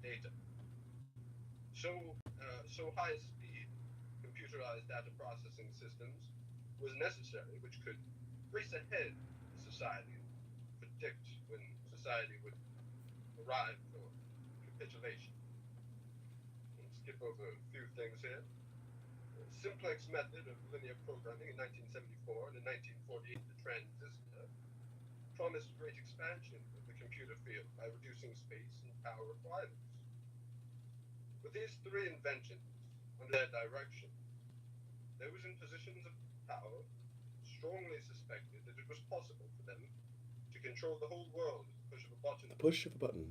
data. So high-speed computerized data processing systems was necessary, which could race ahead society and predict when society would arrive for capitulation. We'll skip over a few things here. The simplex method of linear programming in 1974 and in 1948 the transistor promised great expansion of the computer field by reducing space and power requirements. With these three inventions under their direction, those in positions of power strongly suspected that it was possible for them to control the whole world at the push of a button. A push of a button.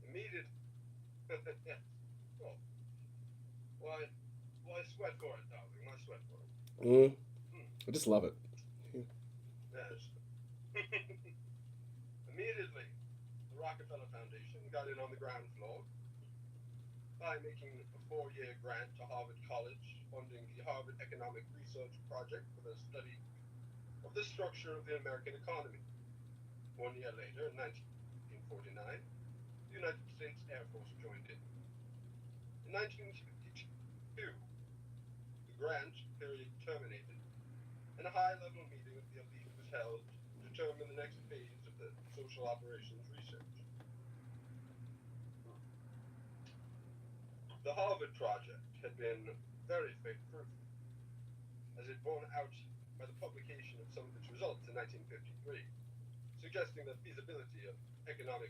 Immediate. Yes. Well, why sweat for it, darling? Why sweat for it? Mm. Hmm. I just love it. Yes. Immediately, the Rockefeller Foundation got in on the ground floor by making a 4-year grant to Harvard College, funding the Harvard Economic Research Project for the study of the structure of the American economy. 1 year later, in 1949, the United States Air Force joined in. In 1952, the grant period terminated, and a high-level meeting of the elite was held to determine the next phase of the social operations research. The Harvard Project had been very faith-fruitful, as it borne out by the publication of some of its results in 1953, suggesting the feasibility of economic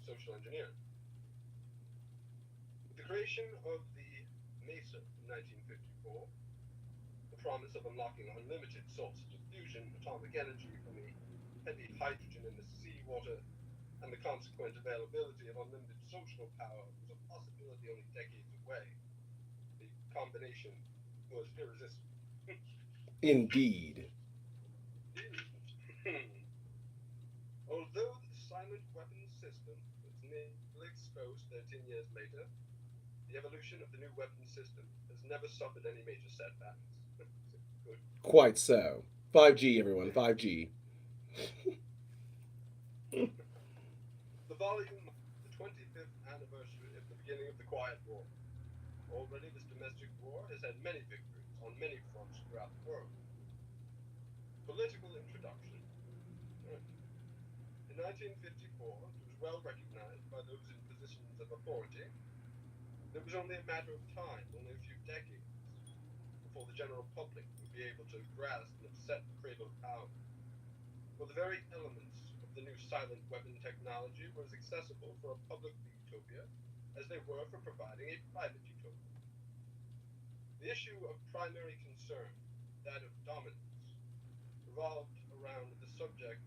social engineering. With the creation of the MESA in 1954, the promise of unlocking unlimited sources of fusion atomic energy from the heavy hydrogen in the seawater and the consequent availability of unlimited social power was a possibility only decades away. The combination was irresistible. Indeed. Although the silent weapons system was nearly exposed 13 years later, the evolution of the new weapons system has never suffered any major setbacks. Good. Quite so. 5G, everyone. 5G. The volume of the 25th anniversary of the beginning of the Quiet War. Already, this domestic war has had many victories on many fronts throughout the world. Political introduction. In 1954, it was well recognized by those in positions of authority that it was only a matter of time, only a few decades, before the general public would be able to grasp and upset the cradle of power. For the very elements of the new silent weapon technology were as accessible for a public utopia as they were for providing a private utopia. The issue of primary concern, that of dominance, revolved around the subject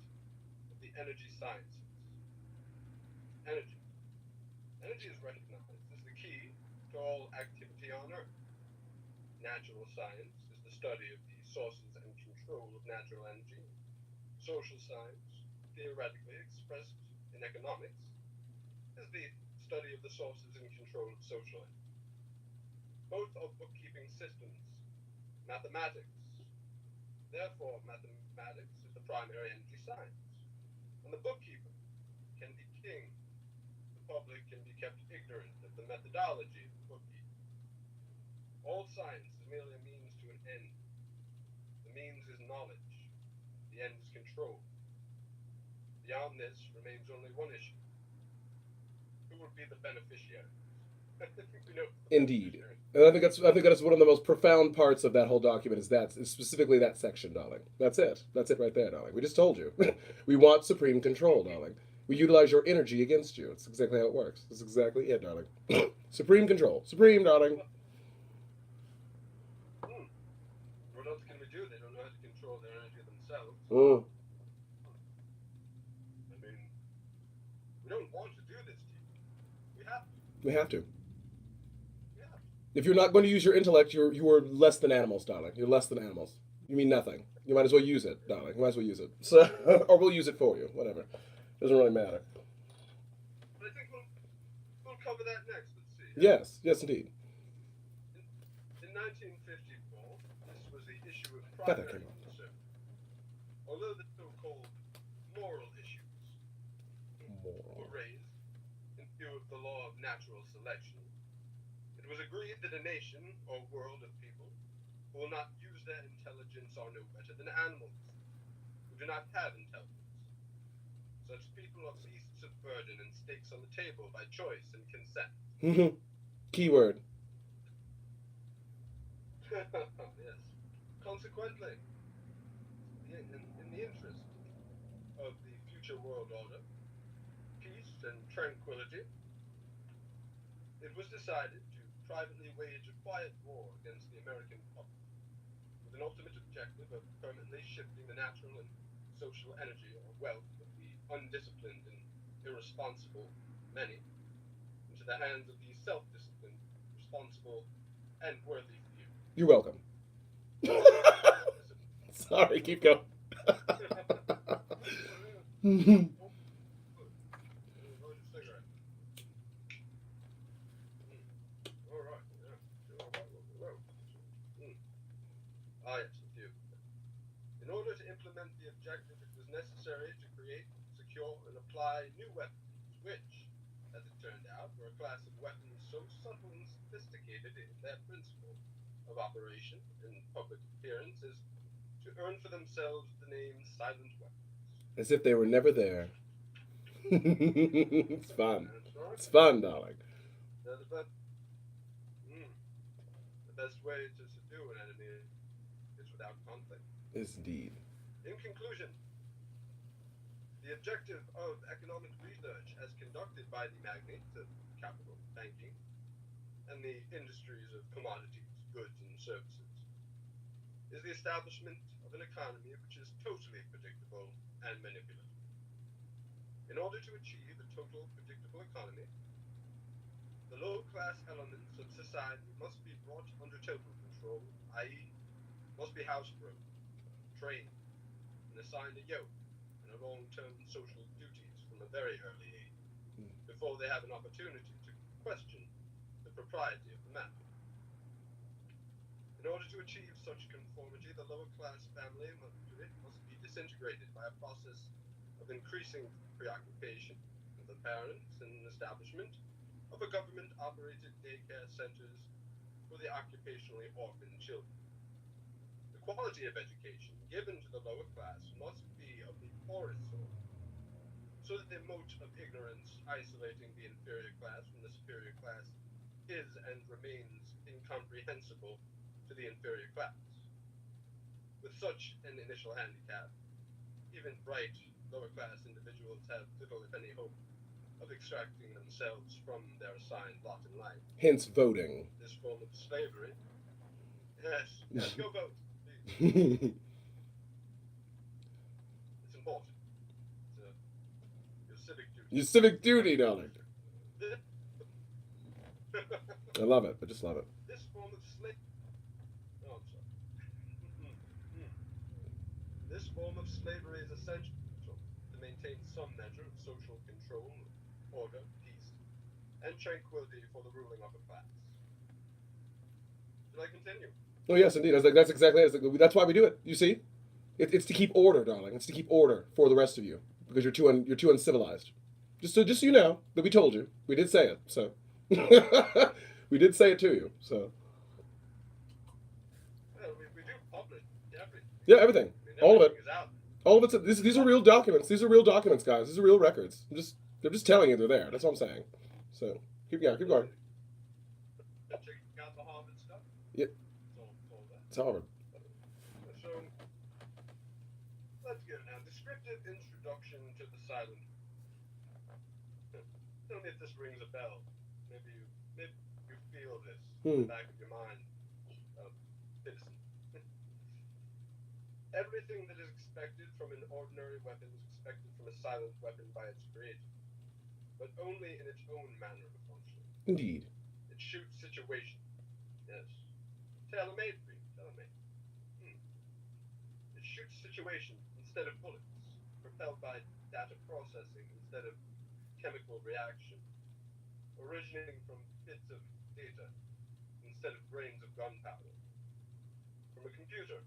of the energy sciences. Energy. Energy is recognized as the key to all activity on Earth. Natural science is the study of the sources and control of natural energy. Social science, theoretically expressed in economics, is the study of the sources and control of social energy. Both are bookkeeping systems. Mathematics. Therefore, mathematics is the primary energy science. And the bookkeeper can be king. The public can be kept ignorant of the methodology of the bookkeeper. All science is merely a means to an end. The means is knowledge. The end is control. Beyond this remains only one issue. Who will be the beneficiary? We know Indeed. And I think that's one of the most profound parts of that whole document is specifically that section, darling. That's it. That's it right there, darling. We just told you. We want supreme control, darling. We utilize your energy against you. It's exactly how it works. That's exactly it, darling. Supreme control. Supreme, darling. What else can we do? They don't know how to control their energy themselves. Mm. I mean, we don't want to do this to you. We have to. We have to. We have to. If you're not going to use your intellect, you are less than animals, darling. You're less than animals. You mean nothing. You might as well use it, darling. You might as well use it. So, or we'll use it for you. Whatever. Doesn't really matter. But I think we'll cover that next. Let's see. Yes. Yes, indeed. In 1954, this was the issue of Glad that primary came up. concern. Although the so-called moral issues were Moral. raised in the view of the law of natural selection, it was agreed that a nation or world of people who will not use their intelligence are no better than animals, who do not have intelligence. Such people are beasts of burden and stakes on the table by choice and consent. Keyword. Yes. Consequently, in the interest of the future world order, peace and tranquility, it was decided to privately wage a quiet war against the American public, with an ultimate objective of permanently shifting the natural and social energy or wealth of the undisciplined and irresponsible many into the hands of the self-disciplined, responsible, and worthy few. You're welcome. Sorry, keep going. Ah, yes, a few. In order to implement the objective, it was necessary to create, secure, and apply new weapons, which, as it turned out, were a class of weapons so subtle and sophisticated in their principle of operation and public appearance as to earn for themselves the name silent weapons. As if they were never there. It's fun. That's right. It's fun, darling. The best way to subdue an enemy is without conflict. Yes, indeed. In conclusion, the objective of economic research as conducted by the magnates of capital, banking, and the industries of commodities, goods, and services is the establishment of an economy which is totally predictable and manipulative. In order to achieve a total predictable economy, the low-class elements of society must be brought under total control, i.e., must be housebroken, trained, and assigned a yoke and a long-term social duties from a very early age, before they have an opportunity to question the propriety of the matter. In order to achieve such conformity, the lower-class family must be disintegrated by a process of increasing preoccupation of the parents and establishment of a government-operated daycare centers for the occupationally orphaned children. The quality of education given to the lower class must be of the poorest sort, so that the moat of ignorance isolating the inferior class from the superior class is and remains incomprehensible to the inferior class. With such an initial handicap, even bright lower-class individuals have little, if any, hope of extracting themselves from their assigned lot in life. Hence voting. This form of slavery. Yes, go vote, please. It's important. It's your civic duty. Your civic duty, darling. I love it. I just love it. This form of slavery. Oh, I'm sorry. This form of slavery is essential to maintain some measure of social control, order, peace, and tranquility for the ruling upper class. Should I continue? Oh yes, indeed. I was like, that's exactly it. That's why we do it. You see, it's to keep order, darling. It's to keep order for the rest of you because you're too uncivilized. Just so you know that we told you. We did say it. So we did say it to you. So Well, we do publish everything. yeah, everything, I mean, all of it. everything is out. All of it's these are real documents. These are real documents, guys. These are real records. They're just telling you they're there. That's all I'm saying. So keep going. Check out the Harvard stuff. Yeah. It's all that. It's Harvard. So let's get it now. Descriptive introduction to the silent. Tell me if this rings a bell. Maybe you feel this in the back of your mind, citizen. Everything that is expected from an ordinary weapon is expected from a silent weapon by its creator, but only in its own manner of functioning. Indeed. It shoots situation. Yes. Tailor-made for you. Tailor-made. It shoots situation instead of bullets, propelled by data processing instead of chemical reaction, originating from bits of data instead of grains of gunpowder, from a computer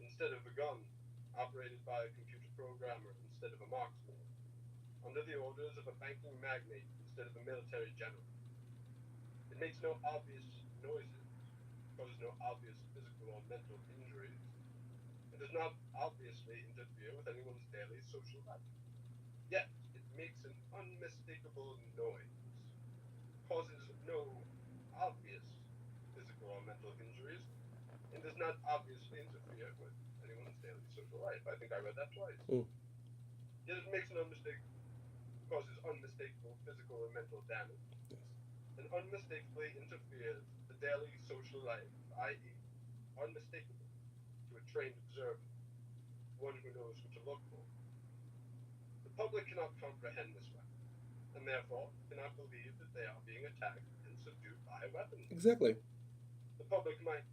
instead of a gun, operated by a computer programmer instead of a marksman, under the orders of a banking magnate instead of a military general. It makes no obvious noises, causes no obvious physical or mental injuries, and does not obviously interfere with anyone's daily social life. Yet, it makes an unmistakable noise, causes no obvious physical or mental injuries, and does not obviously interfere with anyone's daily social life. I think I read that twice. Mm. Yet it makes no mistake, causes unmistakable physical or mental damage, Yes. and unmistakably interferes with the daily social life, i.e., unmistakable to a trained observer, one who knows who to look for. The public cannot comprehend this weapon, and therefore cannot believe that they are being attacked and subdued by a weapon. Exactly. The public might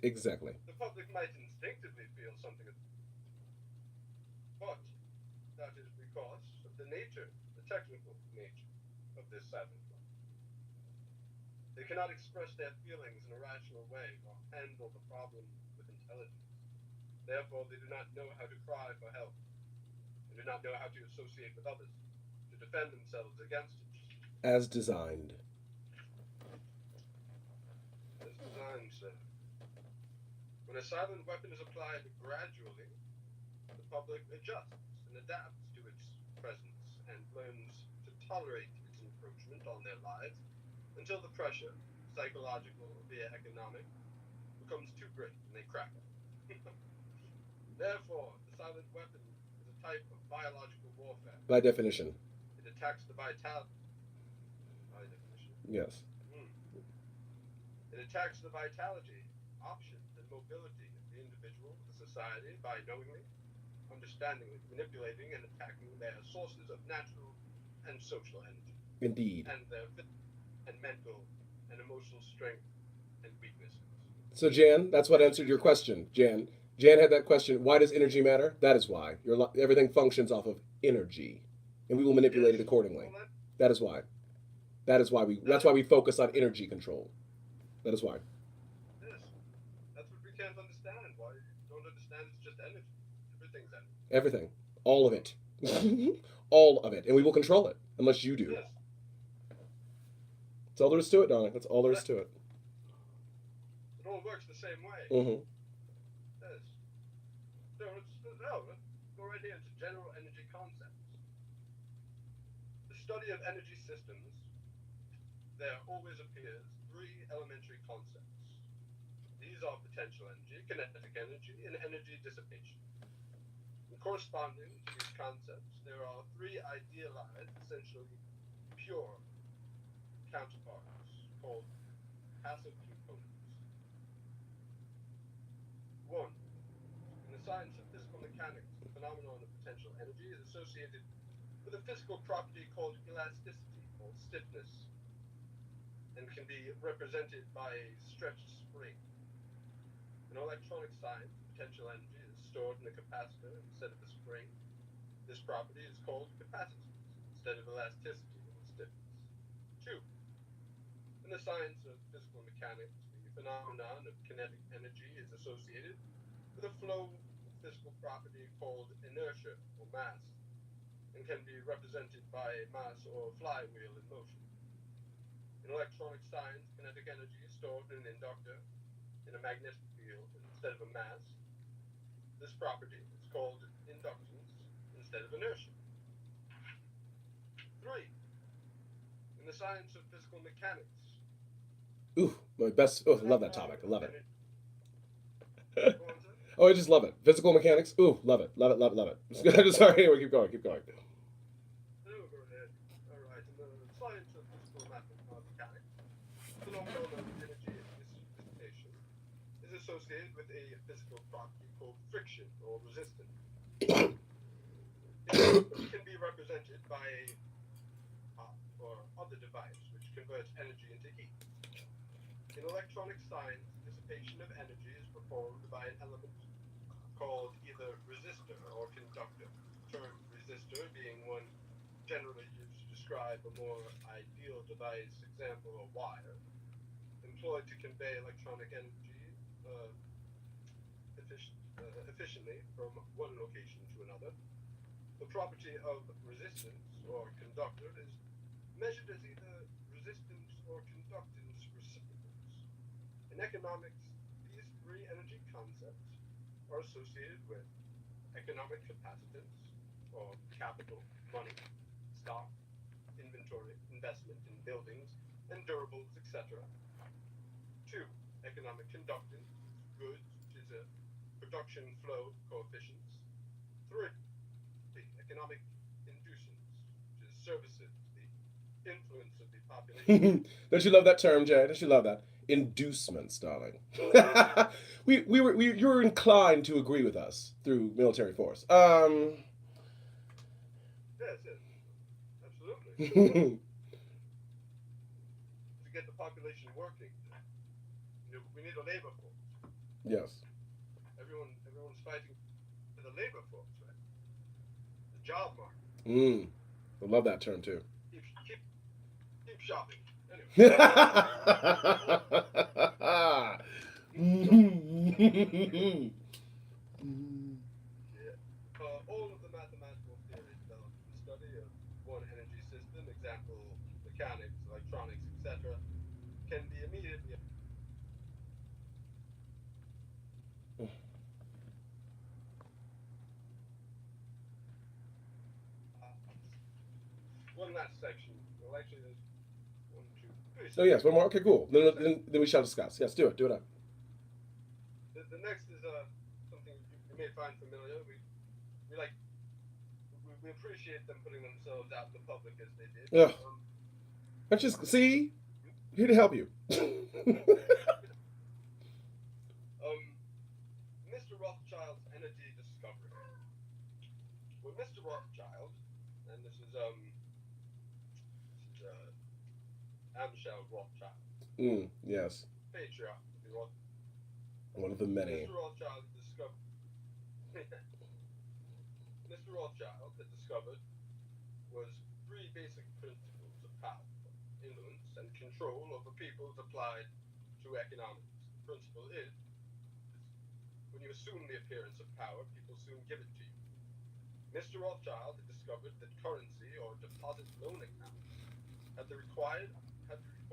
Exactly. the public might instinctively feel something, but that is because of the nature, the technical nature of this silent weapon. They cannot express their feelings in a rational way or handle the problem with intelligence. Therefore, they do not know how to cry for help, and do not know how to associate with others, to defend themselves against it. As designed. As designed, sir. When a silent weapon is applied gradually, the public adjusts and adapts to its presence and learns to tolerate its encroachment on their lives until the pressure, psychological via economic, becomes too great and they crack. Therefore, the silent weapon is a type of biological warfare. By definition. It attacks the vitality. By definition. Yes. It attacks the vitality, options, and mobility of the individual, the society, by knowingly, understandingly manipulating and attacking their sources of natural and social energy, Indeed. and their physical and mental and emotional strength and weaknesses. So, Jan, that's what answered your question, Jan. Jan had that question, why does energy matter? That is why. Everything functions off of energy, and we will manipulate it accordingly. Well, That is why. That's why we focus on energy control. That is why. yes, that's what we can't understand. Why you don't understand it's just energy. Everything's energy. Everything. All of it. All of it. And we will control it, unless you do. Yes. That's all there is to it, darling. That's all there is to it. It all works the same way. Mm-hmm. Yes. So let's go right here to general energy concepts. The study of energy systems, there always appears three elementary concepts. These are potential energy, kinetic energy, and energy dissipation. And corresponding to these concepts, there are three idealized, essentially pure counterparts called passive components. One, in the science of physical mechanics, the phenomenon of potential energy is associated with a physical property called elasticity, or stiffness, and can be represented by a stretched spring. In electronic science, potential energy is stored in a capacitor instead of a spring. This property is called capacitance instead of elasticity or stiffness. Two, in the science of physical mechanics, the phenomenon of kinetic energy is associated with a flow physical property called inertia or mass, and can be represented by a mass or flywheel in motion. In electronic science, kinetic energy is stored in an inductor in a magnetic field instead of a mass. This property is called inductance instead of inertia. 3. In the science of physical mechanics. Ooh, my best. Oh, I love that topic. I love it. Go on, sir. Oh, I just love it. Physical mechanics. Ooh, love it. Love it. Love it. Love it. Sorry. Anyway, keep going. Keep going. No, go ahead. All right. In the science of physical mechanics, the phenomenon of energy dissipation is associated with a physical property called friction or resistance. It can be represented by a pump or other device which converts energy into heat. In electronic science, dissipation of energy is performed by an element called either resistor or conductor. The term resistor being one generally used to describe a more ideal device, example, a wire, employed to convey electronic energy efficiently from one location to another. The property of resistance or conductor is measured as either resistance or conductance reciprocals. In economics, these three energy concepts are associated with economic capacitance, or capital, money, stock, inventory, investment in buildings and durables, etc. 2. Economic conductance, goods, which is a production flow coefficients. 3. Economic inducence, which is services, the influence of the population. Don't you love that term, Jay? Don't you love that? Inducements, darling. You were inclined to agree with us through military force. Yes, absolutely. To get the population working, we need a labor force. Yes. Everyone's fighting for the labor force, right? The job market. I love that term too. Keep shopping. Anyway. All of the mathematical theories developed in the study of one energy system, example mechanics, electronics, etc., can be immediately. One last section. Well, actually, there's 1, 2, 3. Oh yes, one more. Okay, cool. Then we shall discuss. Yes, do it. Do it up. The next is something you may find familiar. We appreciate them putting themselves out in the public as they did. Yeah. Let's just see. Here to help you. Mr. Rothschild's energy discovery. When Mr. Rothschild, and this is Amschel Rothschild. Yes. Patriarch of the Rothschild. One of the many. Mr. Rothschild discovered. Mr. Rothschild had discovered was 3 basic principles of power: influence and control over peoples applied to economics. The principle is, when you assume the appearance of power, people soon give it to you. Mr. Rothschild had discovered that currency or deposit loan accounts had the required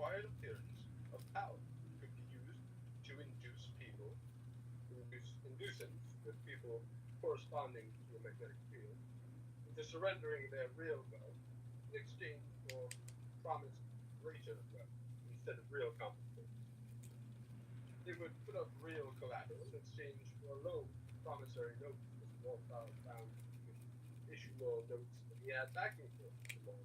appearance of power. It could be used to induce inducence with people corresponding to a magnetic field into surrendering their real wealth in exchange for promised greater wealth instead of real compensation. They would put up real collateral in exchange for a loan, promissory notes. Mr. Rothschild found issue more notes than he had backing for the loan.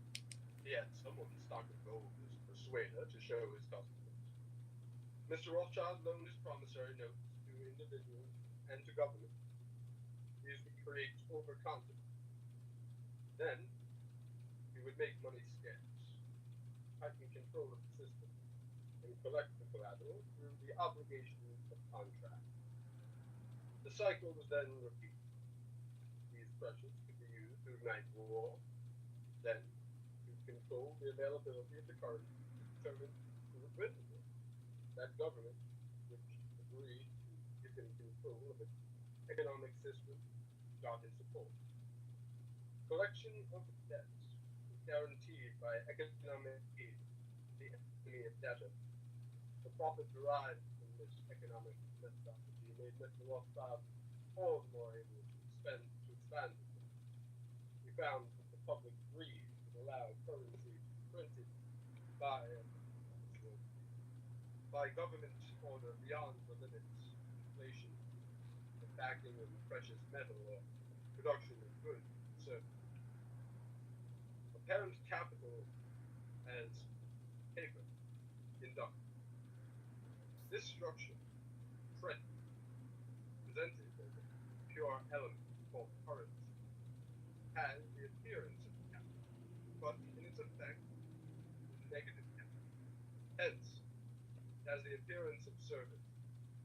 He had someone stock of gold as a persuader to show his customers. Mr. Rothschild loaned his promissory notes to individuals and to government. These would create overconfidence. Then, he would make money scarce, tighten control of the system, and collect the collateral through the obligation of contract. The cycle was then repeated. These pressures could be used to ignite war, then to control the availability of the currency to determine who would win the war. That government, which agreed to give him control of its economic system, got his support. Collection of debts was guaranteed by economic aid, the enemy of debtor. The profit derived from this economic methodology made Mr. Rothschild all the more able to expand it. We found that the public greed would allow currency printed by government order beyond the limits of inflation, the backing of precious metal or production of goods and services. Apparent capital as paper inducted. This structure, credit, presented as a pure element called currency, has the appearance of capital, but in its effect is negative capital. Hence, it has the appearance of service,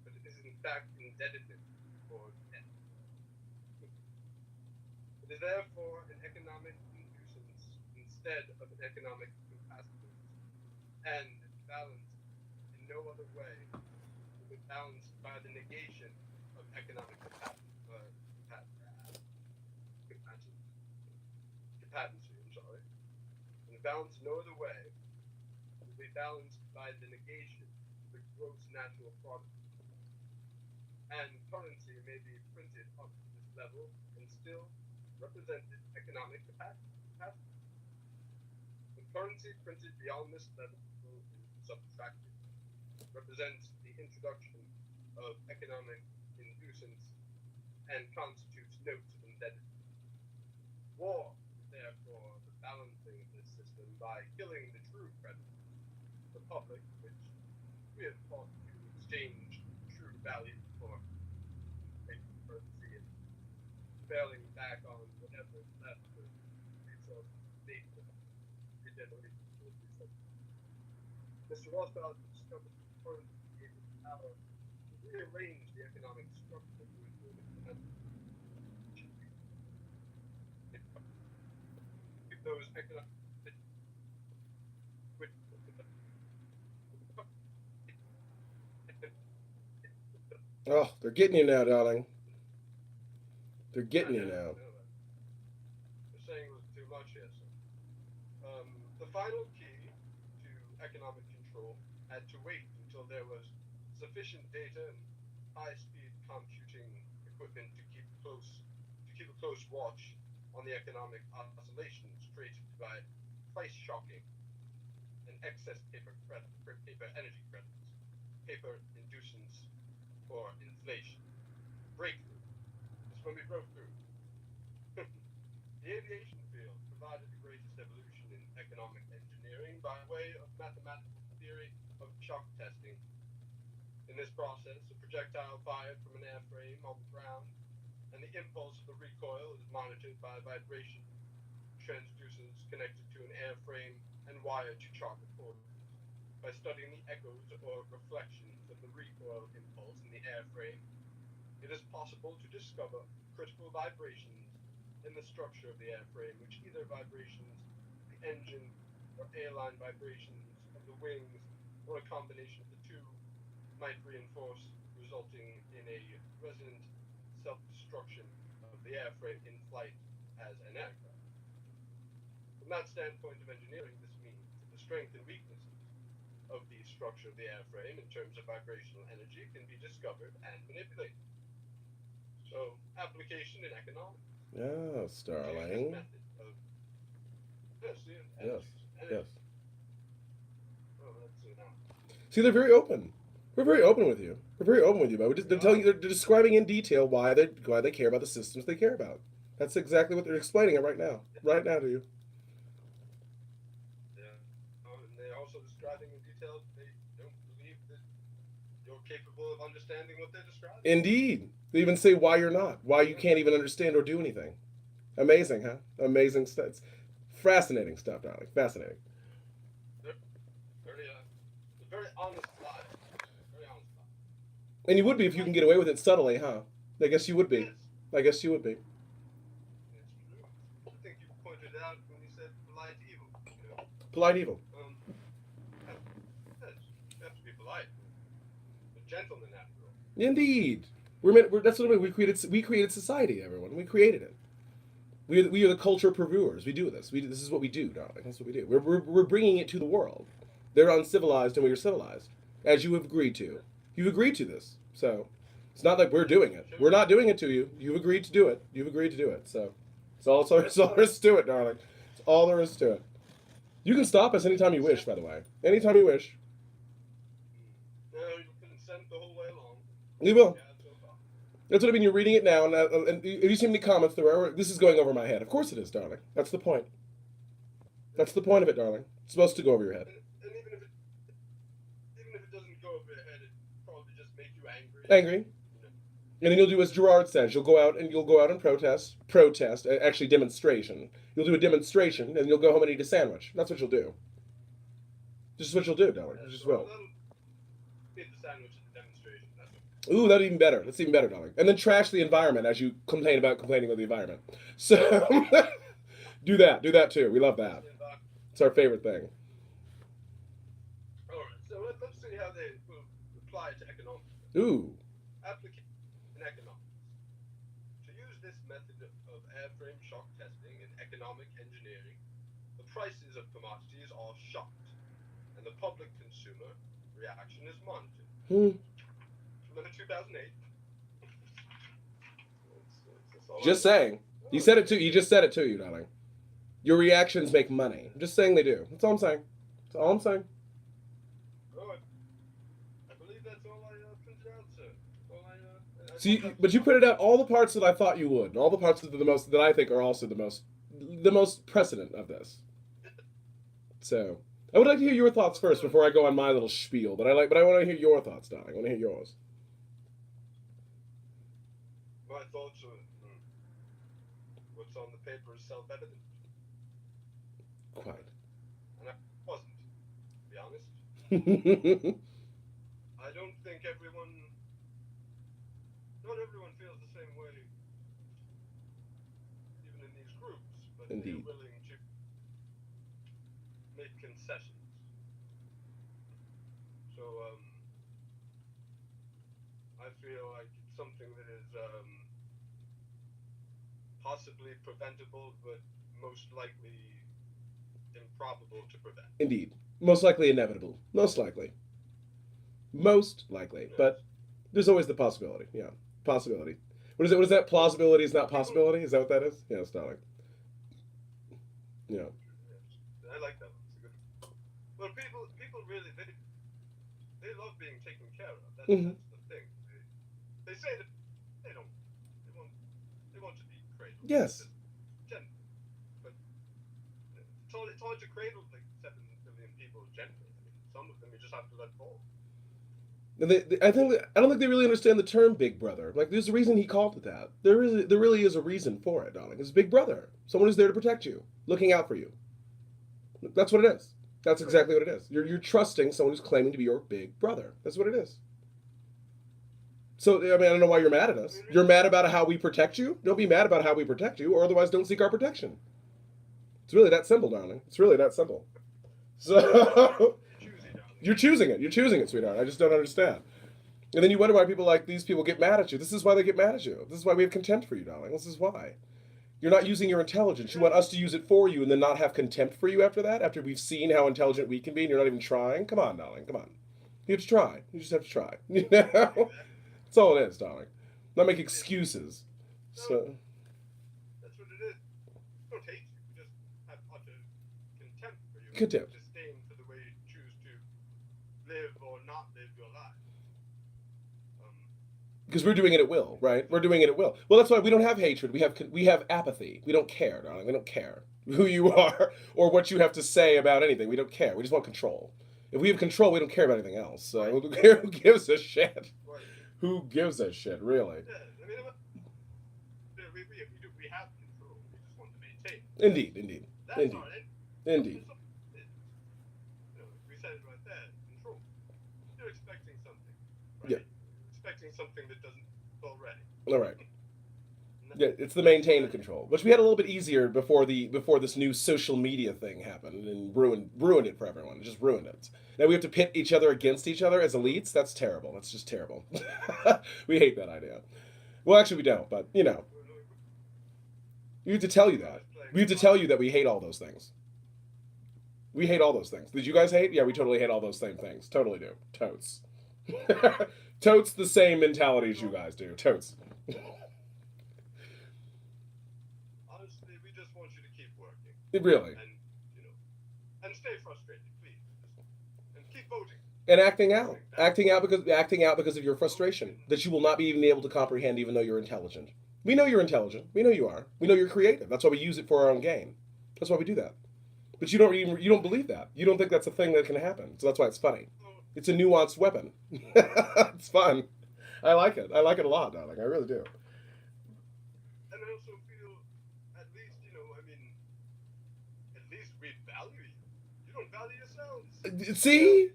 but it is in fact indebtedness or debt. It is therefore an economic inducence instead of an economic capacitance, and balanced in no other way than balanced by the negation of economic capacency. And balanced no other way, will be balanced by the negation of the gross national product. And currency may be printed up to this level and still represent its economic capacity. The currency printed beyond this level is subtracted, represents the introduction of economic inducements, and constitutes notes of indebtedness. War is therefore the balancing of this system by killing the true credit, the public, which we have taught to exchange true value for paper currency and failing back on whatever is left of resources state regeneration. Mr. Rothschild discovered that currency gave him power to rearrange the economic structure to include those economic Oh, they're getting you now, darling. They're getting you now. They're saying it was too much here, sir. The final key to economic control had to wait until there was sufficient data and high-speed computing equipment to keep a close watch on the economic oscillations created by price shocking and excess paper energy credits, paper inducements for inflation. Breakthrough. This is when we broke through. The aviation field provided the greatest evolution in economic engineering by way of mathematical theory of shock testing. In this process, a projectile fired from an airframe on the ground, and the impulse of the recoil is monitored by vibration transducers connected to an airframe and wired to chart recorders. By studying the echoes or reflections of the recoil impulse in the airframe, it is possible to discover critical vibrations in the structure of the airframe, which either vibrations of the engine or airline vibrations of the wings, or a combination of the two, might reinforce, resulting in a resonant self-destruction of the airframe in flight as an aircraft. From that standpoint of engineering, this means that the strength and weaknesses of the structure of the airframe in terms of vibrational energy can be discovered and manipulated. So, application in economics. Yes, This darling. method of yes. Yes. Oh, let's see now. See, they're very open. We're very open with you. We're very open with you, but they're telling you, they're describing in detail why they care about the systems they care about. That's exactly what they're explaining it right now to you. And they're also describing in detail they don't believe that you're capable of understanding what they're describing. Indeed. They even say why you're not, why you can't even understand or do anything. Amazing, huh? Amazing stuff. It's fascinating stuff, darling. Fascinating. Very honest life. Very honest life. And you would be if you can get away with it subtly, huh? I guess you would be. Yes. I guess you would be. It's true. I think you pointed out when you said polite evil. Polite evil. Yes, you have to be polite. A gentleman, after all. Indeed. That's what we created. We created society, everyone. We created it. We are the culture purveyors. We do this. This is what we do, darling. That's what we do. We're bringing it to the world. They're uncivilized and we are civilized, as you have agreed to. You've agreed to this, so it's not like we're doing it. We're not doing it to you. You've agreed to do it. You've agreed to do it. So it's all there is to it, darling. It's all there is to it. You can stop us anytime you wish, by the way. Anytime you wish. No, you consent the whole way along. We will. Yeah, so far. That's what I mean. You're reading it now, and have you seen any comments? This is going over my head. Of course it is, darling. That's the point. That's the point of it, darling. It's supposed to go over your head. And even if it doesn't go over your head, it probably just make you angry. Angry. And then you'll do as Gerard says. You'll go out and protest. Actually, demonstration. You'll do a demonstration, and you'll go home and eat a sandwich. That's what you'll do. This is what you'll do, darling. You just will. Eat the sandwich at the demonstration. That's what. Ooh, that's even better. That's even better, darling. And then trash the environment as you complaining about the environment. So do that too. We love that. It's our favorite thing. All right. So let's see how they will apply to economics. Ooh. Application in economics. To use this method of airframe shock testing in economic engineering, the prices of commodities are shocked, and the public consumer reaction is monitored. Remember 2008? Just saying. You said it too. You just said it to you, darling. Your reactions make money. I'm just saying they do. That's all I'm saying. That's all I'm saying. Good. I believe that's all I printed out, sir. But you printed out all the parts that I thought you would, and all the parts that I think are also the most precedent of this. So I would like to hear your thoughts first before I go on my little spiel. But I want to hear your thoughts, darling. I want to hear yours. My thoughts are what's on the paper is self-evident. Quite. And I wasn't, to be honest. I don't think not everyone feels the same way, even in these groups, but Indeed. they're willing to make concessions. So, I feel like it's something that is possibly preventable, but most likely improbable to prevent. Indeed. Most likely inevitable. Most likely. Most likely. Yes. But there's always the possibility. Yeah. Possibility. What is it? What is that? Plausibility is not possibility? Is that what that is? Yes, darling. Yeah. I like that one. It's a good one. Well, people really, they love being taken care of. That's the thing. They say that they want to be cradled. Yes. But it's hard to cradle like 7 billion people gently. I mean, some of them you just have to let go. I don't think they really understand the term Big Brother. Like, there's a reason he called it that. There really is a reason for it, darling. It's Big Brother. Someone who's there to protect you, looking out for you. That's what it is. That's exactly what it is. You're trusting someone who's claiming to be your big brother. That's what it is. So, I mean, I don't know why you're mad at us. You're mad about how we protect you? Don't be mad about how we protect you, or otherwise don't seek our protection. It's really that simple, darling. It's really that simple. So, you're choosing it. You're choosing it, sweetheart. I just don't understand. And then you wonder why people like these people get mad at you. This is why they get mad at you. This is why we have contempt for you, darling. This is why. You're not using your intelligence. You want us to use it for you and then not have contempt for you after that? After we've seen how intelligent we can be and you're not even trying? Come on, darling. Come on. You have to try. You just have to try. You know? That's all it is, darling. Not make excuses. So. That's what it is. We don't hate you. We just have utter contempt for you. Contempt. Disdain for the way you choose to live or not live your life. Because we're doing it at will, right? We're doing it at will. Well, that's why we don't have hatred. We have apathy. We don't care, darling. We don't care who you are or what you have to say about anything. We don't care. We just want control. If we have control, we don't care about anything else. So who gives a shit? Right. Who gives a shit, really? Yeah, I mean, we have control. We just want to maintain. Indeed. That's Indeed. all right. Indeed. We said it right there. Control. You're expecting something. Right? Yeah. Expecting something that doesn't already. All right. Yeah, it's the maintain control, which we had a little bit easier before this new social media thing happened and ruined it for everyone. It just ruined it. Now we have to pit each other against each other as elites. That's terrible. That's just terrible. We hate that idea. Well, actually, we don't. But you know, we have to tell you that. We have to tell you that we hate all those things. We hate all those things. Did you guys hate? Yeah, we totally hate all those same things. Totally do. Totes. Totes the same mentality as you guys do. Totes. Honestly, we just want you to keep working. Really. And stay frustrated, please. And keep voting. And acting out because of your frustration that you will not be even able to comprehend, even though you're intelligent. We know you're intelligent. We know you are. We know you're creative. That's why we use it for our own gain. That's why we do that. But you don't believe that. You don't think that's a thing that can happen. So that's why it's funny. It's a nuanced weapon. It's fun. I like it. I like it a lot, darling. I really do. And I also feel, at least, at least we value you. You don't value yourselves. See?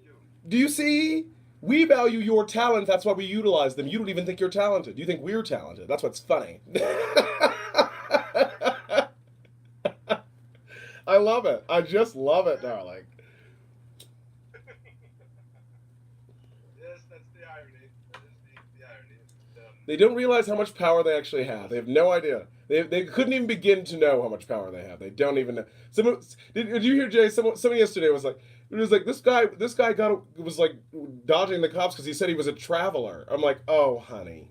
Do you see? We value your talent. That's why we utilize them. You don't even think you're talented. You think we're talented. That's what's funny. I love it. I just love it, darling. Yes, that's the irony. That is the irony. They don't realize how much power they actually have. They have no idea. They couldn't even begin to know how much power they have. They don't even know. Someone did you hear Jay? Someone yesterday was like, it was like this guy was like dodging the cops because he said he was a traveler. I'm like, oh honey,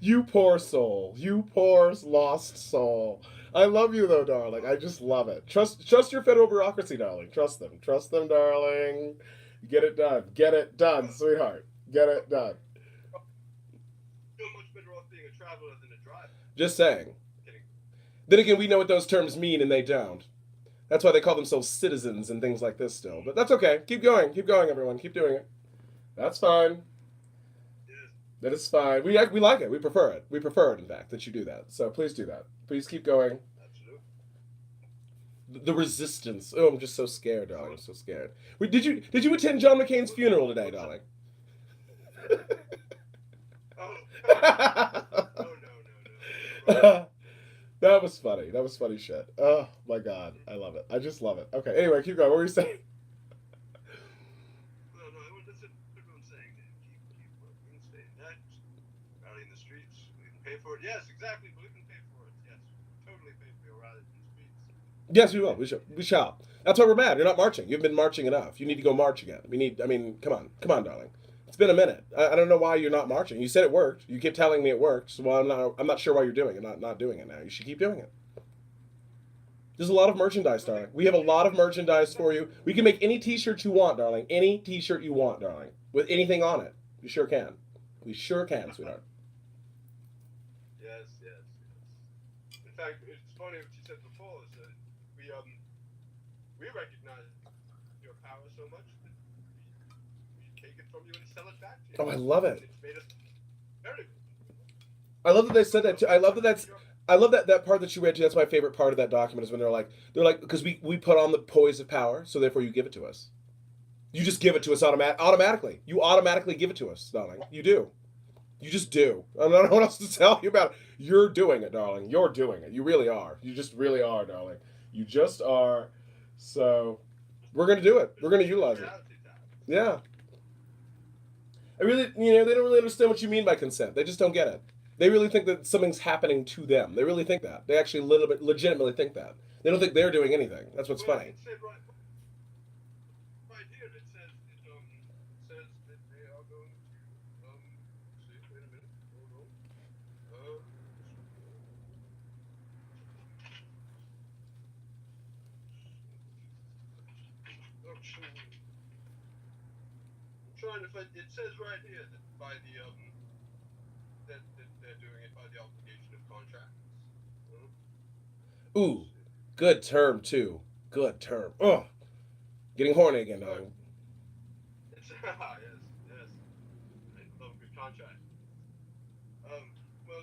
you poor soul, you poor lost soul. I love you though, darling. I just love it. Trust your federal bureaucracy, darling. Trust them, darling. Get it done, sweetheart. Get it done. You're much better off being a traveler than a driver. Just saying. Kidding. Then again, we know what those terms mean, and they don't. That's why they call themselves citizens and things like this still. But that's okay. Keep going, everyone. Keep doing it. That's fine. Yes. That is fine. We like it. We prefer it. We prefer it, in fact, that you do that. So please do that. Please keep going. Absolutely. The resistance. Oh, I'm just so scared, darling. I'm so scared. Did you attend John McCain's funeral today, darling? Oh. Oh no. That was funny. That was funny shit. Oh my god, I love it. I just love it. Okay. Anyway, keep going. What were you saying? No. That's what everyone's saying. Keep working, stay next. Rally in the streets. We can pay for it. Yes, exactly. We can pay for it. Yes, totally pay for your rally in the streets. Yes, we will. We shall. That's why we're mad. You're not marching. You've been marching enough. You need to go march again. I mean, come on, darling. It's been a minute. I don't know why you're not marching. You said it worked. You keep telling me it worked. So I'm not sure why you're doing it. Not doing it now. You should keep doing it. There's a lot of merchandise, darling. We have a lot of merchandise for you. We can make any T-shirt you want, darling. Any T-shirt you want, darling, with anything on it. We sure can. We sure can, sweetheart. Yes. In fact, it's funny what you said before. Is that we recognize your power so much that we take it from you and sell it back to you. Oh, I love it. It's made us very good. I love that they said that too. I love that part that you read too. That's my favorite part of that document is when they're like because we put on the poise of power, so therefore you give it to us. You just give it to us automatically. You automatically give it to us, darling. You do. You just do. I don't know what else to tell you about it. You're doing it, darling. You're doing it. You really are. You just really are, darling. You just are. So we're gonna do it. We're gonna utilize it. Yeah. They don't really understand what you mean by consent. They just don't get it. They really think that something's happening to them. They really think that. They actually legitimately think that. They don't think they're doing anything. That's what's funny. It said right here. It says that they are going to see. Wait a minute. Hold on. I'm trying to find. It says right here that by the that they're doing it by the obligation of contracts. Ooh, good term too. Good term. Oh, getting horny again, darling. It's yes. I love a good contract. Well,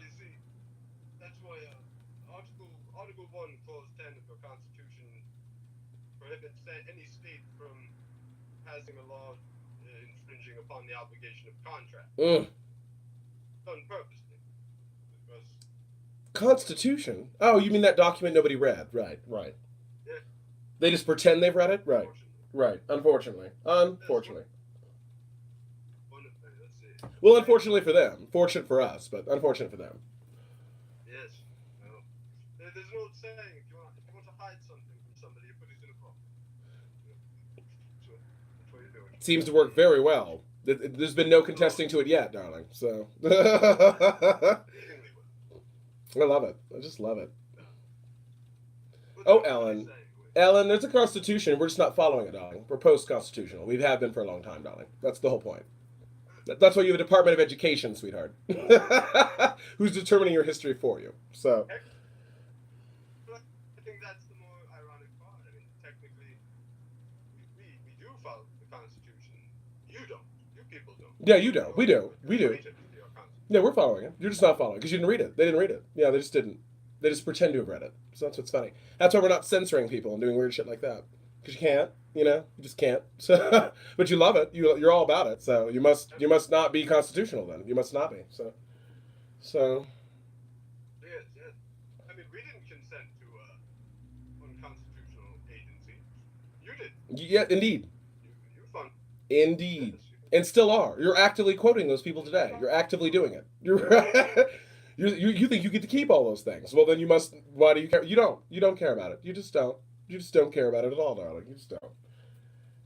you see, that's why Article 1, Clause 10 of your Constitution prohibits any state from passing a law infringing upon the obligation of contract. Done purposely. Because Constitution? Oh, you mean that document nobody read? Right. yeah, They just pretend they've read it? Right. unfortunately. Unfortunately. Let's see. Well, unfortunately for them. Fortunate for us, but unfortunate for them. Yes. Well, there's an old saying: if you want to hide something from somebody, you put it in a book. That's what you're doing. Seems to work very well. There's been no contesting to it yet, darling. So. I love it. I just love it. Oh, Ellen. Ellen, there's a constitution. We're just not following it, darling. We're post-constitutional. We have been for a long time, darling. That's the whole point. That's why you have a Department of Education, sweetheart, who's determining your history for you. So. I think that's the more ironic part. I mean, technically, we do follow the Constitution. You don't. You people don't. Yeah, you don't. We do. Yeah, we're following it. You're just not following it because you didn't read it. They didn't read it. Yeah, they just didn't. They just pretend to have read it. So that's what's funny. That's why we're not censoring people and doing weird shit like that. Because you can't. You just can't. So, but you love it. You're all about it. So you must not be constitutional then. You must not be. So. Yes. I mean, we didn't consent to unconstitutional agency. You did. Yeah, indeed. You fund. Indeed. Yes, and still are. You're actively quoting those people today. You're actively doing it. You think you get to keep all those things. Well, then you must. Why do you care? You don't. You don't care about it. You just don't. You just don't care about it at all, darling. You just don't.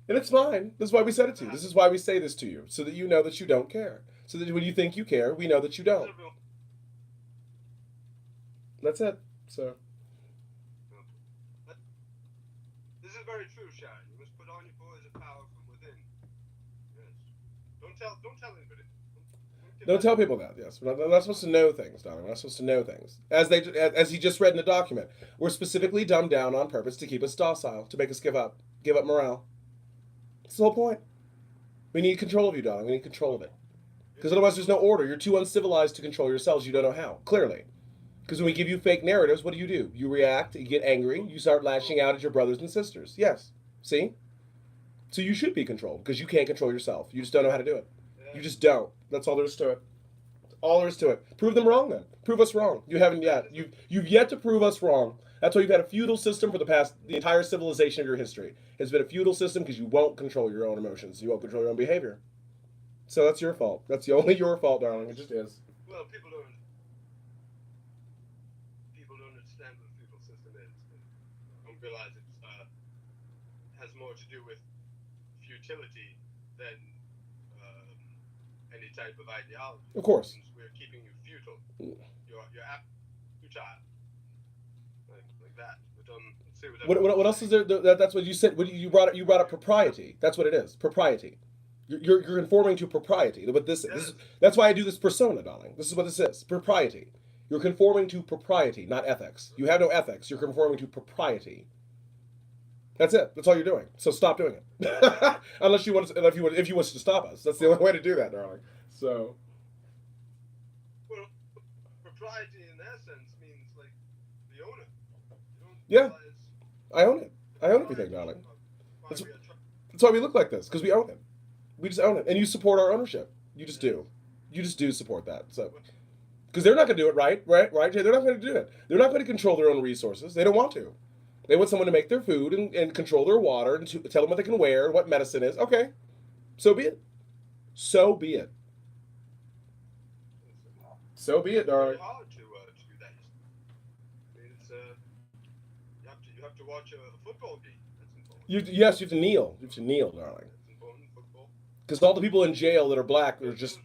And it's fine. This is why we said it to you. This is why we say this to you, so that you know that you don't care. So that when you think you care, we know that you don't. That's it. So. This is very true, Sharon. You must put on your boys a power from within. Yes. Don't tell anybody. Don't tell people that. Yes, we're not supposed to know things, darling. We're not supposed to know things. As he just read in the document, we're specifically dumbed down on purpose to keep us docile, to make us give up morale. That's the whole point. We need control of you, darling. We need control of it, because otherwise there's no order. You're too uncivilized to control yourselves. You don't know how. Clearly, because when we give you fake narratives, what do? You react. You get angry. You start lashing out at your brothers and sisters. Yes. See. So you should be controlled because you can't control yourself. You just don't know how to do it. You just don't. That's all there is to it. All there is to it. Prove them wrong then. Prove us wrong. You haven't yet. You've yet to prove us wrong. That's why you've had a feudal system for the entire civilization of your history. It's been a feudal system because you won't control your own emotions. You won't control your own behavior. So that's your fault. That's only your fault, darling. It just is. Well, people don't understand what the feudal system is. They don't realize it has more to do with futility than any type of ideology. Of course. We're keeping you futile. You're futile. Like that. But, what else is there? That's what you said. You brought up propriety. That's what it is. Propriety. You're conforming to propriety. What this is. That's why I do this persona, darling. This is what this is. Propriety. You're conforming to propriety, not ethics. You have no ethics. You're conforming to propriety. That's it. That's all you're doing. So stop doing it. Unless you want to, if you wish to stop us. That's the only way to do that, darling. So. Well, propriety in that sense means like the owner. Yeah. I own it. I own everything, darling. That's why we look like this, because we own it. We just own it, and you support our ownership. You just do. You just do support that. So. Because they're not going to do it, right? They're not going to do it. They're not going to control their own resources. They don't want to. They want someone to make their food and control their water and to tell them what they can wear and what medicine is. Okay. So be it. So be it. So be it, darling. It's hard to do that. You have to watch a football game. That's important. Yes, you have to kneel. You have to kneel, darling. That's important. Football. Because all the people in jail that are black they're just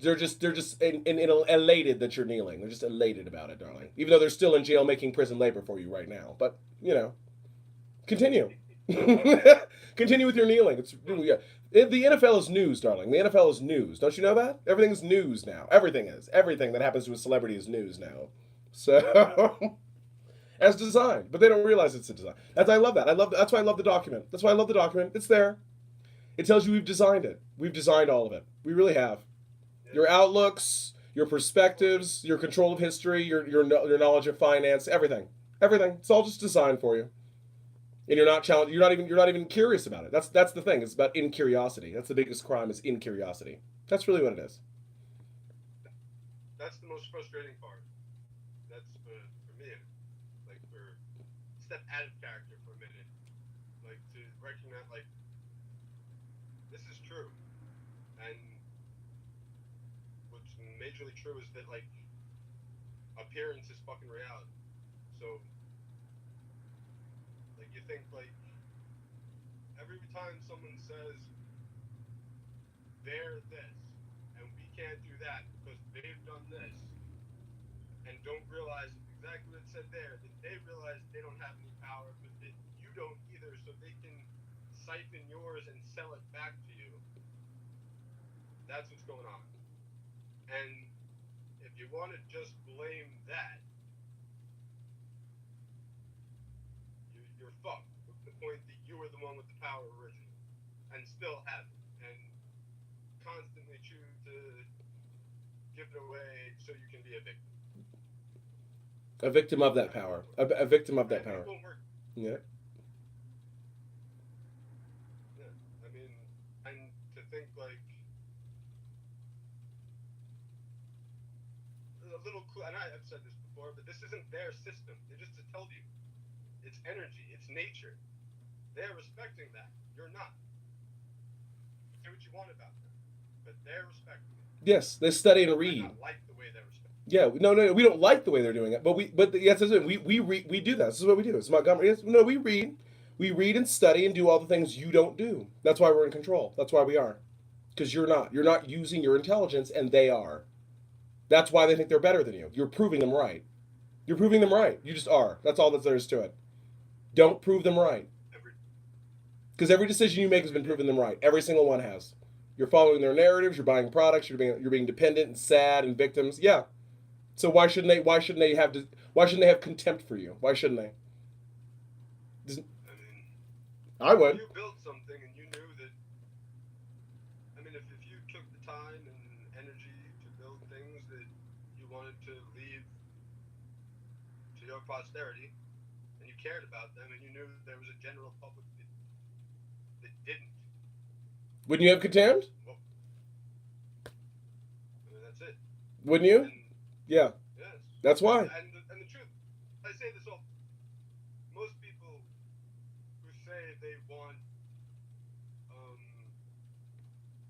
elated that you're kneeling. They're just elated about it, darling. Even though they're still in jail making prison labor for you right now. But continue. Continue with your kneeling. The NFL is news, darling. The NFL is news. Don't you know that? Everything is news now. Everything is. Everything that happens to a celebrity is news now. So, as designed, but they don't realize it's a design. I love that. That's why I love the document. That's why I love the document. It's there. It tells you we've designed it. We've designed all of it. We really have. Your outlooks, your perspectives, your control of history, your knowledge of finance, everything. It's all just designed for you. And you're not challenged. You're not even curious about it. That's the thing. It's about incuriosity. That's the biggest crime is incuriosity. That's really what it is. That's the most frustrating part. That's for me. Like step out of character for a minute. Like to recognize this is true. And what's majorly true is that appearance is fucking reality. So you think every time someone says they're this and we can't do that because they've done this and don't realize exactly what it said there, that they realize they don't have any power but that you don't either, so they can siphon yours and sell it back to you. That's what's going on. And if you want to just blame that, you're fucked. With the point that you were the one with the power originally, and still have it, and constantly choose to give it away so you can be a victim. A victim of that power. A victim of that power. It won't work. Yeah. Yeah. I mean, and to think a little cool. And I've said this before, but this isn't their system. They just told you. It's energy. It's nature. They're respecting that. You're not. Say what you want about them. but they're respecting it. Yes, they study and You might read. not like the way they're respecting Yeah, no, we don't like the way they're doing it, but yes, that's it. We do that. This is what we do. It's Montgomery. Yes, no, we read and study and do all the things you don't do. That's why we're in control. That's why we are, because you're not. You're not using your intelligence, and they are. That's why they think they're better than you. You're proving them right. You're proving them right. You just are. That's all that there is to it. Don't prove them right, every because every decision you make has been day. proving them right. Every single one has. You're following their narratives. You're buying products. You're being dependent and sad and victims. Yeah. So why shouldn't they? Why shouldn't they have contempt for you? Why shouldn't they? I mean, I if would. you built something and you knew that, I mean, if you took the time and energy to build things that you wanted to leave to your posterity, and you cared about them, and you knew that there was a general public that didn't, Wouldn't you have contempt? well, I mean, that's it. Wouldn't you? And Yeah. yes, That's why. and the truth, I say this all. Most people who say they want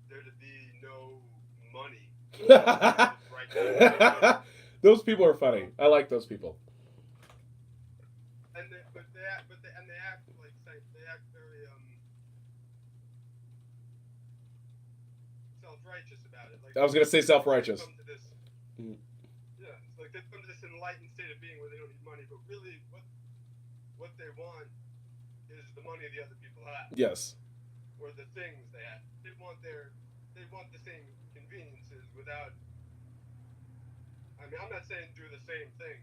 there to be no money right now, Those people are funny. I like those people. and they act like they act very self-righteous about it. Like I was gonna say self-righteous. Come to this, Mm. yeah, it's like they come to this enlightened state of being where they don't need money, but really, what they want is the money the other people have, Yes. or the things they have. They want the same conveniences without. I mean, I'm not saying do the same thing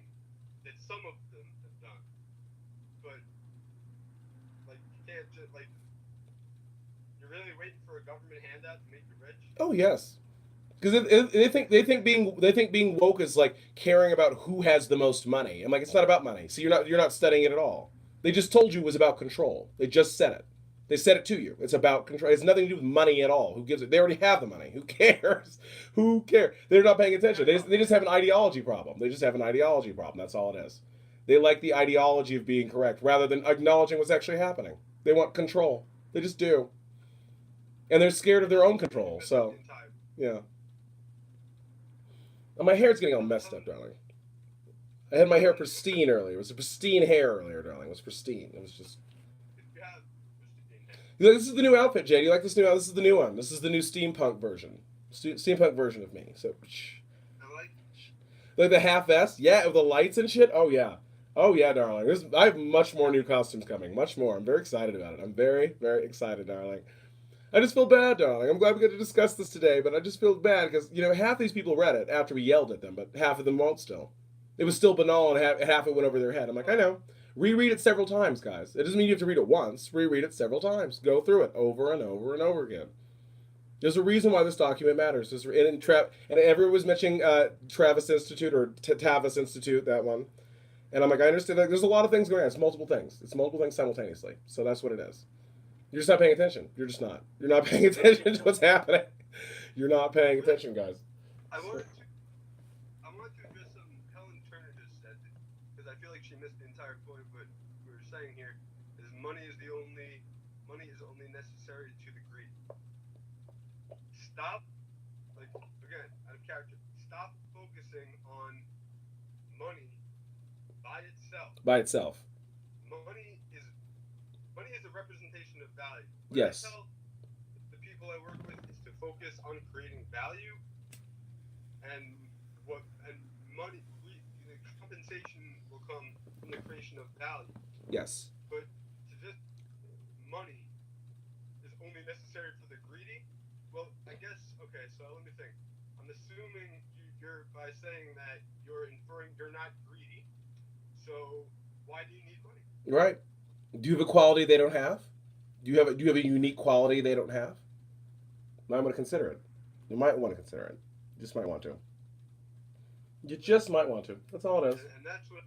that some of them have done, but like you can't just like you're really waiting for a government handout to make you rich. Oh yes. Because they think being woke is like caring about who has the most money. I'm like, it's not about money. So you're not studying it at all. They just told you it was about control. They just said it. They said it to you. It's about control. It has nothing to do with money at all. Who gives it? They already have the money. Who cares? Who cares? They're not paying attention. They just have an ideology problem. They just have an ideology problem. That's all it is. They like the ideology of being correct rather than acknowledging what's actually happening. They want control. They just do. And they're scared of their own control. So, yeah. Oh, my hair's getting all messed up, darling. I had my hair pristine earlier. It was a pristine hair earlier, darling. It was pristine. It was just. This is the new outfit, Jay. Do you like this new outfit? This is the new one. This is the new steampunk version. Steampunk version of me. So, I like the half vest, yeah, with the lights and shit. Oh yeah, darling. I have much more new costumes coming. Much more. I'm very excited about it. I'm very, very excited, darling. I just feel bad, darling. I'm glad we get to discuss this today, but I just feel bad because half these people read it after we yelled at them, but half of them won't still. It was still banal, and half it went over their head. I'm like, I know. Reread it several times, guys. It doesn't mean you have to read it once. Reread it several times. Go through it over and over and over again. There's a reason why this document matters. And everyone was mentioning Travis Institute or Tavis Institute, that one. And I'm like, I understand that there's a lot of things going on. It's multiple things. It's multiple things simultaneously. So that's what it is. You're just not paying attention. You're just not. You're not paying attention to what's happening. You're not paying attention, guys. I wanted to address something Helen Turner just said, because I feel like she missed the entire point of what we were saying here. Is money is only necessary to the greed. Stop, like again, out of character. Stop focusing on money by itself. By itself. Money is a representation of value. What Yes. I tell the people I work with is to focus on creating value, and money. The compensation will come from the creation of value. Yes. But to just money is only necessary for the greedy. Well, I guess okay. So let me think. I'm assuming you're by saying that you're inferring you're not greedy. So why do you need money? Right. Do you have a quality they don't have? Do you have a unique quality they don't have? You might want to consider it. You might want to consider it. You just might want to. You just might want to. That's all it is. And that's what.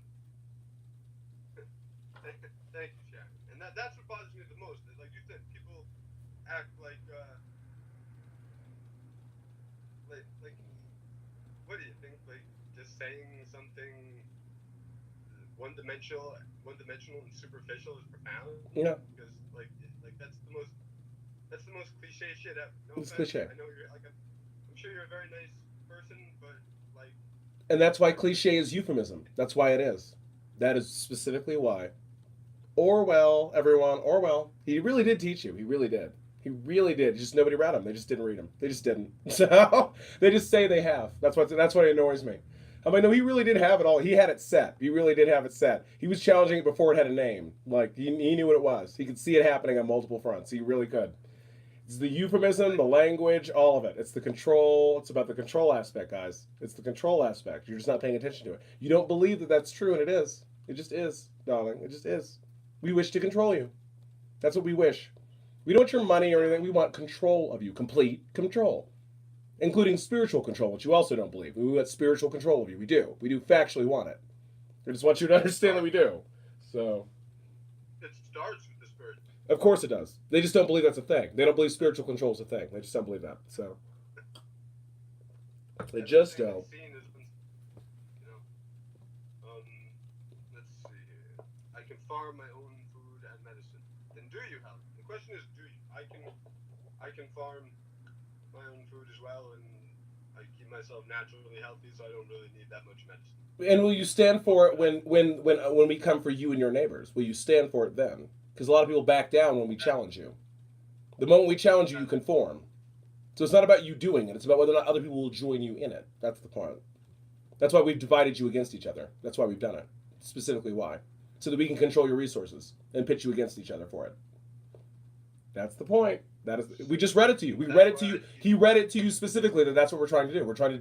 Thank you, Sharon. And that's what bothers me the most. Like you said, people act like what do you think? Like just saying something one-dimensional and superficial is profound. Yeah. Because like that's the most cliche shit ever. No It's offense. cliche. I know you're like sure you're a very nice person, but like, And that's why cliche is euphemism. That's why it is. That is specifically why. Orwell, everyone, Orwell. He really did teach you. He really did. He really did. Just nobody read him. They just didn't read him. They just didn't. So they just say they have. That's what annoys me. I mean, no, he really did have it all. He had it set. He really did have it set. He was challenging it before it had a name. Like he knew what it was. He could see it happening on multiple fronts. He really could. It's the euphemism, the language, all of it. It's the control. It's about the control aspect, guys. It's the control aspect. You're just not paying attention to it. You don't believe that that's true, and it is. It just is, darling. It just is. We wish to control you. That's what we wish. We don't want your money or anything. We want control of you. Complete control. Including spiritual control, which you also don't believe. We want spiritual control of you. We do. We do factually want it. I just want you to understand that we do. So. it starts with the spirit. Of course it does. They just don't believe that's a thing. They don't believe spiritual control is a thing. They just don't believe that. So. They just don't. Seen has been, let's see here. I can farm my own food and medicine. Then do you, Helen? The question is, do you? I can farm my own food as well, and I keep myself naturally healthy, so I don't really need that much medicine. And will you stand for it when we come for you and your neighbors? Will you stand for it then? Because a lot of people back down when we challenge you. The moment we challenge you, you conform. So it's not about you doing it. It's about whether or not other people will join you in it. That's the point. That's why we've divided you against each other. That's why we've done it. Specifically why. So that we can control your resources and pit you against each other for it. That's the point. That is. We just read it to you. We read it to you. He read it to you specifically that that's what we're trying to do. We're trying to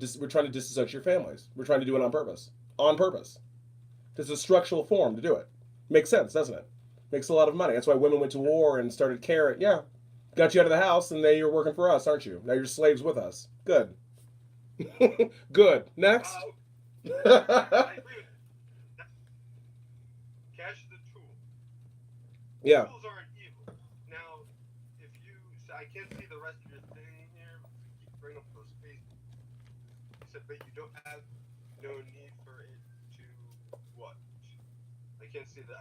disassociate your families. We're trying to do it on purpose. On purpose. There's a structural form to do it. Makes sense, doesn't it? Makes a lot of money. That's why women went to war and started caring. Yeah. Got you out of the house, and now you're working for us, aren't you? Now you're slaves with us. Good. Good. Next. I agree with that. Cash is a tool. Yeah. Tools aren't evil. Now, if you, so I can't see the rest of your thing here. You keep bringing up those spaces. You said, but you don't have no need for it to what? I can't see the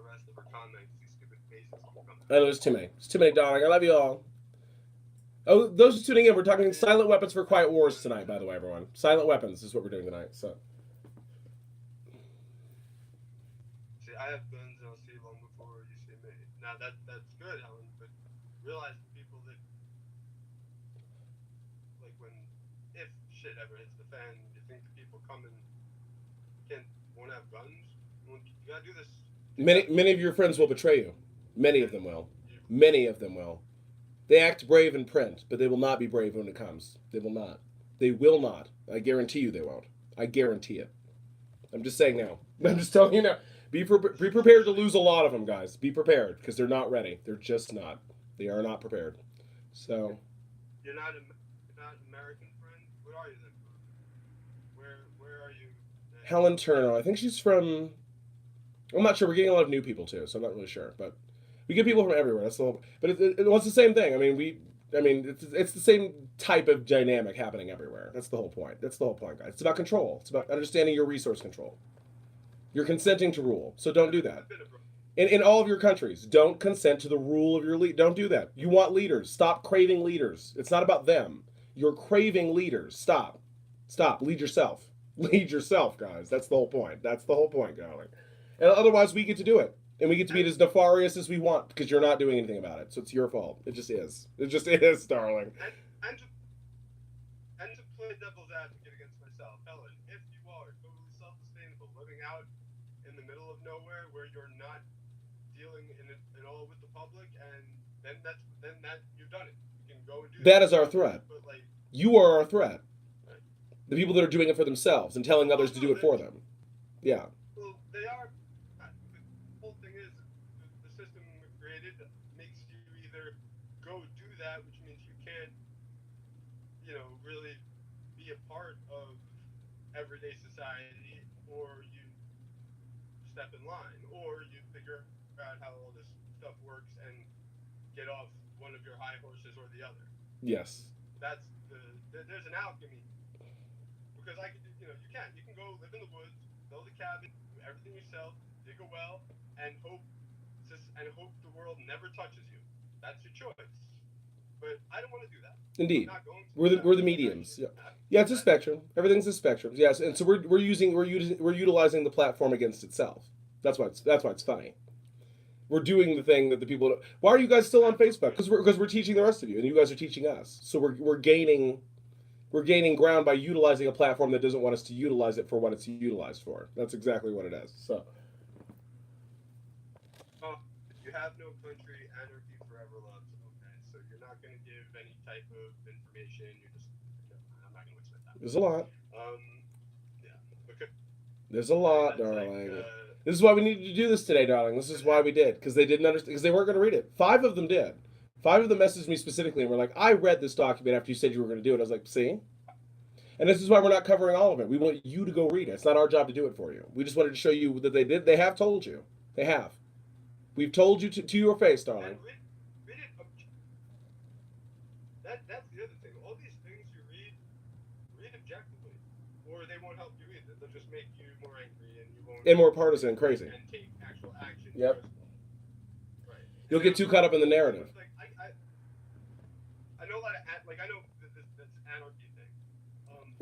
rest of her comments. These stupid faces keep coming. I know there's too many. It's too many, darling. I love you all. Oh, those who are tuning in, we're talking silent weapons for quiet wars tonight, by the way, everyone. Silent weapons is what we're doing tonight. So. See, I have guns and I'll see you long before you see me. Now that's good, Helen, but realize the people that, like, if shit ever hits the fan, you think the people coming won't have guns? You gotta do this. Many of your friends will betray you. Many of them will. Many of them will. They act brave in print, but they will not be brave when it comes. They will not. They will not. I guarantee you they won't. I guarantee it. I'm just saying now. I'm just telling you now. Be prepared to lose a lot of them, guys. Be prepared, because they're not ready. They're just not. They are not prepared. So. You're not American friend? What are you then? Where are you? Helen Turner. I think she's from. I'm not sure. We're getting a lot of new people too, so I'm not really sure. But we get people from everywhere. That's the whole. But it's the same thing. I mean, it's the same type of dynamic happening everywhere. That's the whole point. That's the whole point, guys. It's about control. It's about understanding your resource control. You're consenting to rule, so don't do that. In all of your countries, don't consent to the rule of your lead. Don't do that. You want leaders. Stop craving leaders. It's not about them. You're craving leaders. Stop. Lead yourself. Lead yourself, guys. That's the whole point. That's the whole point, darling. And otherwise, we get to do it. And we get to be as nefarious as we want because you're not doing anything about it. So it's your fault. It just is. It just is, darling. And to play devil's advocate against myself, Helen, if you are totally self-sustainable, living out in the middle of nowhere where you're not dealing at all with the public, and then you've done it. You can go and do that. That is our threat. But you are our threat. Right. The people that are doing it for themselves and telling others to do it for them. Yeah. Well, they are. The whole thing is the system we created makes you either go do that, which means you can't, really be a part of everyday society, or you step in line, or you figure out how all this stuff works and get off one of your high horses or the other. Yes. That's there's an alchemy, because you can go live in the woods, build a cabin, do everything yourself, dig a well, and hope the world never touches you. That's your choice. But I don't want to do that. Indeed. I'm not going to. We're the mediums. Yeah. Yeah, it's a spectrum. Everything's a spectrum. Yes, and so we're utilizing the platform against itself. That's why it's funny. We're doing the thing that the people. Why are you guys still on Facebook? Because we're teaching the rest of you, and you guys are teaching us. So we're gaining ground by utilizing a platform that doesn't want us to utilize it for what it's utilized for. That's exactly what it is. So. You have no country, anarchy forever loves. Okay, so you're not going to give any type of information. You're just. I'm not going to waste my time. There's a lot. Um, yeah. Okay. There's a lot, That's darling. like, This is why we needed to do this today, darling. This is why we did, because they didn't understand, because they weren't going to read it. 5 of them did. 5 of them messaged me specifically and were like, "I read this document after you said you were going to do it." I was like, "See." And this is why we're not covering all of it. We want you to go read it. It's not our job to do it for you. We just wanted to show you that they did. They have told you. They have. We've told you to your face, darling. and read it. That's the other thing. All these things you read objectively, or they won't help you either. They'll just make you more angry and you won't. And more partisan and crazy. And take actual action. Yep. Right. You'll get too caught up in the narrative. Like I know a lot of I know this anarchy thing.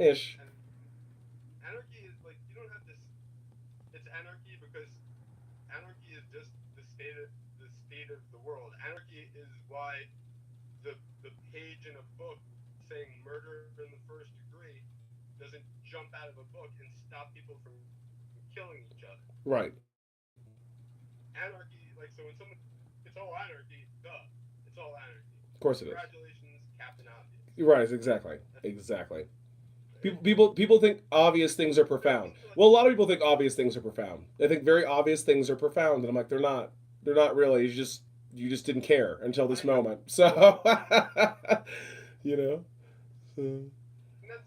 Ish. And anarchy is like you don't have this. It's anarchy because anarchy is just the state of the world. Anarchy is why the page in a book saying murder in the first degree doesn't jump out of a book and stop people from killing each other. Right. Anarchy, so when someone, it's all anarchy, it's all anarchy. Of course it is. Congratulations, Captain Obvious. Right. Exactly. People think obvious things are profound. Well, a lot of people think obvious things are profound. They think very obvious things are profound, and I'm like, they're not. They're not really. You just didn't care until this moment. So, you know. So. And that's,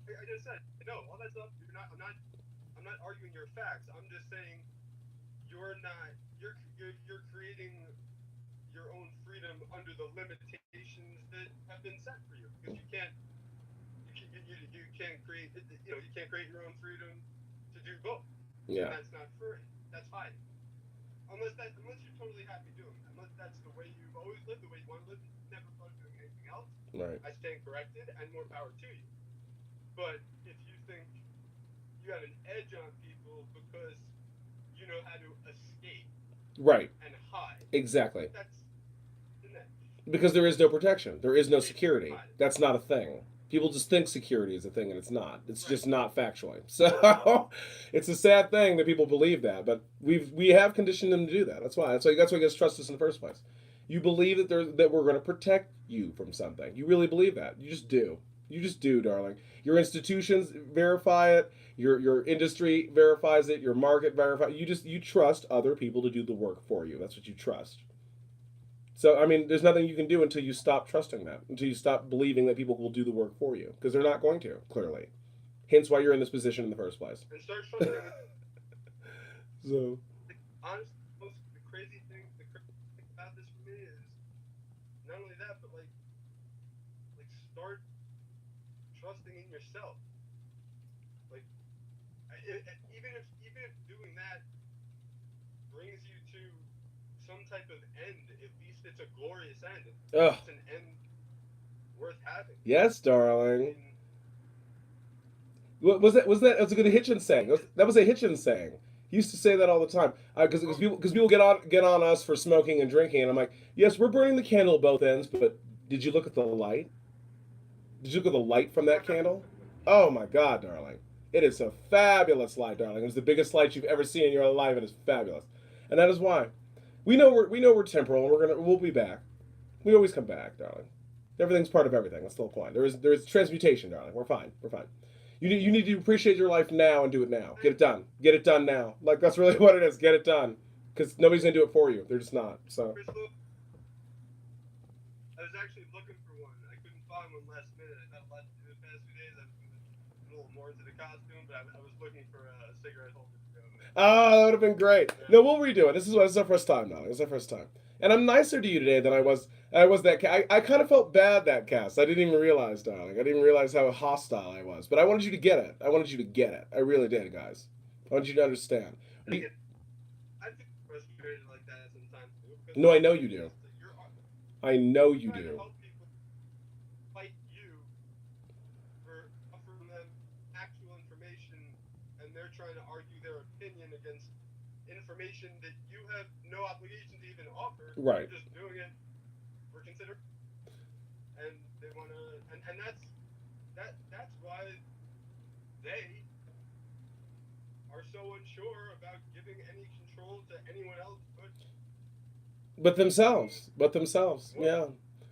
I just said, no, all that stuff. I'm not arguing your facts. I'm just saying, you're creating your own freedom under the limitations that have been set for you because you can't create you can't create your own freedom to do both. Yeah. And that's not free. That's fine. Unless you're totally happy doing it. Unless that's the way you've always lived, the way you want to live, never thought of doing anything else. Right. I stand corrected, and more power to you. But if you think you have an edge on people because you know how to escape, right, and hide, exactly. That's an edge. Because there is no protection. There is no security. That's not a thing. People just think security is a thing, and it's not. It's just not factually. So it's a sad thing that people believe that, but we have conditioned them to do that. That's why you guys trust us in the first place. You believe that we're going to protect you from something. You really believe that. You just do. You just do, darling. Your institutions verify it. Your industry verifies it. Your market verifies. You trust other people to do the work for you. That's what you trust. So, I mean, there's nothing you can do until you stop trusting that, until you stop believing that people will do the work for you, because they're not going to, clearly. Hence why you're in this position in the first place. And start trusting it. So. Honestly, the crazy thing about this for me is not only that, but start trusting in yourself. Even if doing that brings you to some type of end, at least it's a glorious end. It's an end worth having. Yes, darling. Was that a good Hitchens saying? That was a Hitchens saying. He used to say that all the time. Because people get on us for smoking and drinking, and I'm like, yes, we're burning the candle at both ends, but did you look at the light? Did you look at the light from that candle? Oh my God, darling. It is a fabulous light, darling. It's the biggest light you've ever seen in your life. It is fabulous. And that is why. We know we're temporal, and we'll be back. We always come back, darling. Everything's part of everything. That's the whole point. There is transmutation, darling. We're fine. You need to appreciate your life now and do it now. Get it done. Get it done now. Like, that's really what it is. Get it done. Because nobody's gonna do it for you. They're just not. So. I was actually looking for one. I couldn't find one last minute. I had a lot to do the past few days. I was a little more into the costume, but I was looking for a cigarette holder. Oh, that would have been great. No, we'll redo it. This is our first time now. It's our first time. And I'm nicer to you today than I was that I kind of felt bad that cast. I didn't even realize, darling. I didn't even realize how hostile I was. But I wanted you to get it. I really did, guys. I want you to understand. I feel frustrated like that sometimes too. No, I know you do. I know you do. trying to argue their opinion against information that you have no obligation to even offer. Right. You're just doing it for consideration. And they want to, and that's why they are so unsure about giving any control to anyone else But themselves. Yeah.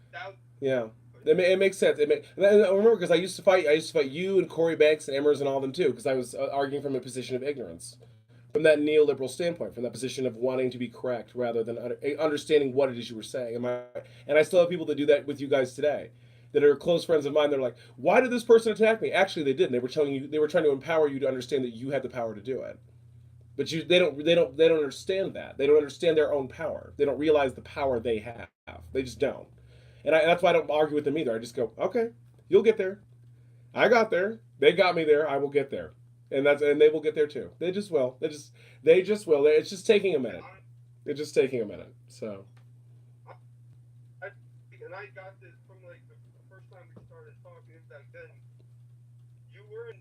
without. Yeah. It makes sense. And I remember because I used to fight you and Corey Banks and Emmers and all of them too because I was arguing from a position of ignorance, from that neoliberal standpoint, from that position of wanting to be correct rather than understanding what it is you were saying. And I still have people that do that with you guys today, that are close friends of mine. They're like, "Why did this person attack me?" Actually, they didn't. They were trying to empower you to understand that you had the power to do it. But they don't understand that. They don't understand their own power. They don't realize the power they have. They just don't. And that's why I don't argue with them either. I just go, okay, you'll get there. I got there. They got me there. I will get there. And they will get there too. They just will. They just will. It's just taking a minute. It's just taking a minute. So. And I got this from like the first time we started talking back then. You weren't.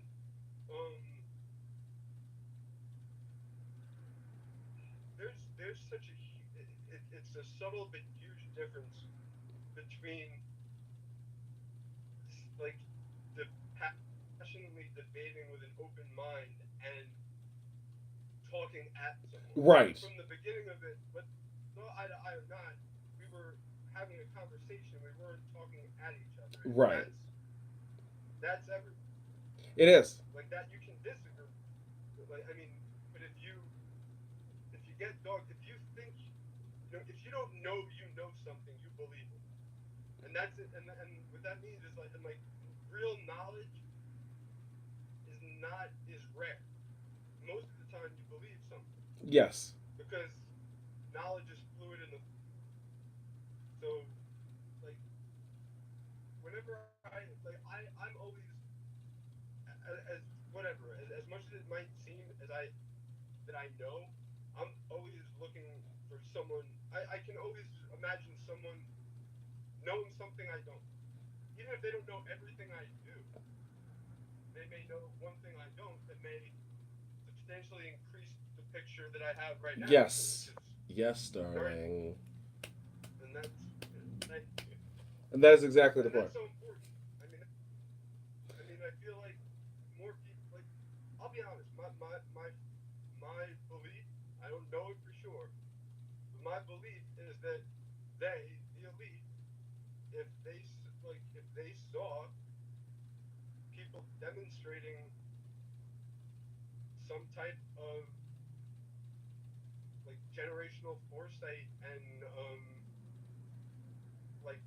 There's such a it's a subtle but huge difference between like the passionately debating with an open mind and talking at someone. Right. From the beginning of it, but no eye to eye or not, we were having a conversation. We weren't talking at each other. Right. That's every. It is. Like that, you can disagree. Like I mean, but if you get dog, if you think, if you don't know you know something, you believe it, and that's it. And what that means is like real knowledge is rare. Most of the time, you believe something. Yes. Because knowledge is fluid in the. So, like, whenever I'm always as whatever as much as it might seem that I know. I'm always looking for someone. I can always imagine someone knowing something I don't. Even if they don't know everything I do, they may know one thing I don't that may substantially increase the picture that I have right now. Yes. Yes, darling. And that is exactly the point. That's so important. I mean, I feel like more people. Like, I'll be honest. My belief. I don't know it for sure. But my belief is that they, the elite, if they saw people demonstrating some type of like generational foresight and like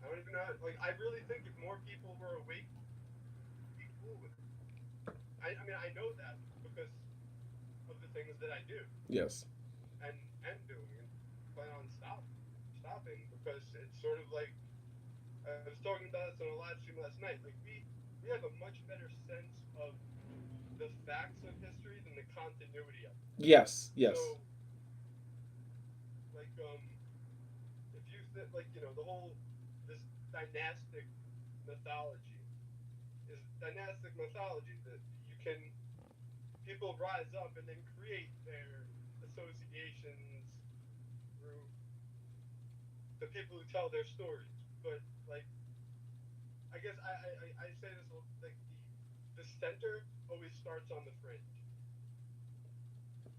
I don't even know. Like I really think if more people were awake, we'd be cool with it. I mean I know that because of the things that I do. Yes. And doing and plan on stopping because it's sort of like I was talking about this on a live stream last night. Like we have a much better sense of the facts of history than the continuity of it. Yes. Yes. So, like if you like the whole this dynastic mythology that you can people rise up and then create their associations through the people who tell their stories. But like, I guess I say this like the center always starts on the fringe.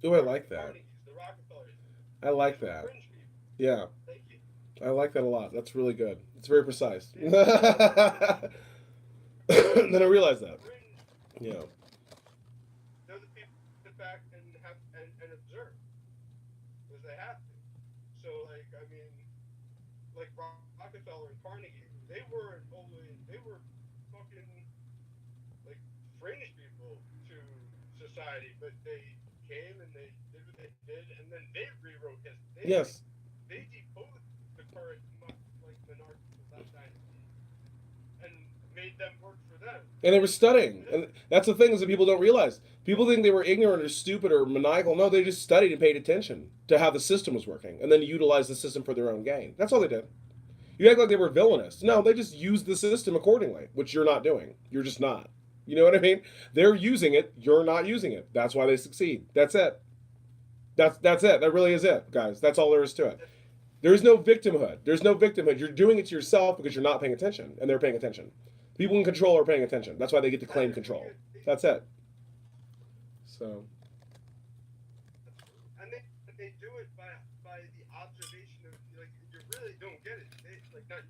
Oh, I like that. The Rockefellers. I like that. Yeah. Thank you. I like that a lot. That's really good. It's very precise. Then I realized that. Yeah. They're the people who sit back and have and observe because they have to. So like I mean, like Rockefeller and Carnegie, they were fucking like fringe people to society, but they came and they did what they did, and then they rewrote history. Yes. They deposed the current like monarchies of that dynasty and made them work for them. And they were studying, and that's the thing is that people don't realize. People think they were ignorant or stupid or maniacal. No, they just studied and paid attention to how the system was working, and then utilized the system for their own gain. That's all they did. You act like they were villainous. No, they just used the system accordingly, which you're not doing. You're just not. You know what I mean? They're using it. You're not using it. That's why they succeed. That's it. That's it. That really is it, guys. That's all there is to it. There is no victimhood. There's no victimhood. You're doing it to yourself because you're not paying attention, and they're paying attention. People in control are paying attention. That's why they get to claim control. That's it. So. And they do it by the observation of, like, you really don't get it. They, like, not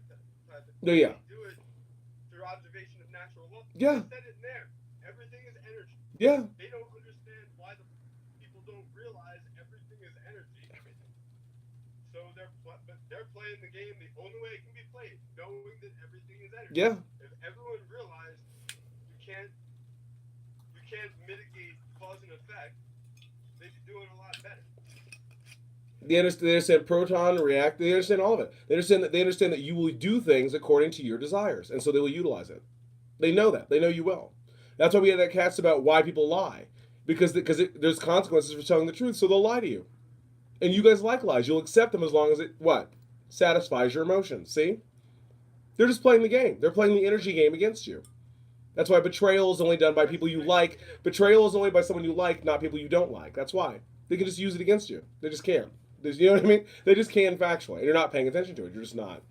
No, yeah. They do it through observation of natural law. Yeah. They said it there. Everything is energy. Yeah. They don't understand why the people don't realize everything is energy. Everything. So they're playing the game the only way it can be played, knowing that everything is energy. Yeah. If everyone realized you can't mitigate cause and effect, they'd be doing a lot better. They understand proton, react. They understand all of it. They understand that you will do things according to your desires, and so they will utilize it. They know that. They know you will. That's why we had that cast about why people lie, because there's consequences for telling the truth, so they'll lie to you. And you guys like lies. You'll accept them as long as it satisfies your emotions. See, they're just playing the game. They're playing the energy game against you. That's why betrayal is only done by people you like. Betrayal is only by someone you like, not people you don't like. That's why they can just use it against you. They just can. You know what I mean? They just can factually. And you're not paying attention to it. You're just not.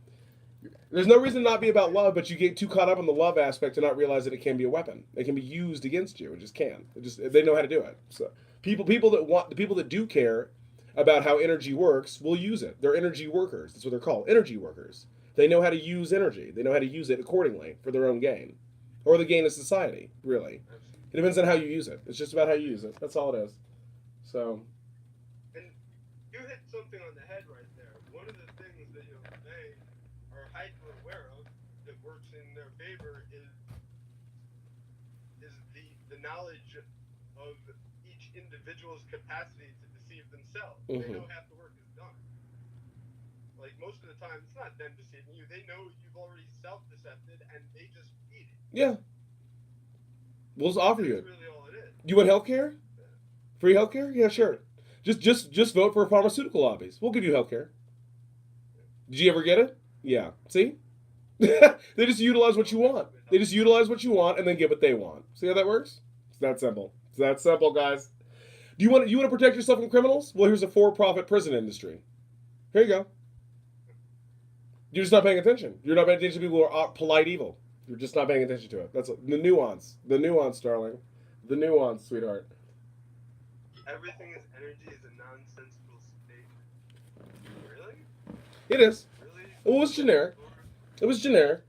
There's no reason to not be about love, but you get too caught up in the love aspect to not realize that it can be a weapon. It can be used against you. It just can. They know how to do it. So people that do care about how energy works will use it. They're energy workers. That's what they're called. Energy workers. They know how to use energy. They know how to use it accordingly for their own gain. Or the gain of society, really. It depends on how you use it. It's just about how you use it. That's all it is. So. And you hit something on the head right there. One of the things that they are hyper aware of that works in their favor is the knowledge of each individual's capacity to deceive themselves. Mm-hmm. They know half the work is done. Like, most of the time, it's not them deceiving you. They know you've already self-decepted, and they just feed it. Yeah. We'll just offer you it. That's really all it is. You want healthcare? Free healthcare? Yeah, sure. Just vote for pharmaceutical lobbies. We'll give you healthcare. Did you ever get it? Yeah. See? They just utilize what you want. They just utilize what you want and then get what they want. See how that works? It's that simple. It's that simple, guys. Do you want to protect yourself from criminals? Well, here's a for-profit prison industry. Here you go. You're just not paying attention. You're not paying attention to people who are polite evil. You're just not paying attention to it. That's the nuance. The nuance, darling. The nuance, sweetheart. Everything is energy is a nonsensical statement. Really? It is. Really? Well, it was generic. It was generic.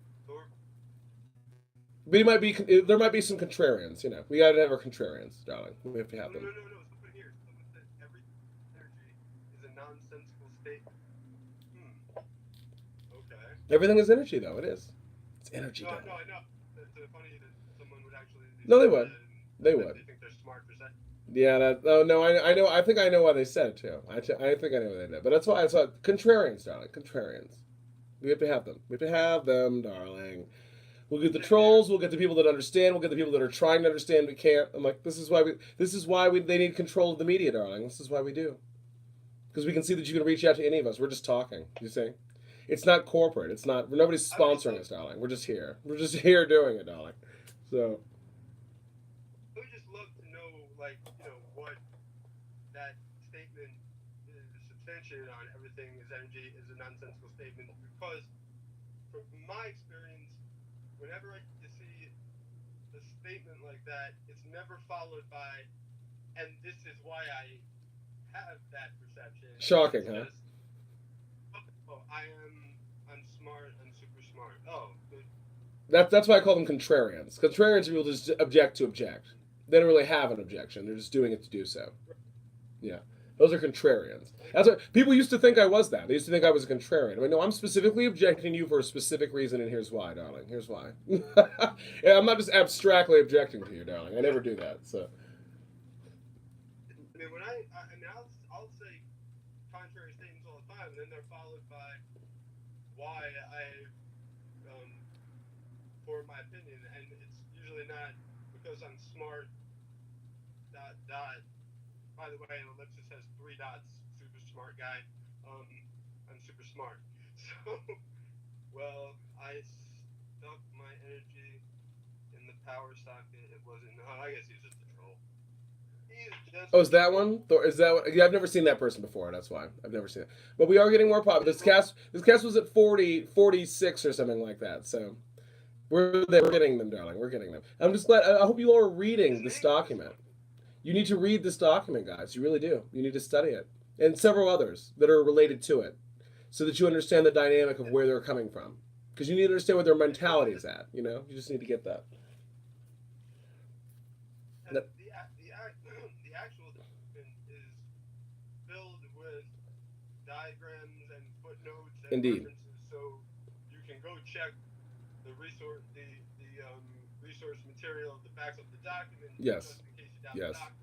But there might be some contrarians, We gotta have our contrarians, darling. We have to have them. No. Someone here. Someone said every energy is a nonsensical statement. Okay. Everything is energy, though. It is. It's energy. No, I know. It's funny that someone would actually. No, they would. They would. They think they're smart for saying. Yeah. I know. I think I know why they said it too. I think I know why they did. But that's why I saw contrarians, darling. Contrarians. We have to have them. We have to have them, darling. We'll get the trolls. We'll get the people that understand. We'll get the people that are trying to understand. We can't. I'm like, this is why they need control of the media, darling. This is why we do. Because we can see that you can reach out to any of us. We're just talking. You see, it's not corporate. It's not. Nobody's sponsoring us, darling. We're just here. We're just here doing it, darling. So. I would just love to know, like, what that statement is substantiated on. Everything is energy is a nonsensical statement, because from my experience, whenever you see a statement like that, it's never followed by, and this is why I have that perception. Shocking, huh? I'm smart, I'm super smart. Oh, that's why I call them contrarians. Contrarians are people just object to object. They don't really have an objection. They're just doing it to do so. Yeah. Those are contrarians. That's what people used to think I was that. They used to think I was a contrarian. I mean, no, I'm specifically objecting to you for a specific reason, and here's why, darling. Here's why. Yeah, I'm not just abstractly objecting to you, darling. I never do that. So. I mean, I'll say contrary statements all the time, and then they're followed by why I form my opinion, and it's usually not because I'm smart. ... By the way, an ellipsis has 3 dots. Super smart guy. I'm super smart. So, well, I stuck my energy in the power socket. It wasn't. No, I guess he's just a troll. He's just. Oh, is that one? Is that one? Yeah, I've never seen that person before. That's why I've never seen it. But we are getting more popular. This cast was at 40, 46 or something like that. So we're there. We're getting them, darling. We're getting them. I'm just glad. I hope you all are reading this document. You need to read this document, guys. You really do. You need to study it, and several others that are related to it, so that you understand the dynamic of where they're coming from. Because you need to understand where their mentality is at. You know, you just need to get that. And the actual document is filled with diagrams and footnotes and Indeed. references, so you can go check the resource material that backs up the document. Yes. Just in case you doubt Yes. the document.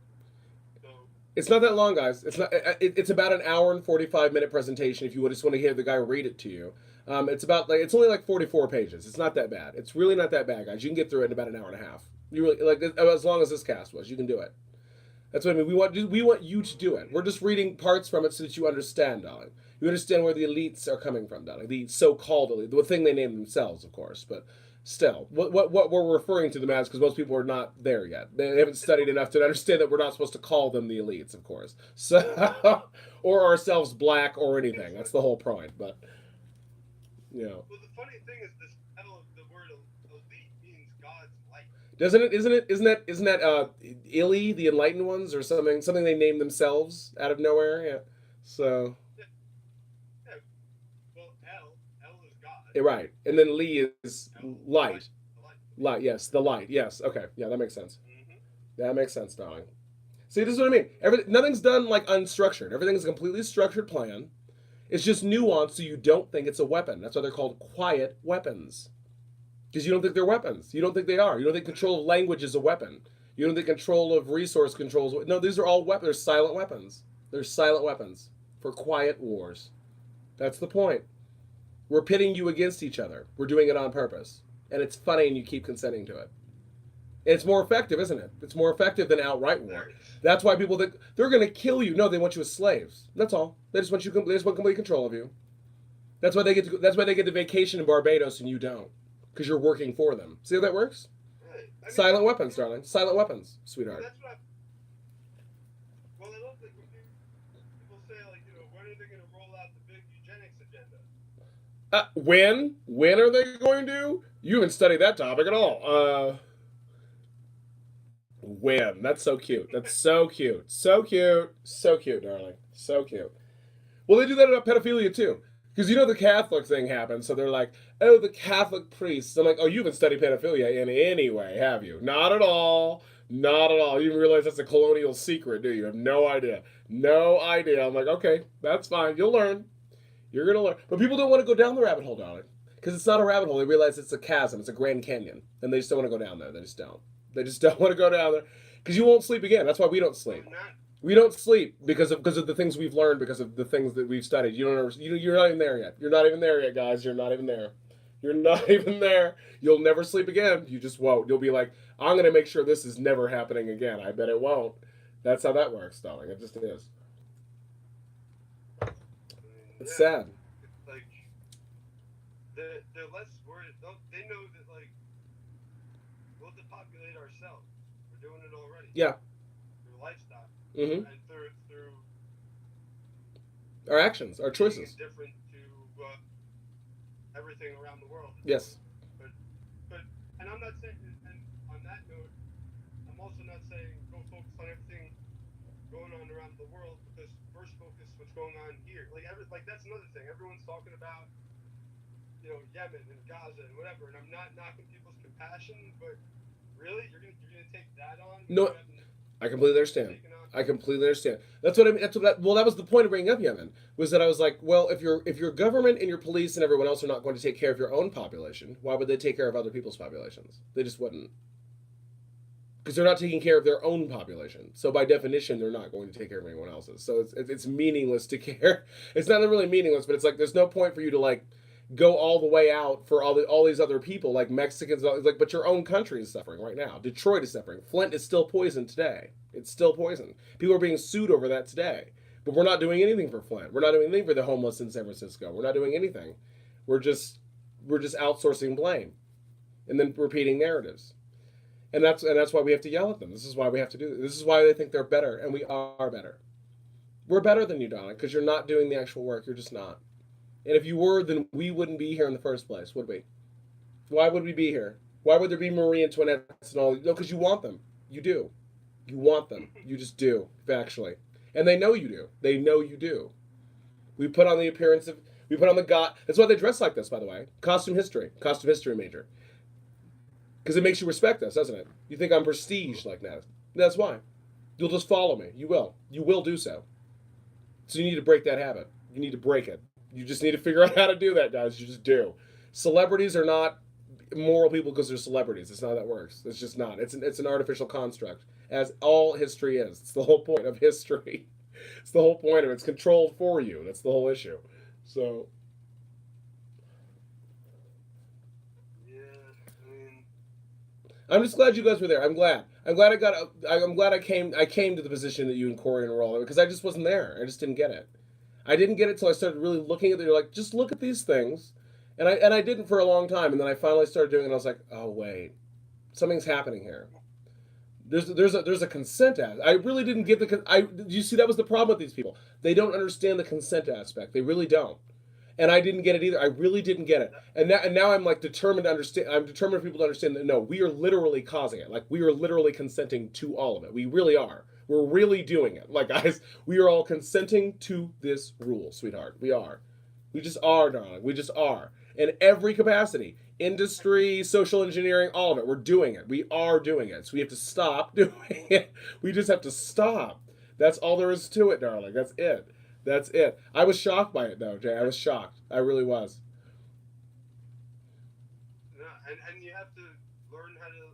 So It's not that long, guys. It's not. It's about an hour and 45-minute presentation. If you just want to hear the guy read it to you, it's about like it's only like 44 pages. It's not that bad. It's really not that bad, guys. You can get through it in about an hour and a half. You really like as long as this cast was. You can do it. That's what I mean. We want you to do it. We're just reading parts from it so that you understand, darling. You understand where the elites are coming from, darling. The so-called elite, the thing they name themselves, of course, but still, what we're referring to them as, because most people are not there yet. They haven't studied enough to understand that we're not supposed to call them the elites, of course. So, or ourselves black or anything. That's the whole point. But you know, well, the funny thing is the spell of the word elite means God's light. doesn't it? Isn't that Ili, the enlightened ones, or something? Something they name themselves out of nowhere. Yeah. So. Yeah. Well, L is God. Right, and then Li is L, light. the light. Light, yes, the light. Yes, okay, yeah, that makes sense. Mm-hmm. That makes sense, darling. See, this is what I mean. Nothing's done like unstructured. Everything's a completely structured plan. It's just nuanced, so you don't think it's a weapon. That's why they're called quiet weapons. Because you don't think they're weapons. You don't think they are. You don't think control of language is a weapon. You don't think control of resource controls. No, these are all weapons. They're silent weapons. They're silent weapons for quiet wars. That's the point. We're pitting you against each other. We're doing it on purpose. And it's funny and you keep consenting to it. And it's more effective, isn't it? It's more effective than outright war. That's why people think they're going to kill you. No, they want you as slaves. That's all. They just want complete control of you. That's why they get to vacation in Barbados and you don't. Because you're working for them. See how that works? Right. I mean, Silent weapons, darling. Silent weapons, sweetheart. That's what well, I love like when people say like, when are they going to roll out the big eugenics agenda? When? When are they going to? You haven't studied that topic at all. When? That's so cute. That's so cute. So cute. So cute, darling. So cute. Well, they do that about pedophilia too. Because the Catholic thing happens, so they're like, oh, the Catholic priests. I'm like, oh, you haven't studied pedophilia in any way, have you? Not at all. Not at all. You even realize that's a colonial secret, do you? You have no idea. No idea. I'm like, okay, that's fine. You'll learn. You're going to learn. But people don't want to go down the rabbit hole, darling. Because it's not a rabbit hole. They realize it's a chasm. It's a Grand Canyon. And they just don't want to go down there. They just don't. They just don't want to go down there. Because you won't sleep again. That's why we don't sleep. We don't sleep because of the things we've learned, because of the things that we've studied. You're not even there yet. You're not even there yet, guys. You're not even there. You're not even there. You'll never sleep again. You just won't. You'll be like, I'm going to make sure this is never happening again. I bet it won't. That's how that works, darling. It just is. It's sad. Like, they're less worried. They know that, like, we'll depopulate ourselves. We're doing it already. Yeah. Through lifestyle. Mm-hmm. And through our actions, our choices. Different to everything around the world. Yes. But and I'm not saying, and on that note, I'm also not saying go focus on everything going on around the world, because first focus what's going on here. Like that's another thing. Everyone's talking about Yemen and Gaza and whatever, and I'm not knocking people's compassion, but really you're gonna take that on? No, I completely understand. I completely understand. That's what I mean. That was the point of bringing up Yemen, was that I was like, well, if your government and your police and everyone else are not going to take care of your own population, why would they take care of other people's populations? They just wouldn't. Because they're not taking care of their own population. So by definition, they're not going to take care of anyone else's. So it's meaningless to care. It's not really meaningless, but it's like there's no point for you to like go all the way out for all these other people, like Mexicans. Like, but your own country is suffering right now. Detroit is suffering. Flint is still poisoned today. It's still poisoned. People are being sued over that today. But we're not doing anything for Flint. We're not doing anything for the homeless in San Francisco. We're not doing anything. We're just outsourcing blame, and then repeating narratives. And that's why we have to yell at them. This is why we have to do this. This is why they think they're better, and we are better. We're better than you, darling, because you're not doing the actual work. You're just not. And if you were, then we wouldn't be here in the first place, would we? Why would we be here? Why would there be Marie Antoinette and all? No, because you want them. You do. You want them. You just do, factually. And they know you do. They know you do. We put on the appearance of. We put on the god. That's why they dress like this, by the way. Costume history. Costume history major. Because it makes you respect us, doesn't it? You think I'm prestige like that. That's why. You'll just follow me. You will. You will do so. So you need to break that habit. You need to break it. You just need to figure out how to do that, guys. You just do. Celebrities are not moral people because they're celebrities. It's not how that works. It's just not. It's an artificial construct, as all history is. It's the whole point of history. It's the whole point of it. It's controlled for you. That's the whole issue. So. Yeah, I mean, I'm just glad you guys were there. I'm glad. I'm glad I got. I'm glad I came. I came to the position that you and Corey and Roll because I just wasn't there. I just didn't get it. I didn't get it till I started really looking at it. You're like, just look at these things, and I didn't for a long time, and then I finally started doing it. And I was like, oh wait, something's happening here. There's a consent aspect. I really didn't get the. You see that was the problem with these people. They don't understand the consent aspect. They really don't. And I didn't get it either. I really didn't get it. And now I'm like determined to understand. I'm determined for people to understand that no, we are literally causing it. Like we are literally consenting to all of it. We really are. We're really doing it. Like guys, we are all consenting to this rule, sweetheart. We are. We just are, darling. We just are. In every capacity. Industry, social engineering, all of it. We're doing it. We are doing it. So we have to stop doing it. We just have to stop. That's all there is to it, darling. That's it. That's it. I was shocked by it, though, Jay. I was shocked. I really was. no, and you have to learn how to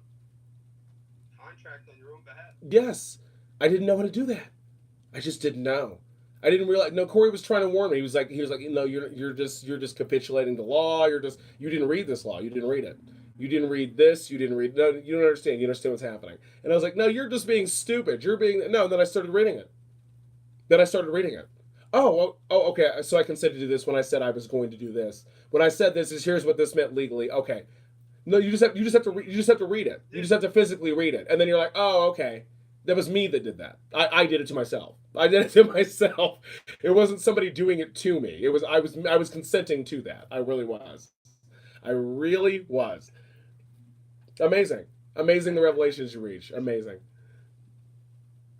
contract on your own behalf. Yes. I didn't know how to do that. I just didn't know. I didn't realize. No, Corey was trying to warn me. He was like, no, you're just capitulating the law. You didn't read this law. You didn't read it. You didn't read this. You didn't read. No, you don't understand. You understand what's happening. And I was like, no, you're just being stupid. You're being no. And then I started reading it. Oh, okay. So I consented to do this when I said I was going to do this. When I said this is here's what this meant legally. Okay. No, you just have to read it. You Yeah. just have to physically read it, and then you're like, oh, okay. That was me that did that. I did it to myself. I did it to myself. It wasn't somebody doing it to me. I was consenting to that. I really was. I really was. Amazing. Amazing the revelations you reach. Amazing.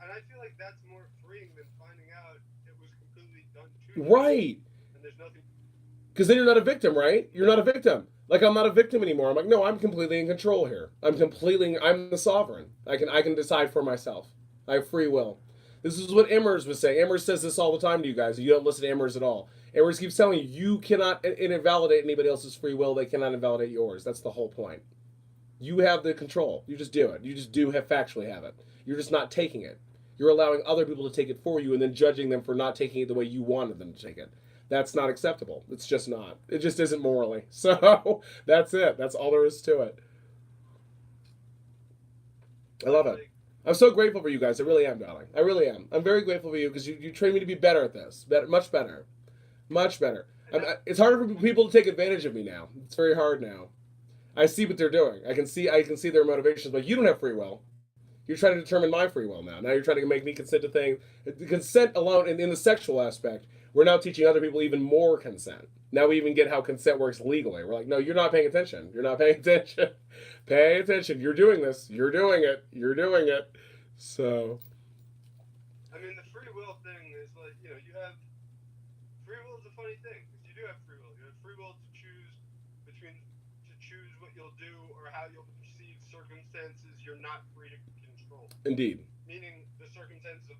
And I feel like that's more freeing than finding out it was completely done to you, Right. and there's nothing. Because then you're not a victim, right? You're not a victim. Like I'm not a victim anymore. I'm like, no, I'm completely in control here. I'm the sovereign. I can decide for myself. I have free will. This is what Emmers was saying. Emmers says this all the time to you guys. You don't listen to Emmers at all. Emmers keeps telling you you cannot invalidate anybody else's free will. They cannot invalidate yours. That's the whole point. You have the control. You just do it. You just do have factually have it. You're just not taking it. You're allowing other people to take it for you and then judging them for not taking it the way you wanted them to take it. That's not acceptable. It's just not. It just isn't morally. So that's it. That's all there is to it. I love it. Like, I'm so grateful for you guys. I really am, darling. I really am. I'm very grateful for you because you train me to be better at this. Better, much better. Much better. It's harder for people to take advantage of me now. It's very hard now. I see what they're doing. I can see their motivations, but you don't have free will. You're trying to determine my free will now. Now you're trying to make me consent to things. Consent alone, in the sexual aspect, we're now teaching other people even more consent. Now we even get how consent works legally. We're like, no, you're not paying attention. You're not paying attention. Pay attention. You're doing this. You're doing it. You're doing it. So, I mean, the free will thing is like, you have free will is a funny thing because you do have free will. You have free will to choose what you'll do or how you'll perceive circumstances you're not free to control. indeed. Meaning the circumstances of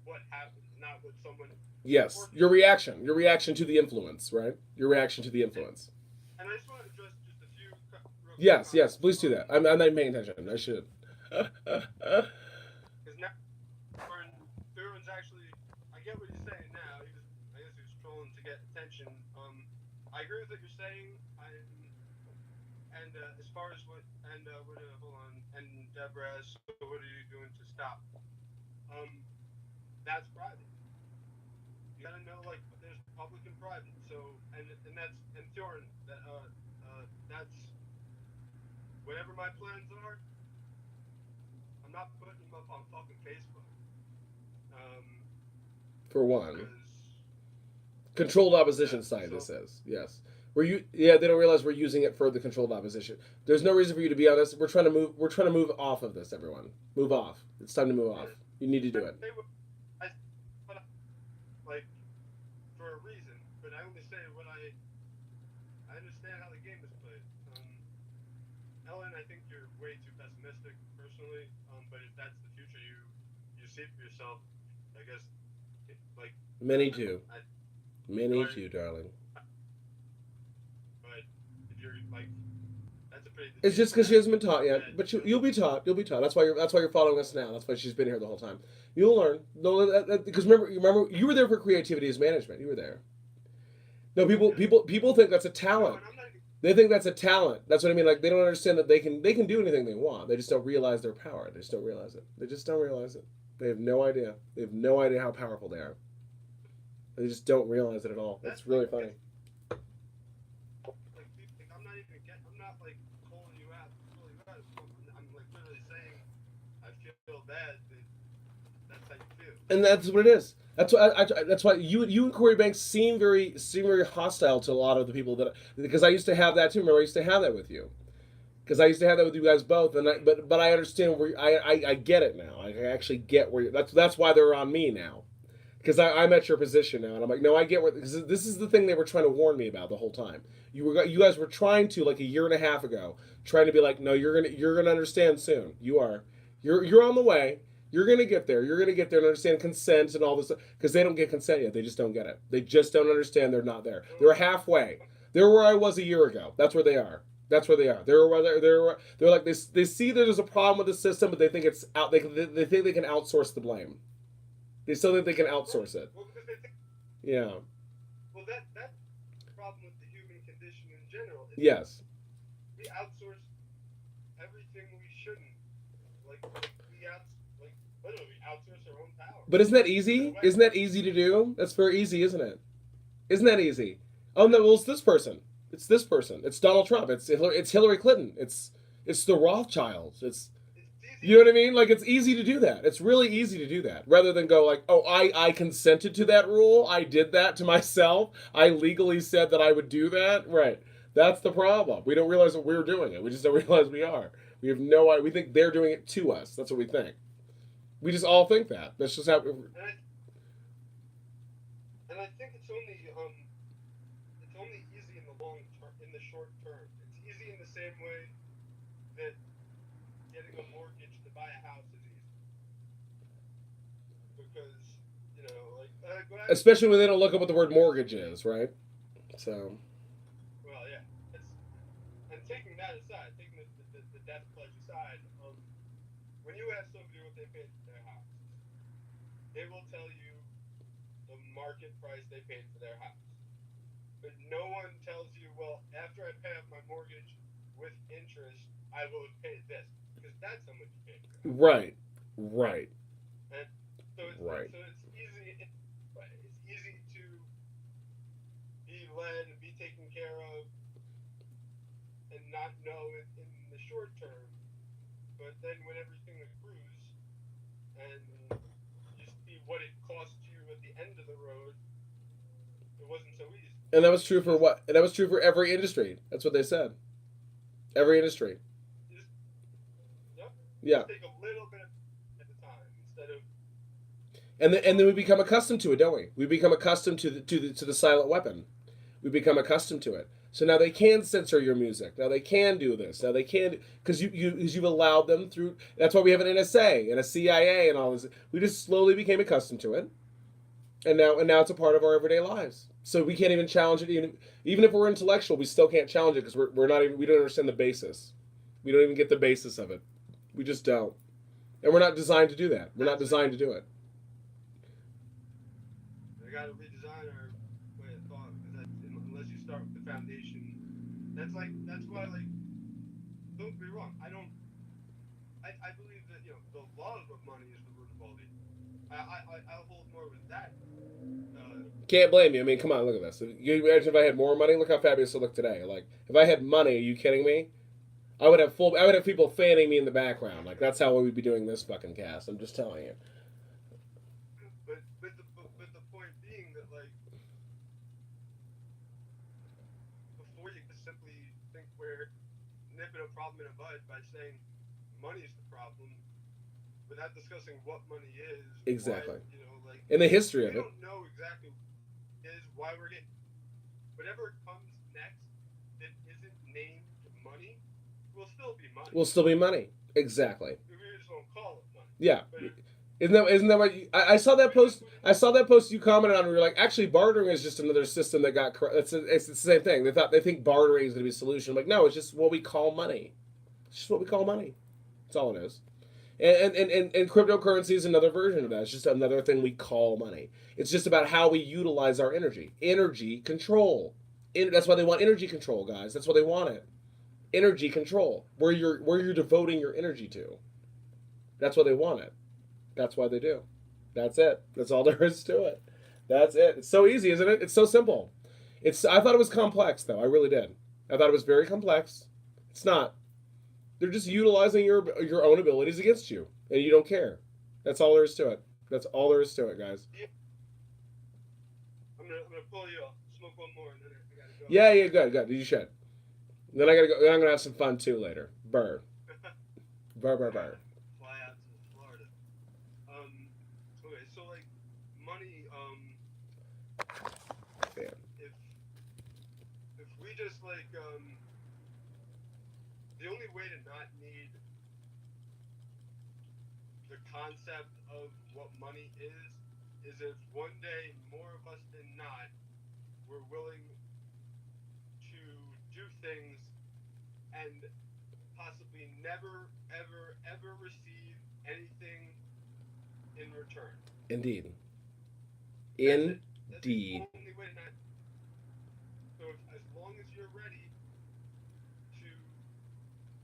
what happened, not what someone. Yes. Your reaction to the influence, right? Your reaction to the influence. And I just want to address just a few real quick Yes, comments. please do that. I'm not paying attention. I should. Because now, Aaron's actually, I get what he's saying now. I guess he was trolling to get attention. I agree with what you're saying. And as far as hold on, and Deborah, so what are you doing to stop? That's private. You gotta know, like, there's public and private. So, and Thorin, that's whatever my plans are. I'm not putting them up on fucking Facebook. For one. Because Controlled opposition site, so, this is. Yes. They don't realize we're using it for the controlled opposition. There's no reason for you to be on this. We're trying to move off of this, everyone. Move off. It's time to move off. You need to do it. Like, for a reason, but I only say what I understand how the game is played. Ellen, I think you're way too pessimistic, personally. But if that's the future you see for yourself, I guess, like. Many do. Many do, darling. But if you're like, that's a pretty. It's just because she hasn't been taught yet. But you'll be taught. You'll be taught. That's why you're following us now. That's why she's been here the whole time. You'll learn. No, because remember, you were there for creativity as management. You were there. No, people think that's a talent. They think that's a talent. That's what I mean. Like, they don't understand that they can do anything they want. They just don't realize their power. They just don't realize it. They just don't realize it. They have no idea. They have no idea how powerful they are. They just don't realize it at all. It's really funny. I'm not like calling you out. I'm like literally saying I feel bad that that's how you feel. And that's what it is. That's why you and Corey Banks seem very hostile to a lot of the people because I used to have that too. Remember, I used to have that with you. Because I used to have that with you guys both, but I understand where I get it now. I actually get where that's why they're on me now. Because I'm at your position now, and I'm like, no, I get where. Because this is the thing they were trying to warn me about the whole time. You guys were trying to, like a year and a half ago, trying to be like, no, you're gonna understand soon. You're on the way. You're gonna get there. You're gonna get there and understand consent and all this stuff. Because they don't get consent yet. They just don't get it. They just don't understand. They're not there. They're halfway. They're where I was a year ago. That's where they are. That's where they are. They're like they see there's a problem with the system, but they think it's out. They think they can outsource the blame. They still think they can outsource it. Well, because they think, yeah. Well, that's the problem with the human condition in general. Yes. We outsource everything we shouldn't. Like literally, we outsource our own power. But isn't that easy? Isn't that easy to do? That's very easy, isn't it? Isn't that easy? Oh no, well, it's this person. It's this person. It's Donald Trump. It's Hillary Clinton. It's the Rothschilds. You know what I mean? Like, it's easy to do that. It's really easy to do that. Rather than go like, oh, I consented to that rule. I did that to myself. I legally said that I would do that. Right. That's the problem. We don't realize that we're doing it. We just don't realize we are. We have no idea. We think they're doing it to us. That's what we think. We just all think that. That's just how... And I think it's only easy in the short term. It's easy in the same way that getting a mortgage to buy a house is easy. Because, especially when they don't look up what the word mortgage is, right? So. Well, yeah. And taking that aside, taking the death pledge aside, when you ask somebody what they paid for their house, they will tell you the market price they paid for their house. But no one tells you, well, after I pay off my mortgage with interest, I will have paid this. Because that's how much you pay for it. Right. And so it's easy. It's easy to be led and be taken care of and not know it in the short term. But then when everything accrues and you see what it cost you at the end of the road, it wasn't so easy. And that was true for what? And that was true for every industry. That's what they said. Every industry. Yeah. Take a little bit at a time instead of. And then we become accustomed to it, don't we? We become accustomed to the silent weapon. We become accustomed to it. So now they can censor your music. Now they can do this. Now they can because you've allowed them through. That's why we have an NSA and a CIA and all this. We just slowly became accustomed to it, and now it's a part of our everyday lives. So we can't even challenge it. Even if we're intellectual, we still can't challenge it because we don't understand the basis. We don't even get the basis of it. We just don't. And we're not designed to do that. We're not designed to do it. We got to redesign our way of thought because unless you start with the foundation, that's why don't be wrong. I believe that the love of money is the root of all evil. I'll hold more with that. Can't blame you. I mean, come on, look at this. You imagine if I had more money? Look how fabulous I look today. Like, if I had money, are you kidding me? I would have people fanning me in the background. Like that's how we'd be doing this fucking cast. I'm just telling you. But the point being that like before you just simply think we're nipping a problem in the bud by saying money is the problem, without discussing what money is, Exactly. why, you know, like In the history we of it. don't know exactly is why we're getting whatever comes next that isn't named money will still be money. Will still be money. Exactly. We just won't call it money. Yeah. But Isn't that what I saw that post? I saw that post you commented on. Where you're like, actually, bartering is just another system that got. It's the same thing. They think bartering is going to be a solution. I'm like, no, it's just what we call money. It's just what we call money. That's all it is. And cryptocurrency is another version of that. It's just another thing we call money. It's just about how we utilize our energy. Energy control. That's why they want energy control, guys. That's why they want it. Energy control. Where you're devoting your energy to. That's why they want it. That's why they do. That's it. That's all there is to it. That's it. It's so easy, isn't it? It's so simple. I thought it was complex, though. I really did. I thought it was very complex. It's not. They're just utilizing your own abilities against you, and you don't care. That's all there is to it. That's all there is to it, guys. I'm gonna pull you off. Smoke one more, and then I gotta go. Yeah, good. You should. Then I gotta go. Then I'm gonna have some fun too later. Burr. Burr. Fly out to Florida. Okay, so like money. Yeah. If we just like the only way to not need the concept of what money is if one day more of us than not we're willing to do things and possibly never ever receive anything in return. Indeed. That's Indeed. the only way to not. So as long as you're ready to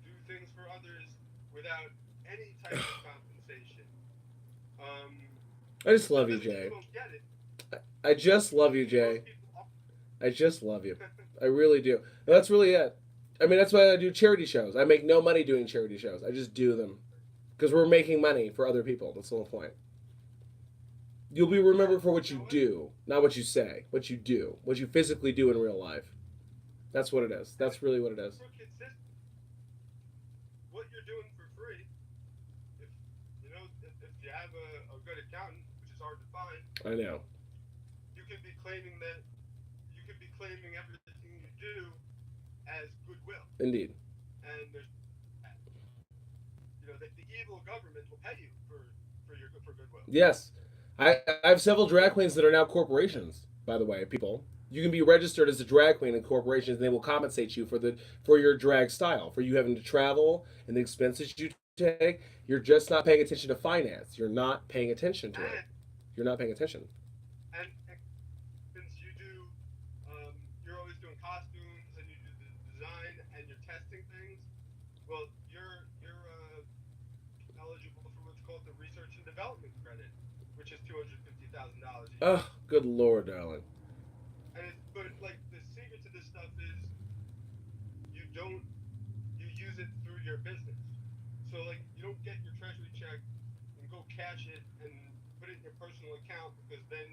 do things for others without any type of compensation. I just love you, Jay. You don't get it. I just love you, Jay. I just love you. I really do. And that's really it. I mean, that's why I do charity shows. I make no money doing charity shows. I just do them because we're making money for other people. That's the whole point. You'll be remembered for what you do, not what you say. What you do, what you physically do in real life. That's what it is. That's really what it is. What you're doing for free, if you know, if you have a good accountant, which is hard to find, I know. you could be claiming everything you do as goodwill. Indeed. And there's, you know, the evil government will pay you for goodwill. Yes. I have several drag queens that are now corporations, by the way, people. You can be registered as a drag queen in corporations and they will compensate you for your drag style, for you having to travel and the expenses you take. You're just not paying attention to finance. You're not paying attention to it. You're not paying attention. And since you do, you're always doing costumes and you do the design and you're testing things, well, you're eligible for what's called the research and development credit, which is $250,000 a year. Oh, good Lord, darling. But like the secret to this stuff is you use it through your business. So like you don't get your treasury check and go cash it and put it in your personal account because then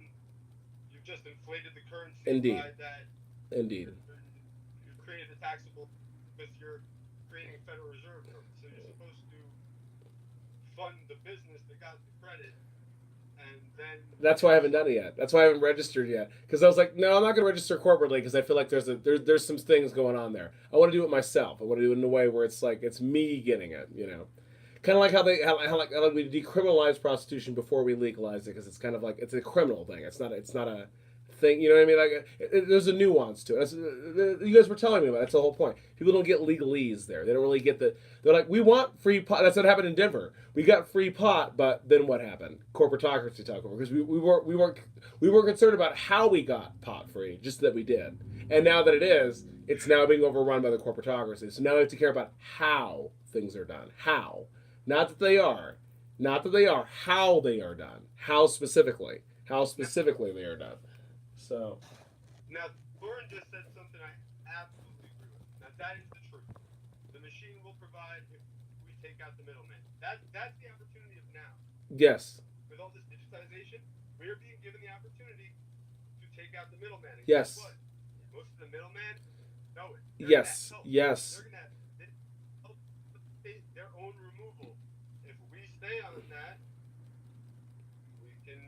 you've just inflated the currency. Indeed. By that. Indeed. You created a taxable because you're creating a Federal Reserve note. So you're supposed to fund the business that got the credit. And then that's why I haven't done it yet. That's why I haven't registered yet. Because I was like, no, I'm not going to register corporately because I feel like there's some things going on there. I want to do it myself. I want to do it in a way where it's like it's me getting it. You know, kind of like how we decriminalize prostitution before we legalize it because it's kind of like it's a criminal thing. It's not a thing. You know what I mean? Like there's a nuance to it. You guys were telling me about. That's the whole point. People don't get legalese there. They don't really get the. They're like, we want free pot. That's what happened in Denver. We got free pot, but then what happened? Corporatocracy took over because we weren't concerned about how we got pot free, just that we did. And now that it is, it's now being overrun by the corporatocracy. So now we have to care about how things are done. How, not that they are, how they are done. How specifically they are done. So. Now, Lauren just said something I absolutely agree with. Now, that is the truth. the machine will provide if we take out the middleman. That's the opportunity of now. Yes. With all this digitization, we're being given the opportunity to take out the middleman. And Yes. guess what? Most of the middlemen know it. Yes. Yes. They're gonna help their own removal. If we stay on that, we can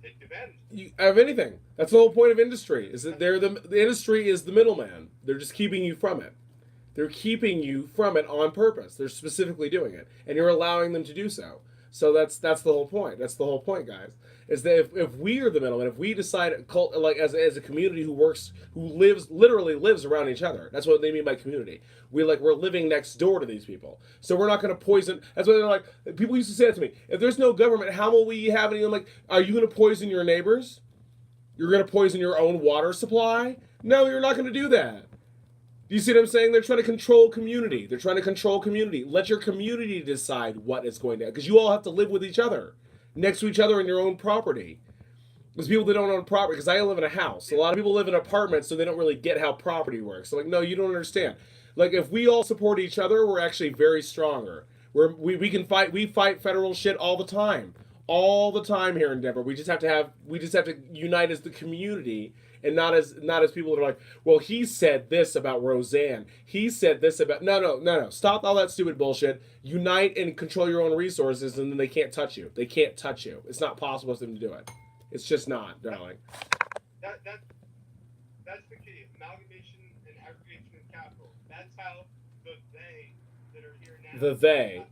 take advantage. Of anything. That's the whole point of industry. Is that the industry is the middleman. They're just keeping you from it. They're keeping you from it on purpose. They're specifically doing it, and you're allowing them to do so. So that's the whole point. That's the whole point, guys. Is that if we are the middleman, if we decide, like as a community who literally lives around each other. That's what they mean by community. We're living next door to these people. So we're not going to poison. That's why they're like, people used to say that to me. If there's no government, how will we have any? I'm like, are you going to poison your neighbors? You're going to poison your own water supply? No, you're not going to do that. Do you see what I'm saying? They're trying to control community. They're trying to control community. Let your community decide what is going to, because you all have to live with each other, next to each other in your own property. There's people that don't own property, because I live in a house. A lot of people live in apartments, so they don't really get how property works. So like, no, you don't understand. Like, if we all support each other, we're actually very stronger. We can fight. We fight federal shit all the time here in Denver. We just have to unite as the community, and not as people that are like, well, he said this about Roseanne. He said this about no. Stop all that stupid bullshit. Unite and control your own resources, and then they can't touch you. They can't touch you. It's not possible for them to do it. It's just not, darling. That's the key. Amalgamation and aggregation of capital. That's how the they that are here now. The they.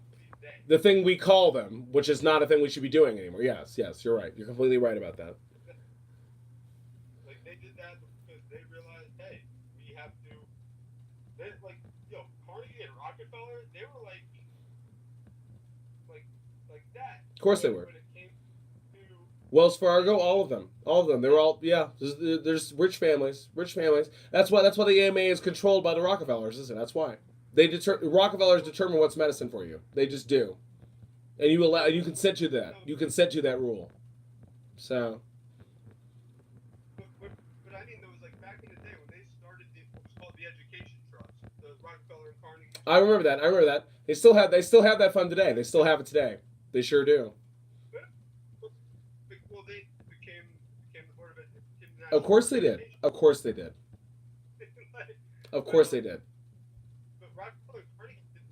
The thing we call them, which is not a thing we should be doing anymore. Yes, you're right. You're completely right about that. Like, they did that because they realized, hey, we have to. Carnegie and Rockefeller, they were like that. Of course they were. When it came to Wells Fargo, all of them. They were all, yeah. There's rich families. That's why the AMA is controlled by the Rockefellers, isn't it? That's why. Rockefellers determine what's medicine for you. They just do, and you consent to that. You consent to that rule. So. But I mean, there was back in the day when they started what was called the Education Trust, the Rockefeller and Carnegie. I remember that. They still have that fund today. They still have it today. They sure do. Well, they became the Board of Education. Of course they did. Of course they did. But Rockefeller and Carnegie didn't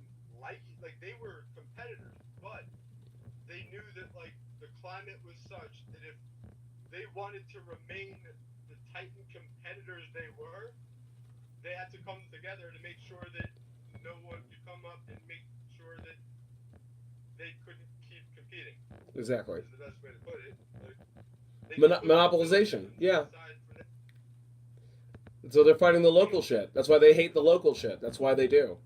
they were competitors, but they knew that the climate was such that if they wanted to remain the titan competitors they were, they had to come together to make sure that no one could come up and make sure that they couldn't keep competing. Exactly. Is the best way to put it. Monopolization. Yeah. So they're fighting the local shit. That's why they hate the local shit. That's why they do.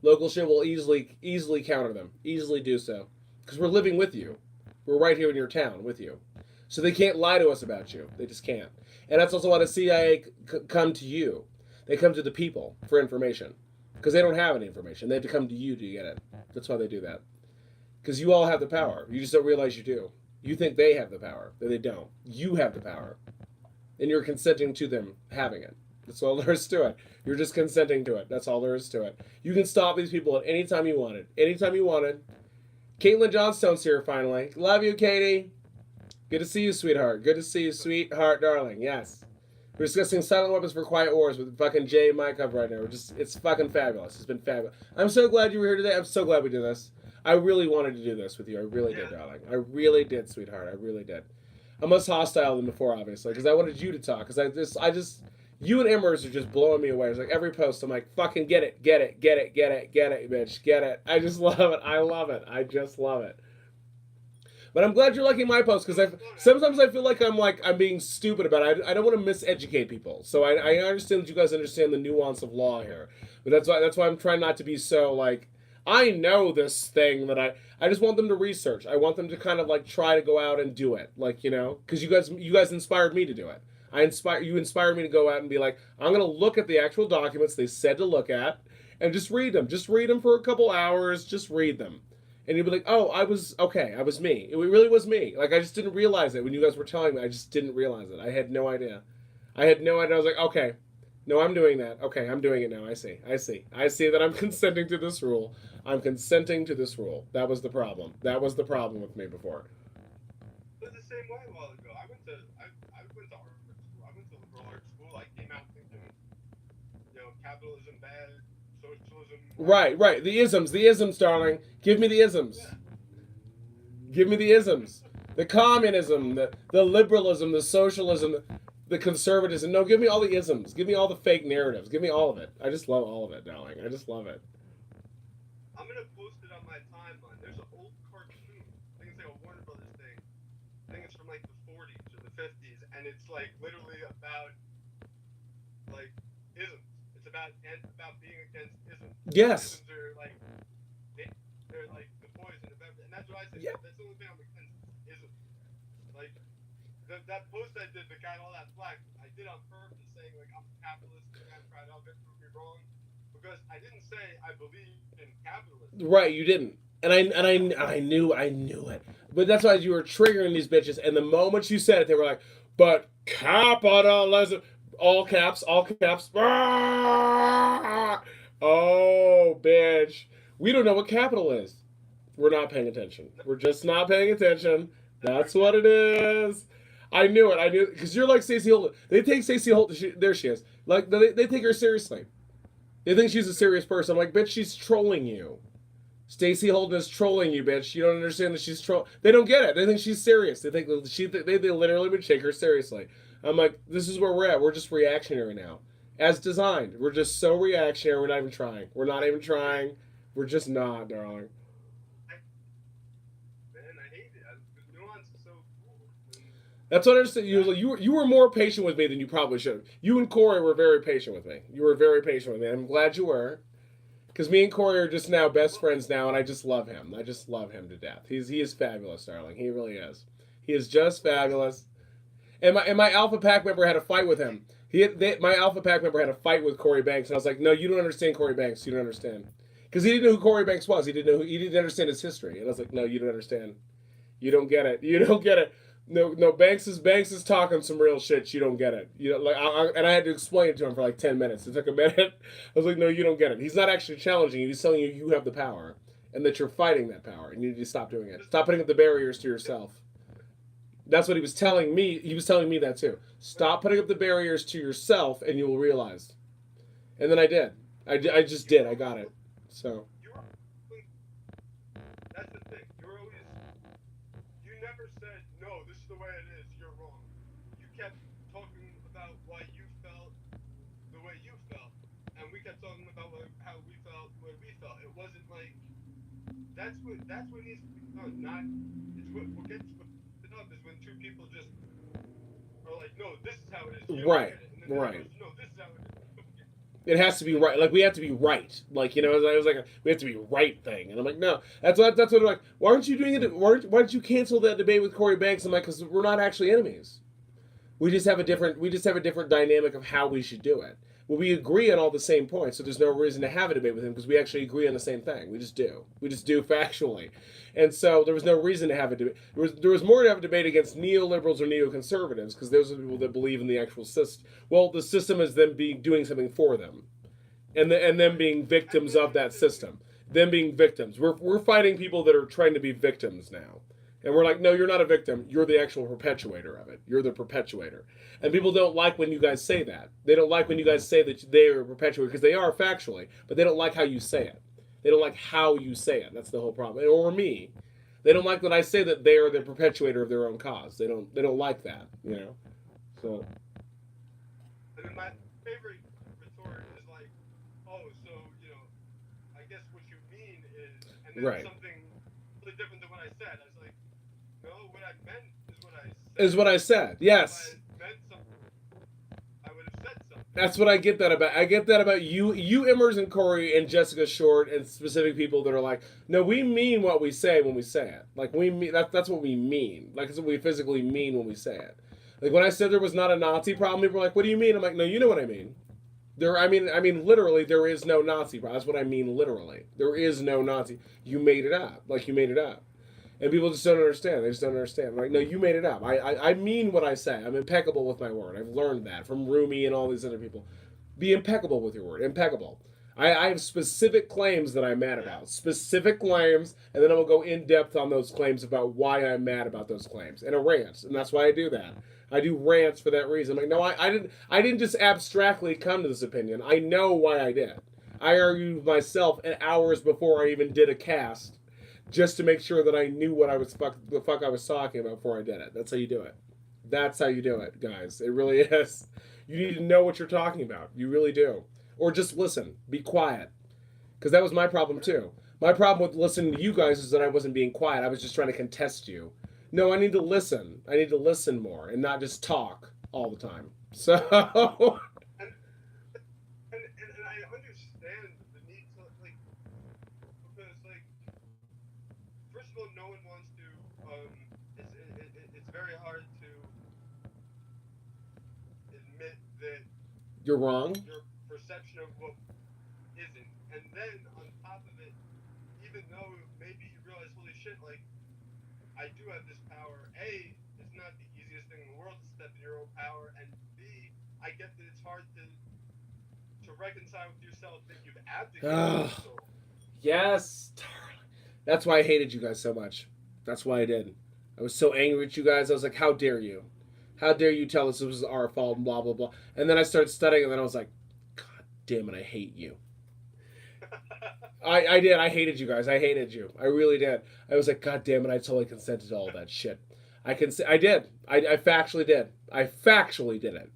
Local shit will easily counter them. Easily do so. Because we're living with you. We're right here in your town with you. So they can't lie to us about you. They just can't. And that's also why the CIA come to you. They come to the people for information. Because they don't have any information. They have to come to you to get it. That's why they do that. Because you all have the power. You just don't realize you do. You think they have the power. They don't. You have the power. And you're consenting to them having it. That's all there is to it. You're just consenting to it. That's all there is to it. You can stop these people at any time you wanted. Anytime you wanted. Caitlin Johnstone's here finally. Love you, Katie. Good to see you, sweetheart. Good to see you, sweetheart, darling. Yes. We're discussing silent weapons for quiet wars with fucking Jay and Mike up right now. It's fucking fabulous. It's been fabulous. I'm so glad you were here today. I'm so glad we did this. I really wanted to do this with you. I really did, darling. I really did, sweetheart. I really did. I'm less hostile than before, obviously, because I wanted you to talk. Because I just, you and Emmers are just blowing me away. It's like every post, I'm like, fucking get it, bitch, get it. I just love it. I love it. I just love it. But I'm glad you're liking my posts, because sometimes I feel like I'm being stupid about it. I don't want to miseducate people. So I understand that you guys understand the nuance of law here. But that's why I'm trying not to be so I know this thing that I just want them to research. I want them to kind of try to go out and do it. Because you guys inspired me to do it. You inspired me to go out and be like, I'm going to look at the actual documents they said to look at and just read them. Just read them for a couple hours. Just read them. And you'd be like, oh, I was me. It really was me. I just didn't realize it when you guys were telling me. I just didn't realize it. I had no idea. I was like, okay. No, I'm doing that. Okay, I'm doing it now. I see. I see. I see that I'm consenting to this rule. I'm consenting to this rule. That was the problem. That was the problem with me before. It was the same way a while ago. I went to art school. I went to liberal art school. I came out thinking, capitalism bad, socialism. Right, right. The isms, darling. Give me the isms. Yeah. Give me the isms. The communism, the liberalism, the socialism, the conservatism. No, give me all the isms. Give me all the fake narratives. Give me all of it. I just love all of it, darling. I just love it. I'm gonna post it on my timeline. There's an old cartoon. I think it's like a Warner Brothers thing. I think it's from like the 40s or the 50s, and it's like literally about like isms. It's about being against isms. Yes. Isms are like they're like the poison of everything, and that's what I say. Yeah. That's the only thing I'm against isms. Like that post I did that got all that flack. I did on purpose, saying like I'm a capitalist and I'm proud of it. Prove me wrong, because I didn't say I believe in capitalism. Right, you didn't. And I knew it. But that's why you were triggering these bitches, and the moment you said it, they were like, but capitalism, all caps, all caps. Oh, bitch. We don't know what capital is. We're not paying attention. We're just not paying attention. That's what it is. I knew it. I knew it. Because you're like Stacey Holt. They take Stacey Holt. There she is. Like, they take her seriously. They think she's a serious person. I'm like, bitch, she's trolling you. Stacey Holden is trolling you, bitch. You don't understand that she's troll. They don't get it. They think she's serious. They think they literally would take her seriously. I'm like, this is where we're at. We're just reactionary now, as designed. We're just so reactionary. We're not even trying. We're not even trying. We're just not, darling. Man, I hate it. The nuance is so cool. That's what I understood. You were more patient with me than you probably should have. You and Corey were very patient with me. You were very patient with me. I'm glad you were. Because me and Corey are just now best friends now, and I just love him. I just love him to death. He is fabulous, darling. He really is. He is just fabulous. And my Alpha Pack member had a fight with him. My Alpha Pack member had a fight with Corey Banks, and I was like, no, you don't understand Corey Banks. You don't understand. Because he didn't know who Corey Banks was. He didn't understand his history. And I was like, no, you don't understand. You don't get it. You don't get it. No. Banks is talking some real shit. You don't get it. And I had to explain it to him for like 10 minutes. It took a minute. I was like, no, you don't get it. He's not actually challenging you. He's telling you you have the power, and that you're fighting that power, and you need to stop doing it. Stop putting up the barriers to yourself. That's what he was telling me. He was telling me that too. Stop putting up the barriers to yourself, and you will realize. And then I did. I just did. I got it. So. That's the thing. You never said, no, this is the way it is, you're wrong. You kept talking about why you felt the way you felt, and we kept talking about how we felt the way we felt. It wasn't like, that's what needs to be done, not, it's what gets it up is when two people just are like, no, this is how it is. Right, right. No, this is how it is. It has to be right. Like, we have to be right. Like, I was like, we have to be right thing. And I'm like, no. That's what I'm like, why aren't you doing it? Why don't you cancel that debate with Corey Banks? I'm like, because we're not actually enemies. We just have a different dynamic of how we should do it. Well, we agree on all the same points, so there's no reason to have a debate with him because we actually agree on the same thing. We just do. We just do factually. And so there was no reason to have a debate. There was more to have a debate against neoliberals or neoconservatives because those are the people that believe in the actual system. Well, the system is them doing something for them, and them being victims of that system. Them being victims. We're fighting people that are trying to be victims now. And we're like, no, you're not a victim. You're the actual perpetuator of it. You're the perpetuator. And people don't like when you guys say that. They don't like when you guys say that they are a perpetuator because they are factually, but they don't like how you say it. They don't like how you say it. That's the whole problem. Or me. They don't like that I say that they are the perpetuator of their own cause. They don't like that, So. And then my favorite retort is like, oh, so, I guess what you mean is, and then Right. something completely different than what I said. I was like, no, what I meant is what I said. Is what I said. Yes. If I meant something, I would have said something. That's what I get that about. I get that about you, Immers and Corey and Jessica Short and specific people that are like, no, we mean what we say when we say it. Like we mean that's what we mean. Like it's what we physically mean when we say it. Like when I said there was not a Nazi problem, people were like, what do you mean? I'm like, no, you know what I mean. I mean, literally, there is no Nazi problem. That's what I mean, literally. There is no Nazi. You made it up. Like you made it up. And people just don't understand. They just don't understand. I'm like, no, you made it up. I mean what I say. I'm impeccable with my word. I've learned that from Rumi and all these other people. Be impeccable with your word. Impeccable. I have specific claims that I'm mad about. Specific claims, and then I will go in depth on those claims about why I'm mad about those claims. And a rant. And that's why I do that. I do rants for that reason. I'm like, no, I didn't just abstractly come to this opinion. I know why I did. I argued with myself hours before I even did a cast, just to make sure that I knew what the fuck I was talking about before I did it. That's how you do it. That's how you do it, guys. It really is. You need to know what you're talking about. You really do. Or just listen. Be quiet. Because that was my problem too. My problem with listening to you guys is that I wasn't being quiet. I was just trying to contest you. No, I need to listen. I need to listen more and not just talk all the time. So. and I understand the need to, like, because, like, first of all, no one wants to, it's very hard to admit that You're wrong. your perception of what isn't. And then, on top of it, even though maybe you realize, holy shit, like, I do have this power, A, it's not the easiest thing in the world to step in your own power, and B, I get that it's hard to reconcile with yourself that you've abdicated. So. Yes. That's why I hated you guys so much. That's why I did. I was so angry at you guys. I was like, how dare you? How dare you tell us it was our fault and blah, blah, blah. And then I started studying, and then I was like, God damn it, I hate you. I did. I hated you guys. I hated you. I really did. I was like, God damn it, I totally consented to all that shit. I did. I factually did. I factually did it.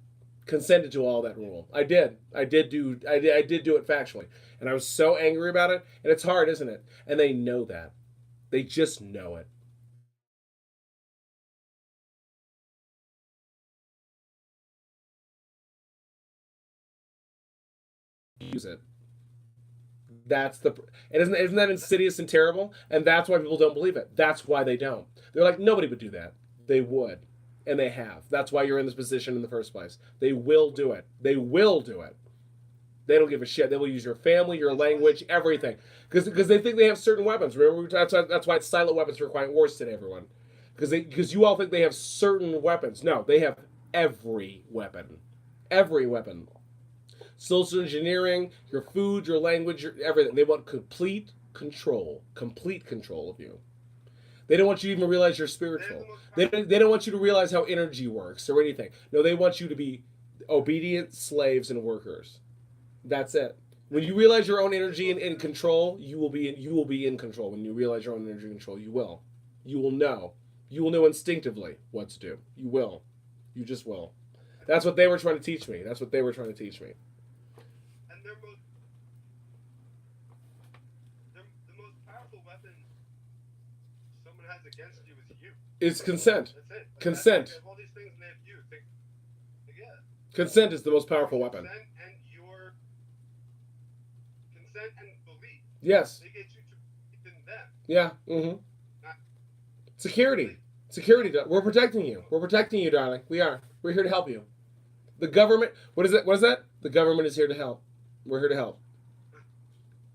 Consented to all that rule. I did. I did do it factually. And I was so angry about it. And it's hard, isn't it? And they know that. They just know it. Use it. That's the. And isn't that insidious and terrible? And that's why people don't believe it. That's why they don't. They're like, nobody would do that. They would. And they have. That's why you're in this position in the first place. They will do it. They will do it. They don't give a shit. They will use your family, your language, everything. Because they think they have certain weapons. Remember, that's why it's silent weapons for quiet wars today, everyone. Because you all think they have certain weapons. No, they have every weapon. Every weapon. Social engineering, your food, your language, everything. They want complete control. Complete control of you. They don't want you to even realize you're spiritual. They don't want you to realize how energy works or anything. No, they want you to be obedient slaves and workers. That's it. When you realize your own energy and control, you will be in control. When you realize your own energy and control, you will. You will know. You will know instinctively what to do. You will. You just will. That's what they were trying to teach me. That's what they were trying to teach me. And the most powerful weapon someone has against you is you. It's consent. That's it. Like, consent. They have all these things and they have you. Yeah. Consent is the most powerful weapon. Consent and belief. Yes. They get you to believe in them. Yeah. Mm-hmm. Security. Security. We're protecting you. We're protecting you, darling. We are. We're here to help you. The government. What is it? What is that? The government is here to help. We're here to help.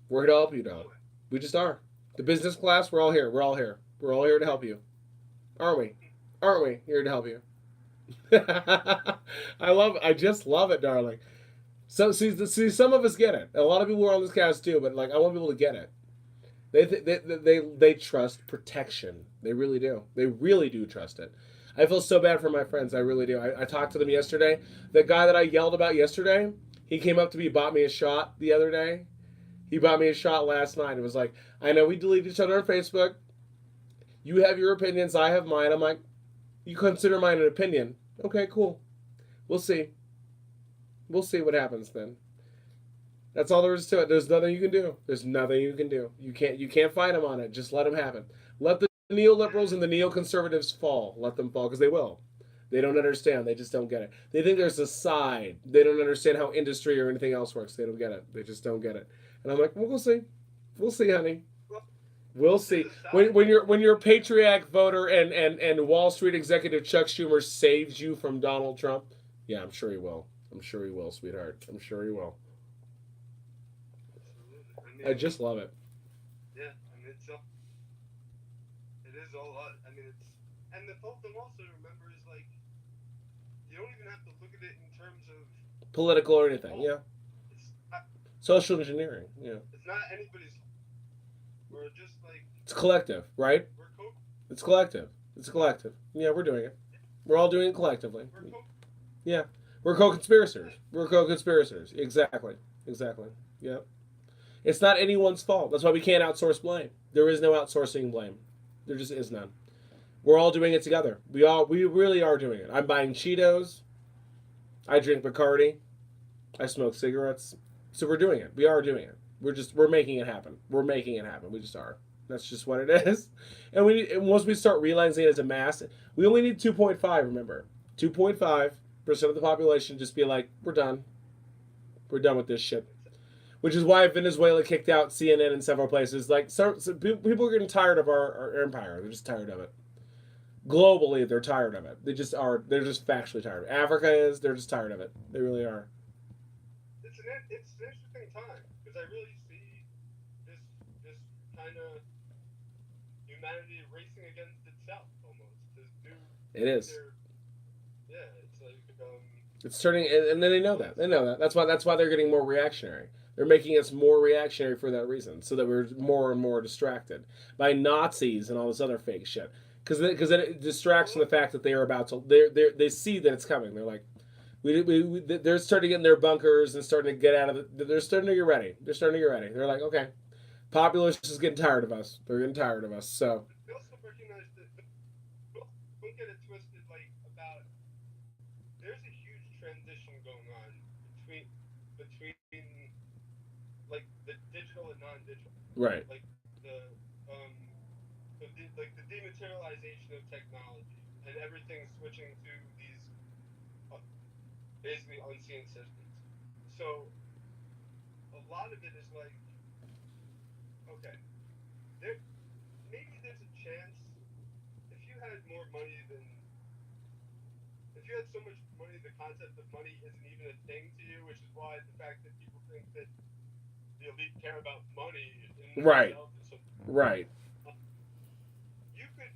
We're here to help you, darling. We just are. The business class. We're all here. We're all here. We're all here to help you. Aren't we? Aren't we? Here to help you. I just love it, darling. So see, some of us get it. A lot of people are on this cast too, but like I want people to get it. They trust protection. They really do. They really do trust it. I feel so bad for my friends. I really do. I talked to them yesterday. The guy that I yelled about yesterday, he came up to me, bought me a shot the other day. He bought me a shot last night. It was like, I know we deleted each other on Facebook. You have your opinions. I have mine. I'm like, you consider mine an opinion. Okay, cool. We'll see. We'll see what happens then. That's all there is to it. There's nothing you can do. There's nothing you can do. You can't fight them on it. Just let them happen. Let the neoliberals and the neoconservatives fall. Let them fall because they will. They don't understand. They just don't get it. They think there's a side. They don't understand how industry or anything else works. They don't get it. They just don't get it. And I'm like, well, we'll see. We'll see, honey. We'll see. When your patriotic voter and Wall Street executive Chuck Schumer saves you from Donald Trump, yeah, I'm sure he will. I'm sure he will, sweetheart. I'm sure he will. I just love it. Yeah, I mean, it is all, I mean, it's, and the whole thing also to remember is, like, you don't even have to look at it in terms of political or anything, yeah. Social engineering. Yeah. It's not anybody's. We're just like It's collective, right? we're It's collective. It's collective. Yeah, we're doing it. We're all doing it collectively. we're Yeah. We're co-conspirators. We're co-conspirators. Exactly. Exactly. Yeah. It's not anyone's fault. That's why we can't outsource blame. There is no outsourcing blame. There just is none. We're all doing it together. We really are doing it. I'm buying Cheetos. I drink Bacardi. I smoke cigarettes. So we're doing it. We are doing it. We're making it happen. We're making it happen. We just are. That's just what it is. And once we start realizing it as a mass, we only need 2.5. Remember, 2.5% of the population just be like, we're done. We're done with this shit. Which is why Venezuela kicked out CNN in several places. Like, so people are getting tired of our empire. They're just tired of it. Globally, they're tired of it. They just are. They're just factually tired of it. Africa is. They're just tired of it. They really are. It's an interesting time because I really see this kind of humanity racing against itself almost. This new. It is. Yeah, it's like. It's turning, and then they know that. They know that. That's why they're getting more reactionary. They're making us more reactionary for that reason, so that we're more and more distracted by Nazis and all this other fake shit. Because then it distracts from the fact that they are about to. They see that it's coming. They're like, they're starting to get in their bunkers and starting to get out of it. They're starting to get ready. They're like, okay, populace is getting tired of us. They're getting tired of us. So. They also recognize that. Don't get it twisted. Like about. There's a huge transition going on between like the digital and non-digital. Right. Like the like the dematerialization of technology and everything switching to these basically unseen systems. So a lot of it is like, okay, maybe there's a chance if you had more money than if you had so much money, the concept of money isn't even a thing to you, which is why the fact that people think that the elite care about money in right. themselves is something. Right. You could,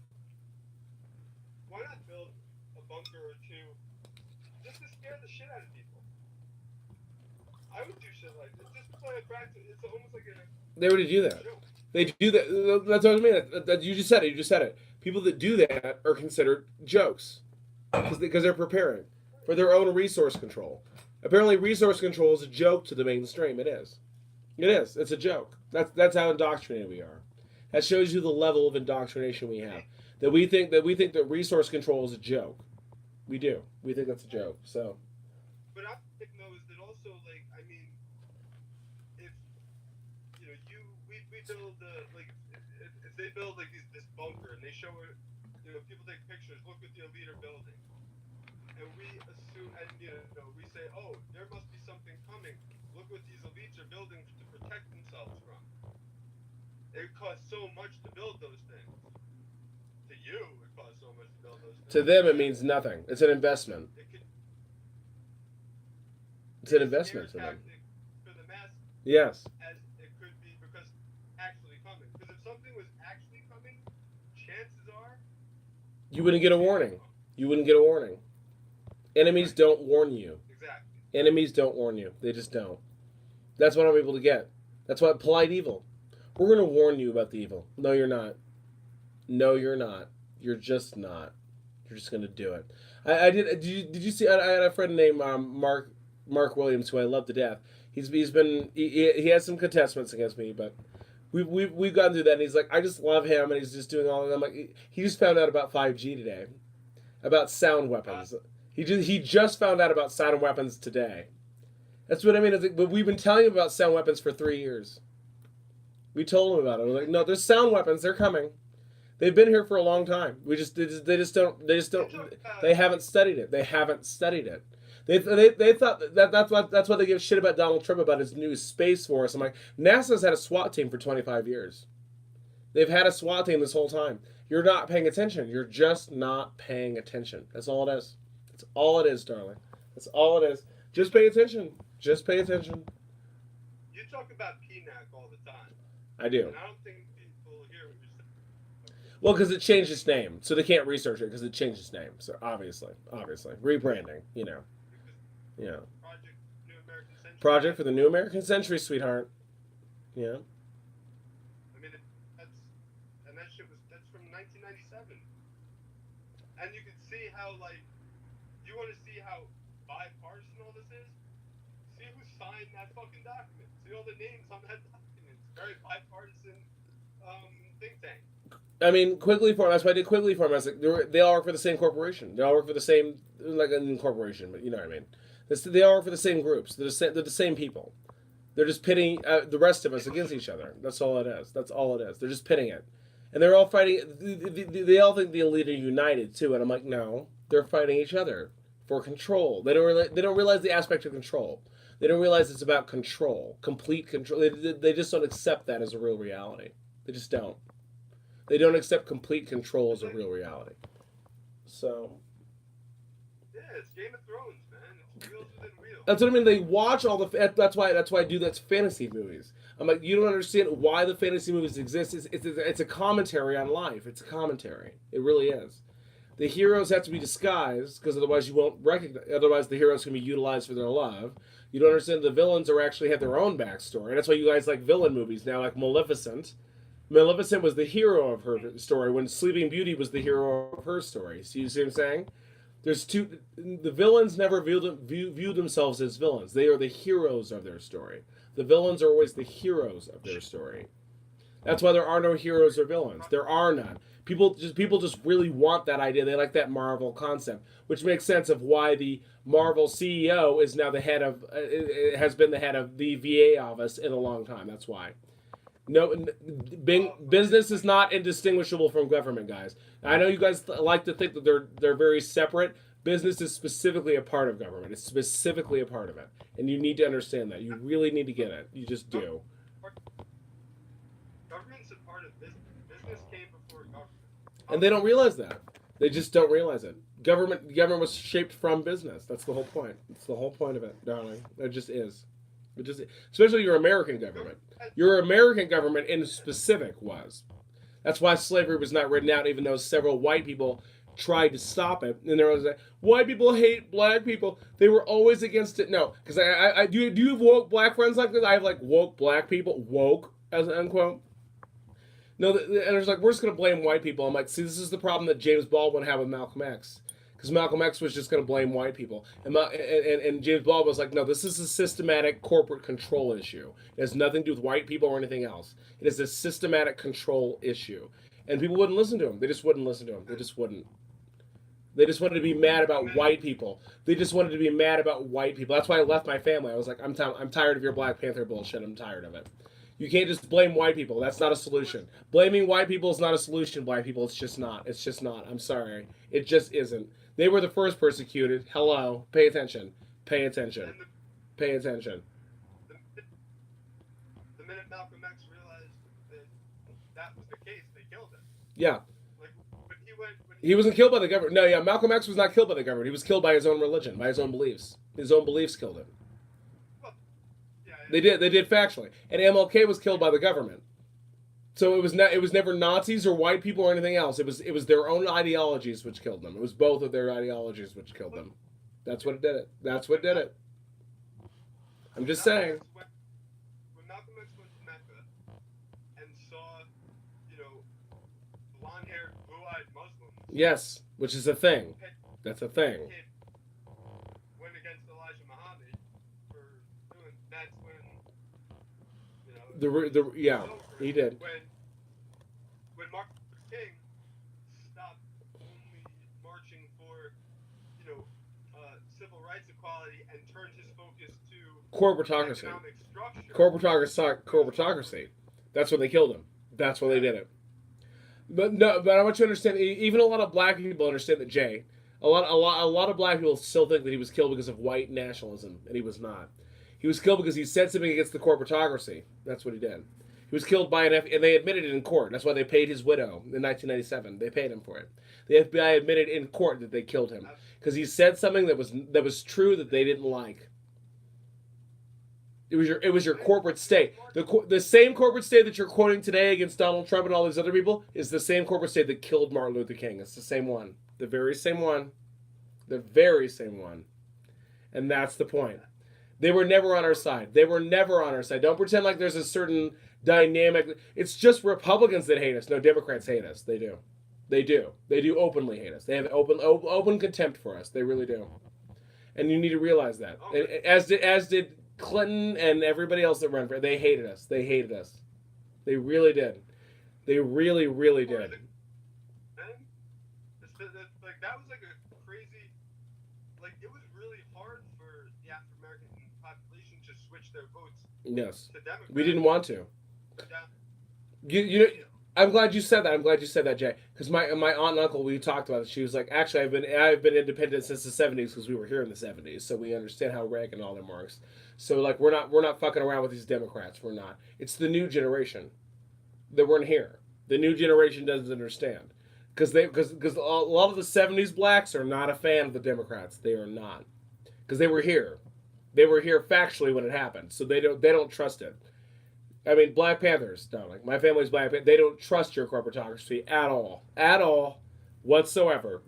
why not build a bunker or two just to scare the shit out of people? I would do shit like this. Just play a practice. It's almost like a. They already do that. Joke. They do that. That's what I mean. That you just said it. You just said it. People that do that are considered jokes because they're preparing for their own resource control. Apparently, resource control is a joke to the mainstream. It is. It is. It's a joke. That's how indoctrinated we are. That shows you the level of indoctrination we have. That we think that resource control is a joke. We do. We think that's a joke. So. But I think though is that also like I mean, if you know we build like if they build like this bunker and they show it, you know, people take pictures. Look what the elite are building, and we assume and you know we say, oh, there must be something coming. Look what these elites are building to protect themselves from. It costs so much to build those things. To you, it costs so much to build those things. To them, it means nothing. It's an investment. It's an investment for them. For the masses. Yes. As it could be because actually coming. Because if something was actually coming, chances are. You wouldn't get a warning. You wouldn't get a warning. Enemies don't warn you. Exactly. Enemies don't warn you. They just don't. That's what I'm able to get. That's why polite evil. We're going to warn you about the evil. No, you're not. No, you're not. You're just not. You're just going to do it. Did you see? I had a friend named Mark Williams, who I love to death. He has some contestments against me, but we've gone through that. And he's like, I just love him, and he's just doing all of them. Like he just found out about 5G today, about sound weapons. He just found out about sound weapons today. That's what I mean. It's like, but we've been telling him about sound weapons for 3 years. We told him about it. We're like, no, there's sound weapons. They're coming. They've been here for a long time. They just don't. They haven't studied it. They haven't studied it. They thought that's why they give shit about Donald Trump about his new space force. I'm like, NASA's had a SWAT team for 25 years. They've had a SWAT team this whole time. You're not paying attention. You're just not paying attention. That's all it is. That's all it is, darling. That's all it is. Just pay attention. Just pay attention. You talk about PNAC all the time. I do. And I don't think people hear what you're saying. Well, because it changed its name, so they can't research it because it changed its name. So obviously, rebranding. You know. Project New American Century. Project for the New American Century, sweetheart. Yeah. I mean, that's from 1997. And you can see how, like, you want to see how bipartisan all this is? See who signed that fucking document. See all the names on that document. It's very bipartisan think tank. I mean, Quigley Farm. That's why I did Quigley Farm. I was like, they all work for the same corporation. They all work for the same, like an corporation, but you know what I mean. They all work for the same groups. They're the same people. They're just pitting the rest of us against each other. That's all it is. That's all it is. They're just pitting it, and they're all fighting. They all think the elite are united too, and I'm like, no, they're fighting each other for control. They don't realize the aspect of control. They don't realize it's about control, complete control. They just don't accept that as a real reality. They just don't. They don't accept complete control as a real reality. So. Yeah, it's Game of Thrones, man. It's wheels within wheels. That's what I mean. They watch all the. That's why I do that's fantasy movies. I'm like, you don't understand why the fantasy movies exist. It's a commentary on life. It's a commentary. It really is. The heroes have to be disguised because otherwise you won't recognize. Otherwise, the heroes can be utilized for their love. You don't understand the villains are actually have their own backstory. That's why you guys like villain movies now, like Maleficent. Maleficent was the hero of her story when Sleeping Beauty was the hero of her story. So you see what I'm saying? The villains never view themselves as villains. They are the heroes of their story. The villains are always the heroes of their story. That's why there are no heroes or villains. There are none. People just really want that idea. They like that Marvel concept, which makes sense of why the Marvel CEO is now has been the head of the VA office in a long time. That's why. No, business is not indistinguishable from government, guys. I know you guys like to think that they're very separate. Business is specifically a part of government. It's specifically a part of it, and you need to understand that. You really need to get it. You just do. Government's a part of business. Business came before government. And they don't realize that. They just don't realize it. Government was shaped from business. That's the whole point. It's the whole point of it, darling. It just is. Especially your American government. Your American government in specific was. That's why slavery was not written out, even though several white people tried to stop it. And there was like, white people hate black people. They were always against it. No, because I do you have woke black friends like this? I have like woke black people, woke as an unquote. No, and there's like, we're just going to blame white people. I'm like, see, this is the problem that James Baldwin had with Malcolm X. Because Malcolm X was just going to blame white people. And James Baldwin was like, no, this is a systematic corporate control issue. It has nothing to do with white people or anything else. It is a systematic control issue. And people wouldn't listen to him. They just wouldn't listen to him. They just wouldn't. They just wanted to be mad about white people. They just wanted to be mad about white people. That's why I left my family. I was like, I'm tired of your Black Panther bullshit. I'm tired of it. You can't just blame white people. That's not a solution. Blaming white people is not a solution, black people. It's just not. It's just not. I'm sorry. It just isn't. They were the first persecuted. Hello. Pay attention. Pay attention. Pay attention. The minute Malcolm X realized that was the case, they killed him. Yeah. Like, when he wasn't killed by the government. No, yeah, Malcolm X was not killed by the government. He was killed by his own religion, by his own beliefs. His own beliefs killed him. They did factually. And MLK was killed by the government. So it was never Nazis or white people or anything else. It was their own ideologies which killed them. It was both of their ideologies which killed them. That's what did it. That's what did it. I'm just saying. When Malcolm X went to Mecca and saw, blonde-haired, blue-eyed Muslims. Yes, which is a thing. That's a thing. Went against Elijah Muhammad for doing. That's when. He did. When Martin Luther King stopped only marching for, civil rights equality and turned his focus to corporatocracy. Economic structure. Corporatocracy. That's when they killed him. That's when they did it. But I want you to understand. Even a lot of black people understand that Jay. A lot of black people still think that he was killed because of white nationalism, and he was not. He was killed because he said something against the corporatocracy. That's what he did. He was killed by and they admitted it in court. That's why they paid his widow in 1997. They paid him for it. The FBI admitted in court that they killed him because he said something that was true that they didn't like. It was your corporate state. The same corporate state that you're quoting today against Donald Trump and all these other people is the same corporate state that killed Martin Luther King. It's the same one. The very same one. The very same one. And that's the point. They were never on our side. They were never on our side. Don't pretend like there's a certain dynamic. It's just Republicans that hate us. No, Democrats hate us. They do. They do. They do openly hate us. They have open contempt for us. They really do. And you need to realize that. Oh, And as did Clinton and everybody else that ran for it. They hated us. They hated us. They really did. They really, really did. And like that was like a crazy, like it was really hard for the African American population to switch their votes Yes. to Democrats. We didn't want to. Yeah. You know, I'm glad you said that. I'm glad you said that, Jay. Because my aunt and uncle, we talked about it. She was like, actually, I've been independent since the '70s because we were here in the '70s, so we understand how Reagan and all them works. So like, we're not fucking around with these Democrats. We're not. It's the new generation that weren't here. The new generation doesn't understand because a lot of the '70s blacks are not a fan of the Democrats. They are not because they were here. They were here factually when it happened, so they don't trust it. I mean, Black Panthers, no, like my family's Black Panthers. They don't trust your corporatocracy at all, whatsoever,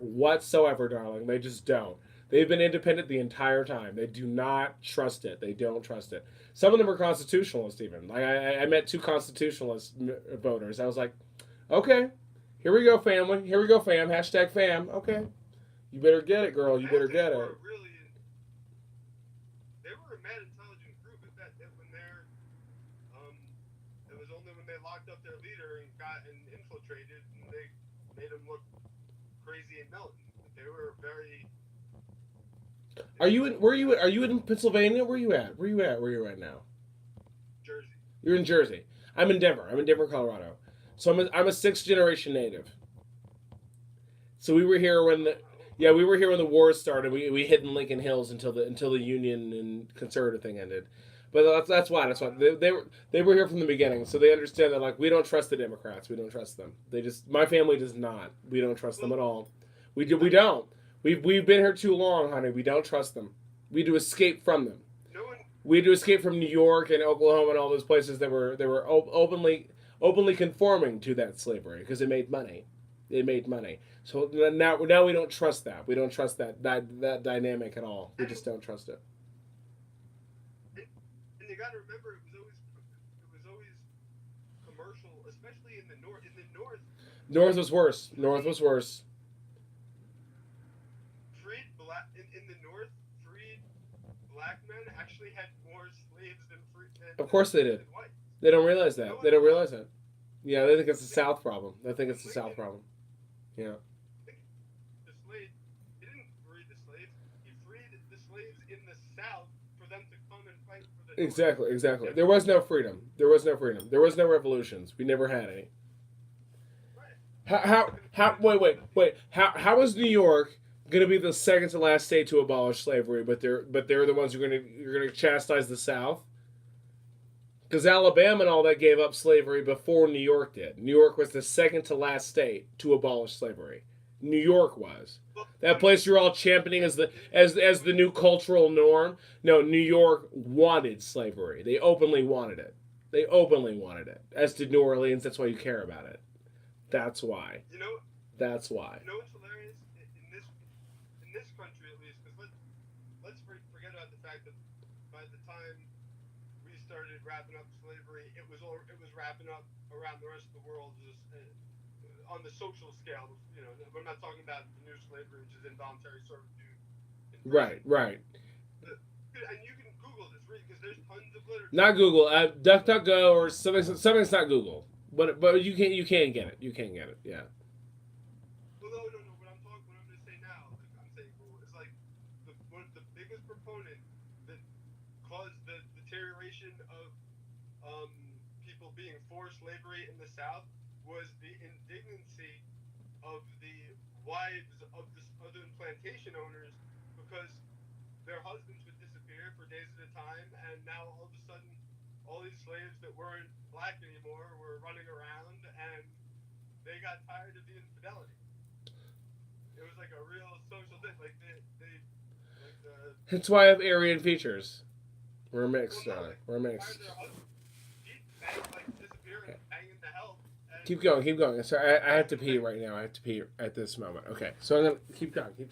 darling. They just don't. They've been independent the entire time. They do not trust it. They don't trust it. Some of them are constitutionalists, even. Like I met 2 constitutionalist voters. I was like, okay, here we go, family. Here we go, fam. Hashtag fam. Okay, you better get it, girl. You better get it. They were a mad intelligent group. In fact, when they're it was only when they locked up their leader and got infiltrated, and they made him look crazy and militant. They were very. Are you in Pennsylvania? Where you at? Where you at now? Jersey. You're in Jersey. I'm in Denver. I'm in Denver, Colorado. So I'm a 6th generation native. So we were here when the wars started. We hid in Lincoln Hills until the Union and conservative thing ended. But that's why they were here from the beginning, so they understand that like we don't trust the Democrats. We don't trust them. My family does not. We don't trust them at all. We don't. We've been here too long, honey. We don't trust them. We do escape from them. We had to escape from New York and Oklahoma and all those places that were openly conforming to that slavery because it made money. It made money. So now we don't trust that. We don't trust that dynamic at all. We just don't trust it. And you got to remember, it was always commercial, especially in the north. In the north. North was worse. In the north, freed black men actually had more slaves than Of course they did. whites. They don't realize that. They don't realize that. Yeah, they think it's a South problem. They think it's a South problem. Yeah. The slaves. He didn't free the slaves. He freed the slaves in the South for them to come and fight for the Exactly. There was no freedom. There was no revolutions. We never had any. Wait. How is New York going to be the second to last state to abolish slavery, but they're the ones who are going to chastise the South? Because Alabama and all that gave up slavery before New York did. New York was the second to last state to abolish slavery. New York was. That place you're all championing as the new cultural norm. No, New York wanted slavery. They openly wanted it. As did New Orleans. That's why you care about it. That's why. That's why. You know what's hilarious? In this country, at least, because let's forget about the fact that by the time we started wrapping up slavery, it was wrapping up around the rest of the world, just on the social scale. You know, I'm not talking about the new slavery, which is involuntary servitude. Right. And you can Google this, really, because there's tons of literature. Not Google. DuckDuckGo or something's not Google. But you can get it. You can get it. Yeah. Well, no. What I'm going to say now, like I'm saying, Google is like one of the biggest proponents that caused the deterioration of people being forced slavery in the South was the indignancy of the wives of the southern plantation owners, because their husbands would disappear for days at a time, and now all of a sudden all these slaves that weren't black anymore were running around, and they got tired of the infidelity. It was like a real social thing. That's why I have Aryan features. We're mixed, We're mixed. Keep going. Sorry, I have to pee right now. I have to pee at this moment. Okay, so I'm gonna keep talking. I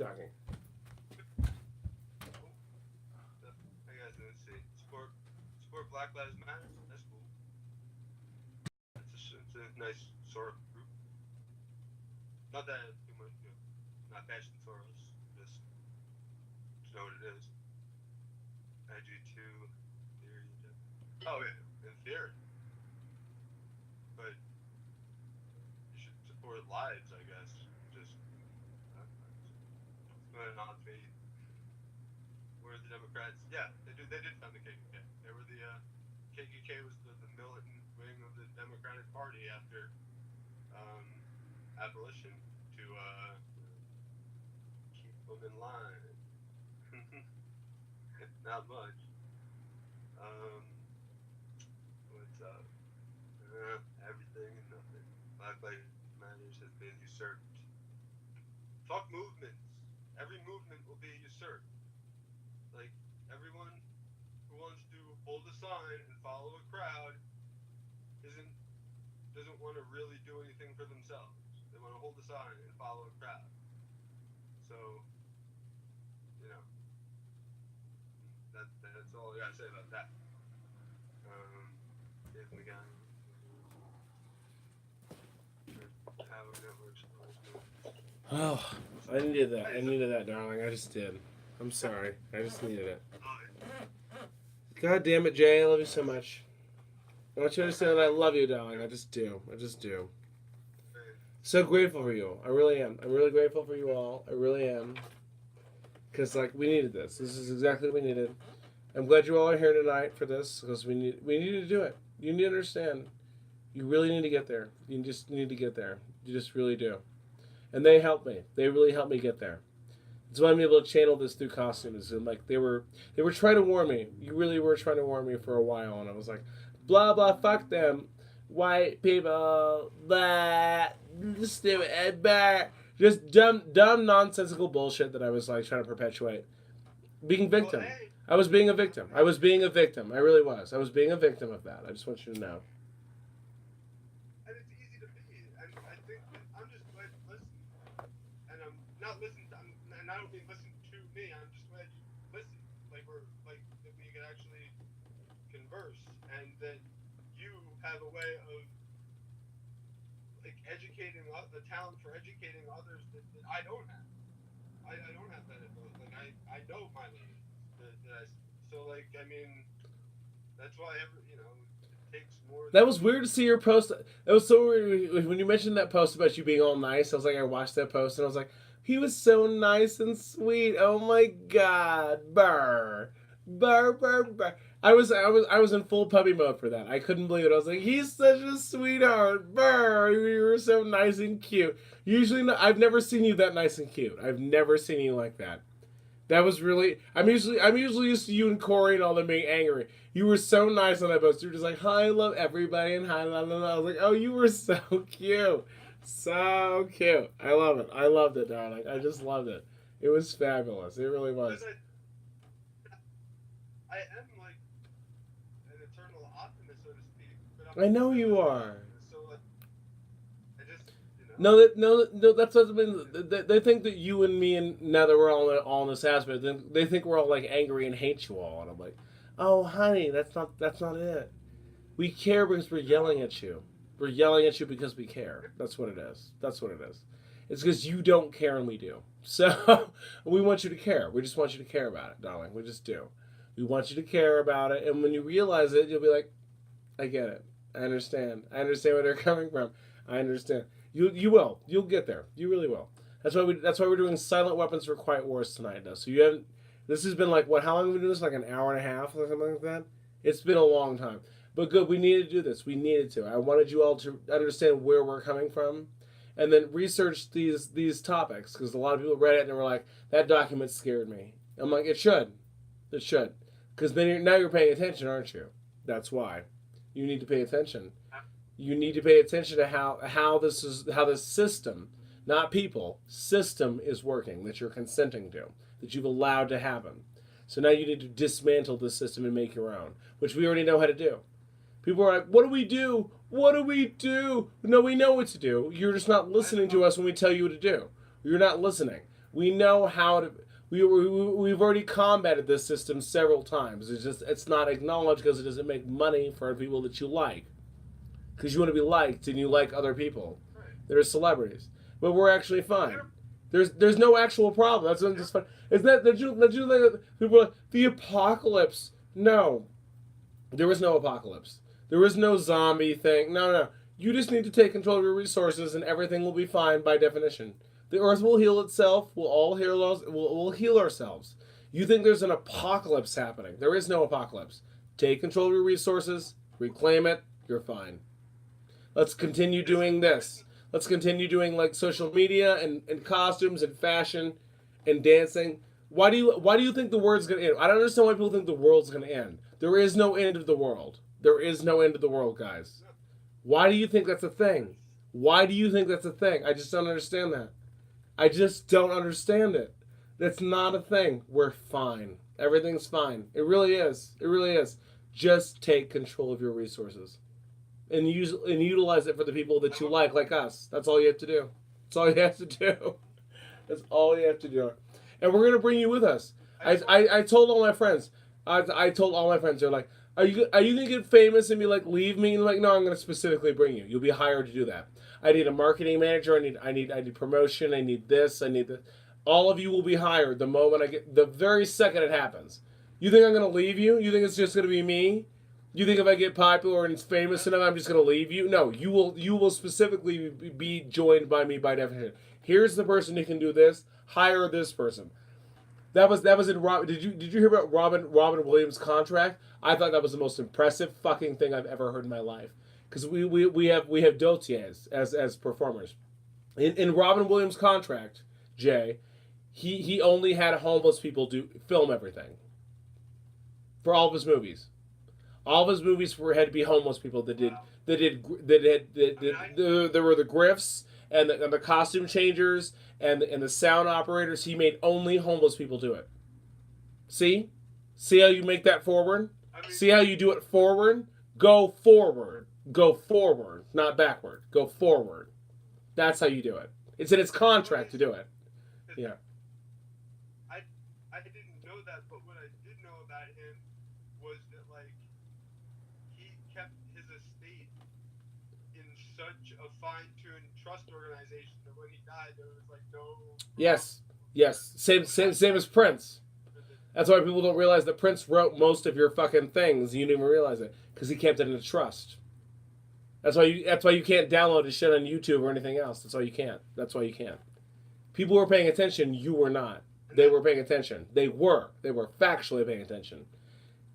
guess it's see. Support Black Lives Matter. That's cool. It's a nice sort of group. Not that too much, not bashing Soros. Just know what it is. I do too. Theory. Oh yeah, in theory. But you should support lives, I guess. Just going on to me. Where the Democrats? Yeah, they did found the KKK. They were the KKK was the militant wing of the Democratic Party after abolition to keep them in line. Not much. What's up? Everything and nothing. Black Lives Matters has been usurped. Fuck movements. Every movement will be usurped. Like, everyone who wants to hold a sign and follow a crowd doesn't want to really do anything for themselves. They want to hold a sign and follow a crowd. So, you know, that's all I gotta say about that. Dave McGowan. How networks. Oh, I needed that. I needed that, darling. I just did. I'm sorry. I just needed it. God damn it, Jay. I love you so much. I want you to understand that I love you, darling. I just do. I just do. So grateful for you. I really am. I'm really grateful for you all. I really am. Because, like, we needed this. This is exactly what we needed. I'm glad you all are here tonight for this, because we need to do it. You need to understand. You really need to get there. You just need to get there. You just really do. And they helped me. They really helped me get there. It's why I'm able to channel this through costumes. And like they were trying to warn me. You really were trying to warn me for a while, and I was like, blah blah, fuck them, white people, blah, stupid, blah, just dumb nonsensical bullshit that I was like trying to perpetuate. Being victim. I was being a victim. I was being a victim. I really was. I was being a victim of that. I just want you to know. And it's easy to be. And I think that I'm just glad you listen. And I'm not listening. And I don't mean listen to me. I'm just glad you listen. Like that we can actually converse, and that you have a way of like educating the talent for educating others that I don't have. I don't have that ability. Like I know my limits. So like I mean, that's why it takes more. That was weird to see your post. That was so weird when you mentioned that post about you being all nice. I was like, I watched that post and I was like, he was so nice and sweet. Oh my god, burr. I was in full puppy mode for that. I couldn't believe it. I was like, he's such a sweetheart. Burr, you were so nice and cute. Usually, I've never seen you that nice and cute. I've never seen you like that. That was really. I'm usually used to you and Corey and all them being angry. You were so nice on that post. You were just like, hi, I love everybody, and hi, la la la. I was like, oh, you were so cute. So cute. I love it. I loved it, darling. I just loved it. It was fabulous. It really was. I am like an eternal optimist, so to speak. But I know you are. So like, I just, No. That's what I mean. They think that you and me, and now that we're all in this aspect, they think we're all like angry and hate you all. And I'm like, oh, honey, that's not it. We care because we're yelling at you. We're yelling at you because we care. That's what it is. That's what it is. It's because you don't care and we do. So we want you to care. We just want you to care about it, darling. We just do. We want you to care about it. And when you realize it, you'll be like, I get it. I understand. I understand where they're coming from. I understand. You will. You'll get there. You really will. That's why we're doing Silent Weapons for Quiet Wars tonight now. So you haven't. This has been like what? How long have we been doing this? Like an hour and a half or something like that. It's been a long time. But good, we needed to do this. We needed to. I wanted you all to understand where we're coming from, and then research these topics, because a lot of people read it and were like, "That document scared me." I'm like, "It should, because then now you're paying attention, aren't you?" That's why you need to pay attention. You need to pay attention to how this system, not people, system is working that you're consenting to, that you've allowed to happen. So now you need to dismantle the system and make your own, which we already know how to do. People are like, what do we do? What do we do? No, we know what to do. You're just not listening to us when we tell you what to do. You're not listening. We know how to. We've already combated this system several times. It's not acknowledged because it doesn't make money for people that you like. Because you want to be liked and you like other people. Right. They're celebrities. But we're actually fine. There's no actual problem. That's just fun. Is that you people are like, the apocalypse? No. There is no apocalypse. There is no zombie thing. No. You just need to take control of your resources and everything will be fine by definition. The earth will heal itself. We'll all heal. We'll heal ourselves. You think there's an apocalypse happening? There is no apocalypse. Take control of your resources. Reclaim it. You're fine. Let's continue doing this. Let's continue doing like social media and costumes and fashion and dancing. Why do you think the world's gonna end? I don't understand why people think the world's gonna end. There is no end of the world. There is no end of the world, guys. Why do you think that's a thing? Why do you think that's a thing? I just don't understand that. I just don't understand it. That's not a thing. We're fine. Everything's fine. It really is. It really is. Just take control of your resources. And utilize it for the people that you like us. That's all you have to do. That's all you have to do. That's all you have to do. And we're gonna bring you with us. I told all my friends. I told all my friends, they're like, are you gonna get famous and be like, leave me? And like, no, I'm gonna specifically bring you. You'll be hired to do that. I need a marketing manager. I need promotion. I need this. I need this. All of you will be hired the very second it happens. You think I'm gonna leave you? You think it's just gonna be me? You think if I get popular and it's famous enough, I'm just going to leave you? No, you will specifically be joined by me by definition. Here's the person who can do this. Hire this person. That was in Robin. Did you hear about Robin Williams' contract? I thought that was the most impressive fucking thing I've ever heard in my life. Because we have dotiers as performers. In Robin Williams' contract, Jay, he only had homeless people film everything for all of his movies. All of his movies had to be homeless people that did there were the grifts and the costume changers and the sound operators. He made only homeless people do it. See how you make that forward? See how you do it forward? Go forward, not backward. Go forward. That's how you do it. It's in his contract to do it. Yeah. I didn't know that, but what I did know about him was that like he kept his estate in such a fine-tuned trust organization that when he died, there was like no. Yes. Same as Prince. That's why people don't realize that Prince wrote most of your fucking things. You didn't even realize it because he kept it in a trust. That's why you can't download his shit on YouTube or anything else. That's why you can't. People were paying attention. You were not. They were paying attention. They were factually paying attention.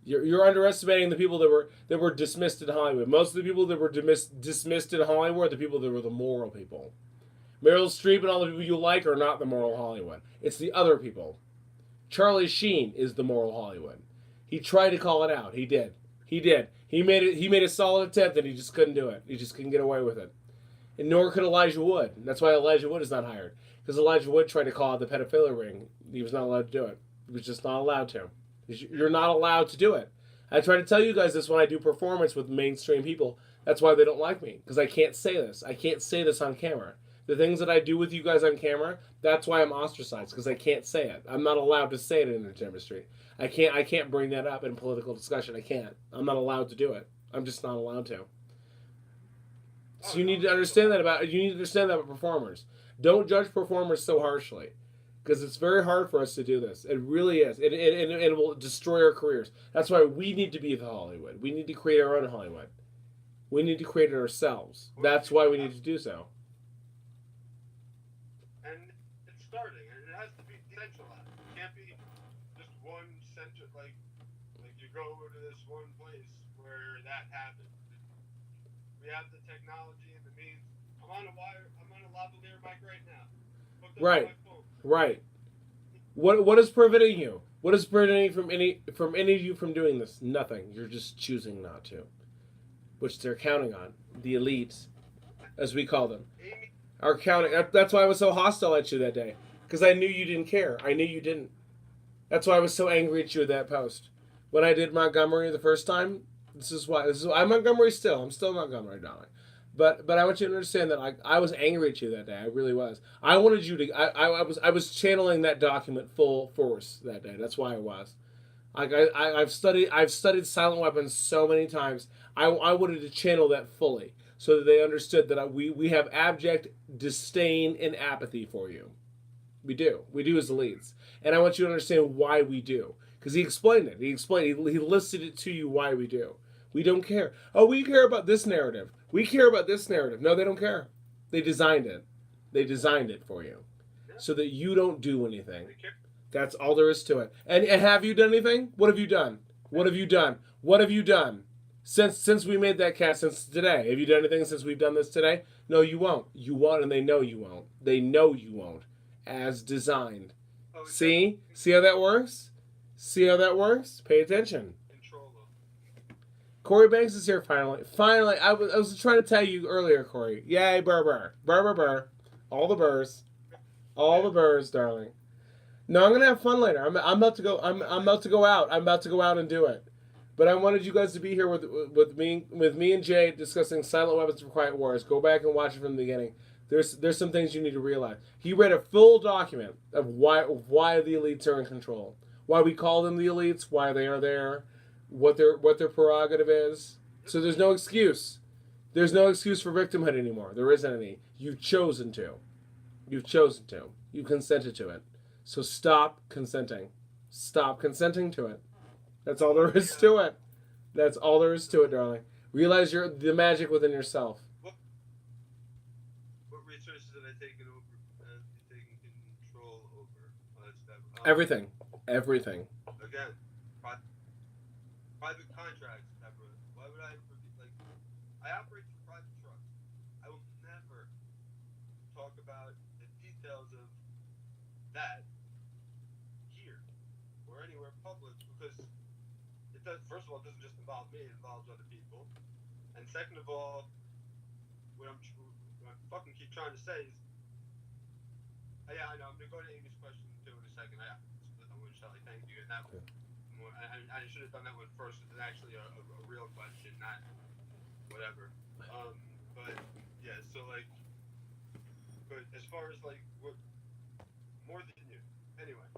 You're underestimating the people that were dismissed in Hollywood. Most of the people that were dismissed in Hollywood are the people that were the moral people. Meryl Streep and all the people you like are not the moral Hollywood. It's the other people. Charlie Sheen is the moral Hollywood. He tried to call it out. He did. He made a solid attempt and he just couldn't do it. He just couldn't get away with it. And nor could Elijah Wood. That's why Elijah Wood is not hired. Because Elijah Wood tried to call out the pedophilia ring. He was not allowed to do it. He was just not allowed to. You're not allowed to do it. I try to tell you guys this when I do performance with mainstream people. That's why they don't like me. Because I can't say this. I can't say this on camera. The things that I do with you guys on camera, that's why I'm ostracized. Because I can't say it. I'm not allowed to say it in the industry. I can't bring that up in political discussion. I can't. I'm not allowed to do it. I'm just not allowed to. So you need to understand that about performers. Don't judge performers so harshly. Because it's very hard for us to do this. It really is. It will destroy our careers. That's why we need to be the Hollywood. We need to create our own Hollywood. We need to create it ourselves. That's why we need to do so. And it's starting, and it has to be decentralized. It can't be just one center, like you go to this one place where that happens. We have the technology and the means. I'm on a lavalier mic right now. Right. What is preventing you? What is preventing from any of you from doing this? Nothing. You're just choosing not to. Which they're counting on. The elites, as we call them, are counting. That's why I was so hostile at you that day. Because I knew you didn't care. I knew you didn't. That's why I was so angry at you at that post. When I did Montgomery the first time, this is why I'm Montgomery still. I'm still Montgomery, darling. But I want you to understand that I was angry at you that day. I really was. I wanted you to. I was channeling that document full force that day. That's why I was. Like I've studied silent weapons so many times. I wanted to channel that fully so that they understood that we have abject disdain and apathy for you. We do as elites, and I want you to understand why we do. Because he explained it. He explained. He listed it to you why we do. We don't care. Oh, we care about this narrative. We care about this narrative. No, they don't care. They designed it. They designed it for you, Yeah. so that you don't do anything. They care. That's all there is to it. And have you done anything? What have you done? What have you done? What have you done? Since we made that cast, since today, have you done anything since we've done this today? No, you won't. You won't, and they know you won't. They know you won't, as designed. Oh, it's See? See how that works? See how that works? Pay attention. control of. Corey Banks is here finally. Finally, I was trying to tell you earlier, Corey. Yay, burr, burr. Burr, burr, burr. All the burrs. All the burrs, darling. No, I'm gonna have fun later. I'm about to go. I'm about to go out. I'm about to go out and do it. But I wanted you guys to be here with me and Jay discussing Silent Weapons for Quiet Wars. Go back and watch it from the beginning. There's some things you need to realize. He read a full document of why the elites are in control, why we call them the elites, why they are there, what their prerogative is. So there's no excuse. There's no excuse for victimhood anymore. There isn't any. You've chosen to. You've chosen to. You consented to it. So stop consenting. Stop consenting to it. That's all there is to it. That's all there is to it, darling. Realize the magic within yourself. What resources have I taken over? Taken control over? All that stuff. Everything. Everything. Again, private contracts, Deborah. Why would I like? I operate through private trucks. I will never talk about the details of that here or anywhere public because it does. First of all, it doesn't just involve me; it involves other people. And second of all, what I fucking keep trying to say is, yeah, I know. I'm gonna go to Amy's question too in a second. I want to Shelly, thank you. And that one, I should have done that one first. It's actually a real question, not whatever. But yeah, so like, but as far as like what more than you, anyway.